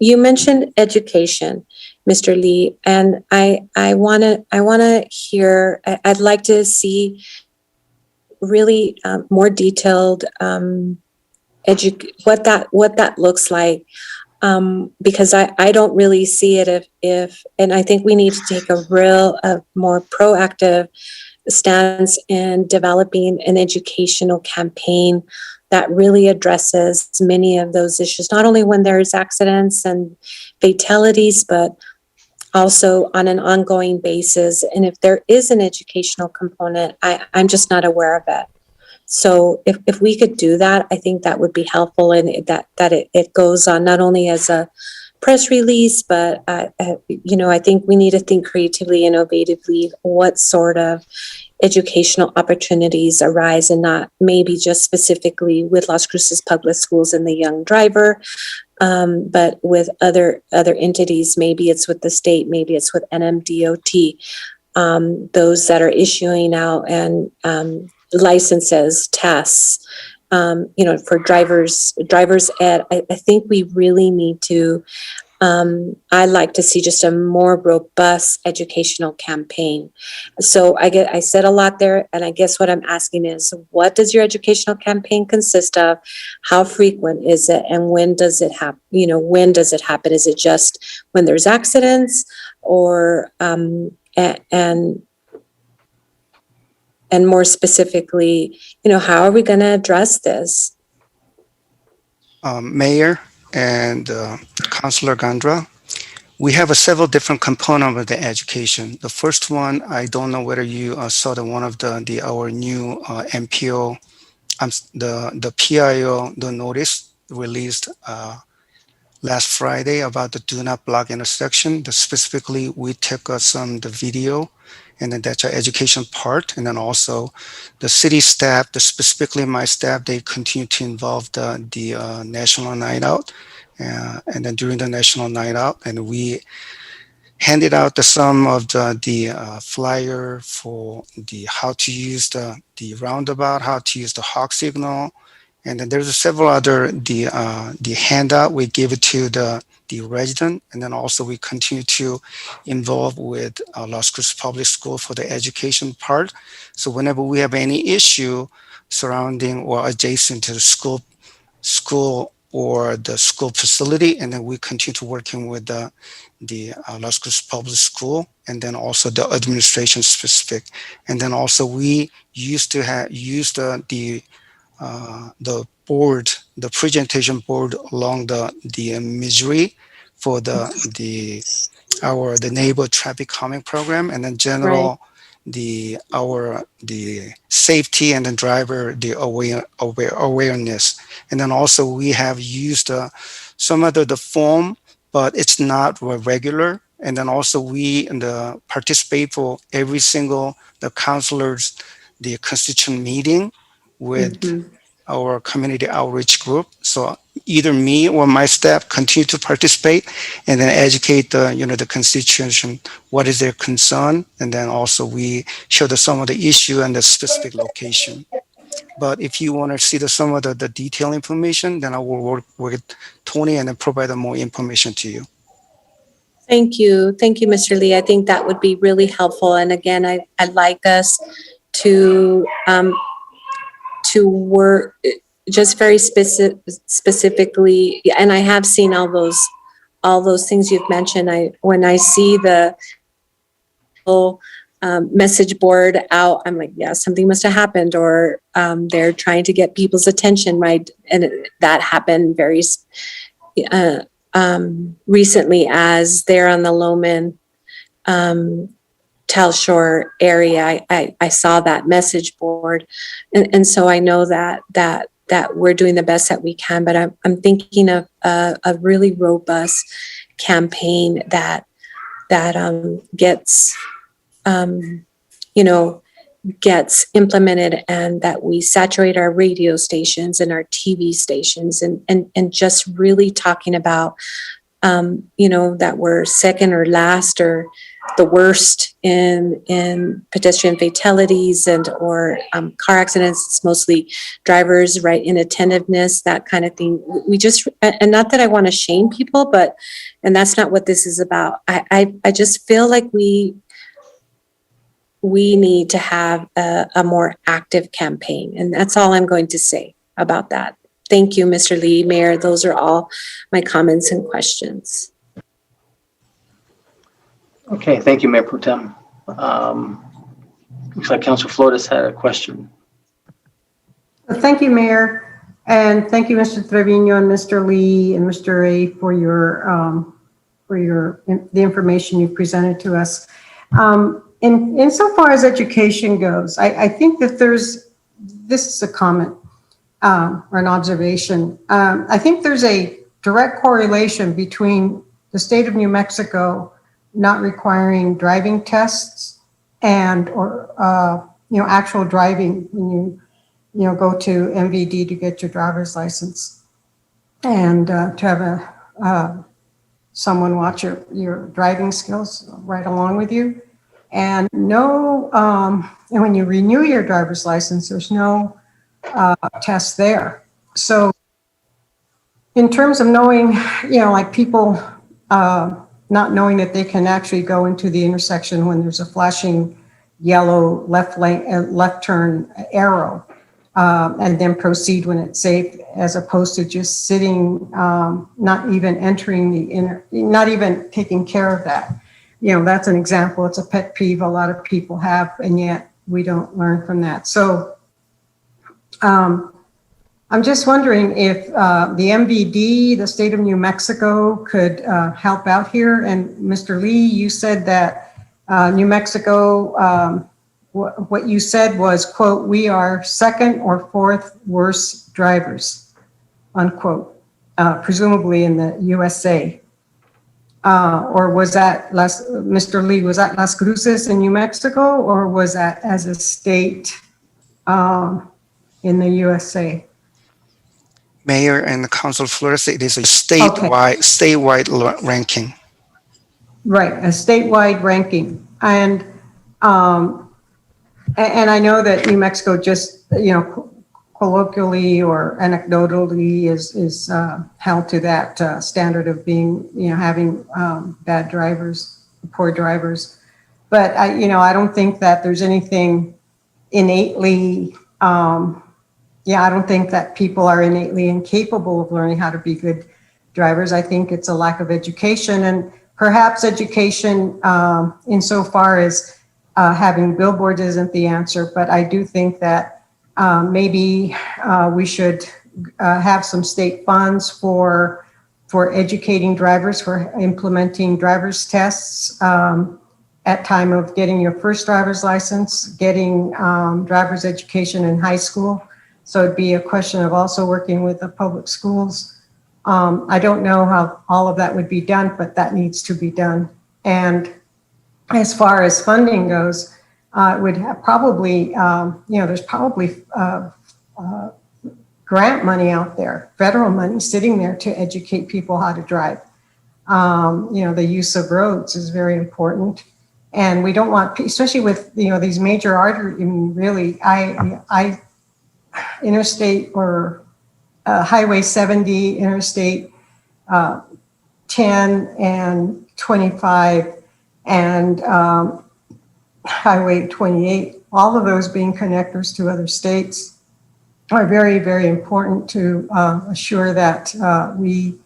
you mentioned education, Mr. Lee, and I want to hear. I'd like to see really more detailed what that looks like, because I don't really see it and I think we need to take a more proactive stance in developing an educational campaign that really addresses many of those issues, not only when there's accidents and fatalities, but also on an ongoing basis. And if there is an educational component, I'm just not aware of it. So if we could do that, I think that would be helpful, and that it goes on not only as a press release, but I think we need to think creatively, innovatively, what sort of educational opportunities arise, and not maybe just specifically with Las Cruces Public Schools and the young driver, but with other entities. Maybe it's with the state, maybe it's with NMDOT, those that are issuing out and licenses, tests, for drivers ed. I think we really need to, I'd like to see just a more robust educational campaign. So I said a lot there, and I guess what I'm asking is, what does your educational campaign consist of? How frequent is it? And when does it happen? When does it happen? Is it just when there's accidents, or, and more specifically, how are we going to address this? Mayor and Councilor Gandra, we have several different components of the education. The first one, I don't know whether you saw one of our new MPO, the PIO, the notice released last Friday about the do not block intersection. Specifically, we took the video, and then that's our education part. And then also the city staff, specifically my staff, they continue to involve the National Night Out. And then during the National Night Out, and we handed out some of the flyer for how to use the roundabout, how to use the hawk signal. And then there's several other, the handout we give it to the the resident. And then also we continue to involve with Las Cruces Public School for the education part. So whenever we have any issue surrounding or adjacent to the school or the school facility, and then we continue to working with the Las Cruces Public School, and then also the administration specific. And then also we used to use the board, the presentation board along the Missouri for the neighbor traffic calming program, and then general the safety and the driver the awareness. And then also we have used some of the form, but it's not regular. And then also we participate for every single the counselors, the constituent meeting with our community outreach group. So either me or my staff continue to participate and then educate the constituents what is their concern, and then also we show some of the issue and the specific location. But if you want to see some of the detailed information, then I will work with Tony and then provide more information to you. Thank you, Mr. Lee. I think that would be really helpful. And again, I'd like us to work just very specifically, and I have seen all those things you've mentioned. When I see the message board out, I'm like, yeah, something must have happened, or they're trying to get people's attention, right? And that happened very recently, as they're on the Loman Telshore area. I saw that message board, and so I know that we're doing the best that we can. But I'm thinking of a really robust campaign that gets gets implemented, and that we saturate our radio stations and our TV stations, and just really talking about that we're second or last or the worst in pedestrian fatalities or car accidents. It's mostly drivers, right, inattentiveness, that kind of thing. We just, and not that I want to shame people, and that's not what this is about. I just feel like we need to have a more active campaign, and that's all I'm going to say about that. Thank you, Mr. Lee, Mayor. Those are all my comments and questions. Okay, thank you, Mayor Pro Tem. Looks like Councilor Flores had a question. Thank you, Mayor, and thank you, Mr. Trevino and Mr. Lee and Mr. Ray for the information you've presented to us. Insofar as education goes, I think that this is a comment or an observation. I think there's a direct correlation between the state of New Mexico not requiring driving tests or actual driving when you go to MVD to get your driver's license, and to have someone watch your driving skills right along with you. And and when you renew your driver's license, there's no test there. So in terms of knowing, like people not knowing that they can actually go into the intersection when there's a flashing yellow left turn arrow, and then proceed when it's safe, as opposed to just sitting, not even entering not even taking care of that. That's an example. It's a pet peeve a lot of people have, and yet we don't learn from that. So I'm just wondering if the MVD, the state of New Mexico, could help out here. And Mr. Lee, you said that New Mexico, what you said was, quote, "We are second or fourth worst drivers," unquote, presumably in the USA. Or was that Mr. Lee, was that Las Cruces in New Mexico, or was that as a state in the USA? Mayor and the Council Flores, it is a statewide ranking. Right, a statewide ranking. And I know that New Mexico just, colloquially or anecdotally is held to that standard of being, having bad drivers, poor drivers. But I don't think that there's anything innately, I don't think that people are innately incapable of learning how to be good drivers. I think it's a lack of education, and perhaps education insofar as having billboards isn't the answer, but I do think that maybe we should have some state funds for educating drivers, for implementing driver's tests at time of getting your first driver's license, getting driver's education in high school. So it'd be a question of also working with the public schools. I don't know how all of that would be done, but that needs to be done. And as far as funding goes, it would have probably, there's probably grant money out there, federal money sitting there to educate people how to drive. The use of roads is very important. And we don't want, especially with, these major arteries, really, interstate or Highway 70, Interstate 10 and 25, and Highway 28, all of those being connectors to other states are very, very important to assure that we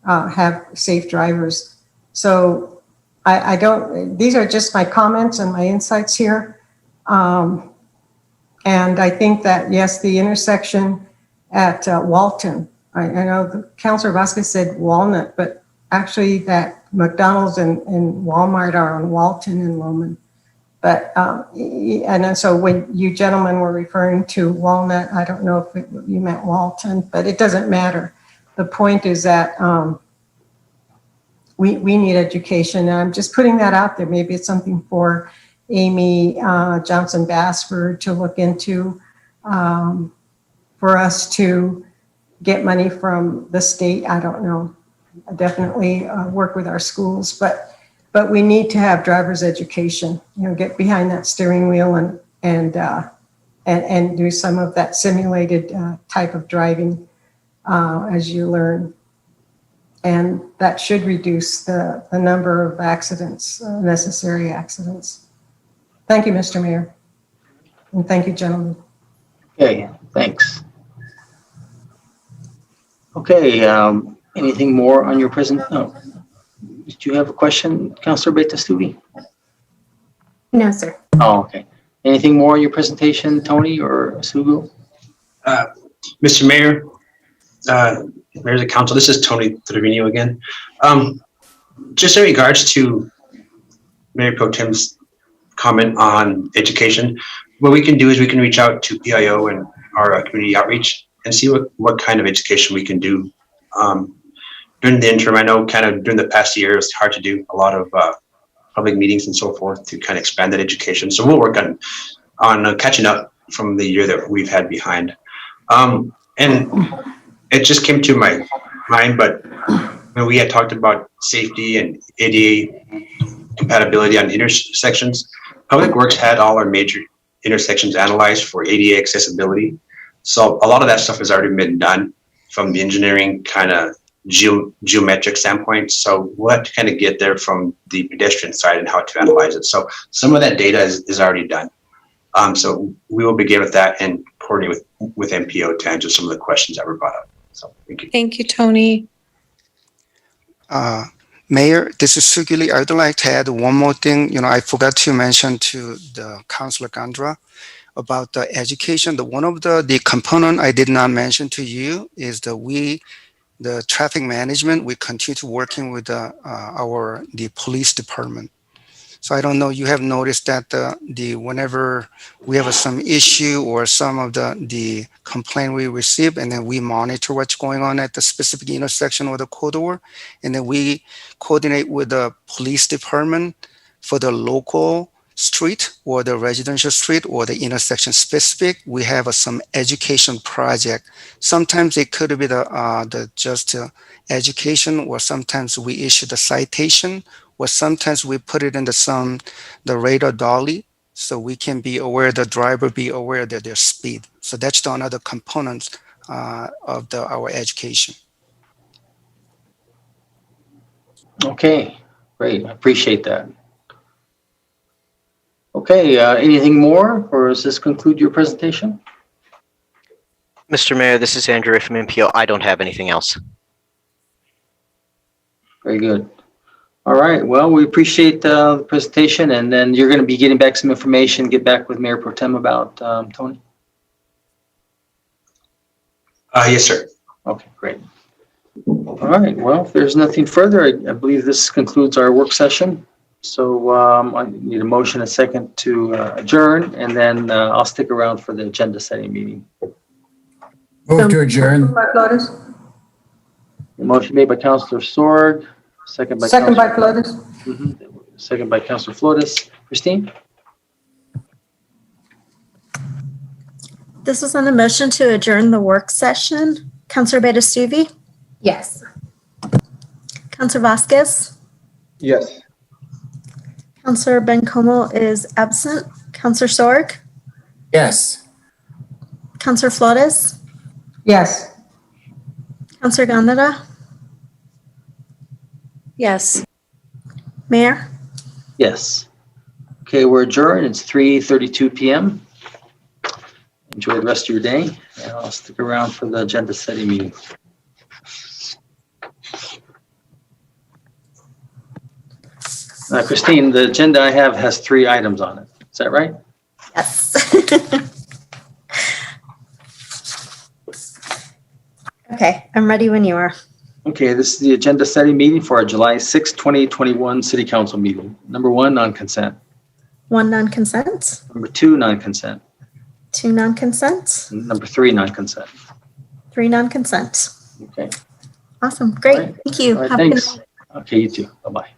have safe drivers. So I don't, these are just my comments and my insights here. And I think that, yes, the intersection at Walton, I know the Councilor Vasquez said Walnut, but actually that McDonald's and Walmart are on Walton and Loman. But, and so when you gentlemen were referring to Walnut, I don't know if you meant Walton, but it doesn't matter. The point is that we need education. And I'm just putting that out there. Maybe it's something for Amy Johnson Basford to look into, for us to get money from the state. I don't know. I definitely work with our schools, but we need to have driver's education. Get behind that steering wheel and do some of that simulated type of driving as you learn, and that should reduce the number of accidents, necessary accidents. Thank you, Mr. Mayor, and thank you, gentlemen. Okay, thanks. Okay, anything more on your present? Oh, did you have a question, Councilor Betastubi? No, sir. Oh, okay. Anything more on your presentation, Tony or Sugu? Mr. Mayor, members of council, this is Tony Trevino again. Just in regards to Mayor Pro Tem's comment on education, what we can do is we can reach out to PIO and our community outreach and see what kind of education we can do. During the interim, I know kind of during the past year, it's hard to do a lot of public meetings and so forth to kind of expand that education. So we'll work on catching up from the year that we've had behind. And it just came to my mind, but when we had talked about safety and ADA compatibility on intersections, Public Works had all our major intersections analyzed for ADA accessibility. So a lot of that stuff has already been done from the engineering kind of geometric standpoint. So we'll have to kind of get there from the pedestrian side and how to analyze it. So some of that data is already done. So we will begin with that and coordinate with MPO to answer some of the questions that were brought up. So thank you. Thank you, Tony. Mayor, this is Sugili. I would like to add one more thing. I forgot to mention to the Councilor Gandra about the education. One of the component I did not mention to you is the traffic management. We continue to working with the police department. So I don't know, you have noticed that whenever we have some issue or some of the complaint we receive, and then we monitor what's going on at the specific intersection or the corridor, and then we coordinate with the police department for the local street or the residential street or the intersection specific. We have some education project. Sometimes it could be just education, or sometimes we issue the citation, or sometimes we put it into the radar dolly so we can be aware, the driver be aware that their speed. So that's the another component of our education. Okay, great. I appreciate that. Okay, anything more, or does this conclude your presentation? Mr. Mayor, this is Andrew from MPO. I don't have anything else. Very good. All right, well, we appreciate the presentation, and then you're going to be getting back some information, get back with Mayor Pro Tem about Tony? Yes, sir. Okay, great. All right, well, if there's nothing further, I believe this concludes our work session. So I need a motion, a second to adjourn, and then I'll stick around for the agenda setting meeting. Move to adjourn. Motion made by Councilor Sorg, second by Flores. Second by Councilor Flores. Christine? This was on the motion to adjourn the work session. Councilor Betestuvi? Yes. Councilor Vasquez? Yes. Councilor Bencomo is absent. Councilor Sorg? Yes. Councilor Flores? Yes. Councilor Gandara? Yes. Mayor? Yes. Okay, we're adjourned. It's 3:32 p.m. Enjoy the rest of your day, and I'll stick around for the agenda setting meeting. Christine, the agenda I have has 3 items on it. Is that right? Yes. Okay, I'm ready when you are. Okay, this is the agenda setting meeting for our July 6, 2021 City Council meeting. Number 1, non-consent. 1, non-consent. Number 2, non-consent. 2, non-consent. Number 3, non-consent. 3, non-consent. Okay. Awesome, great. All right. Thank you. All right, Have a good thanks. night. Okay, you too. Bye-bye.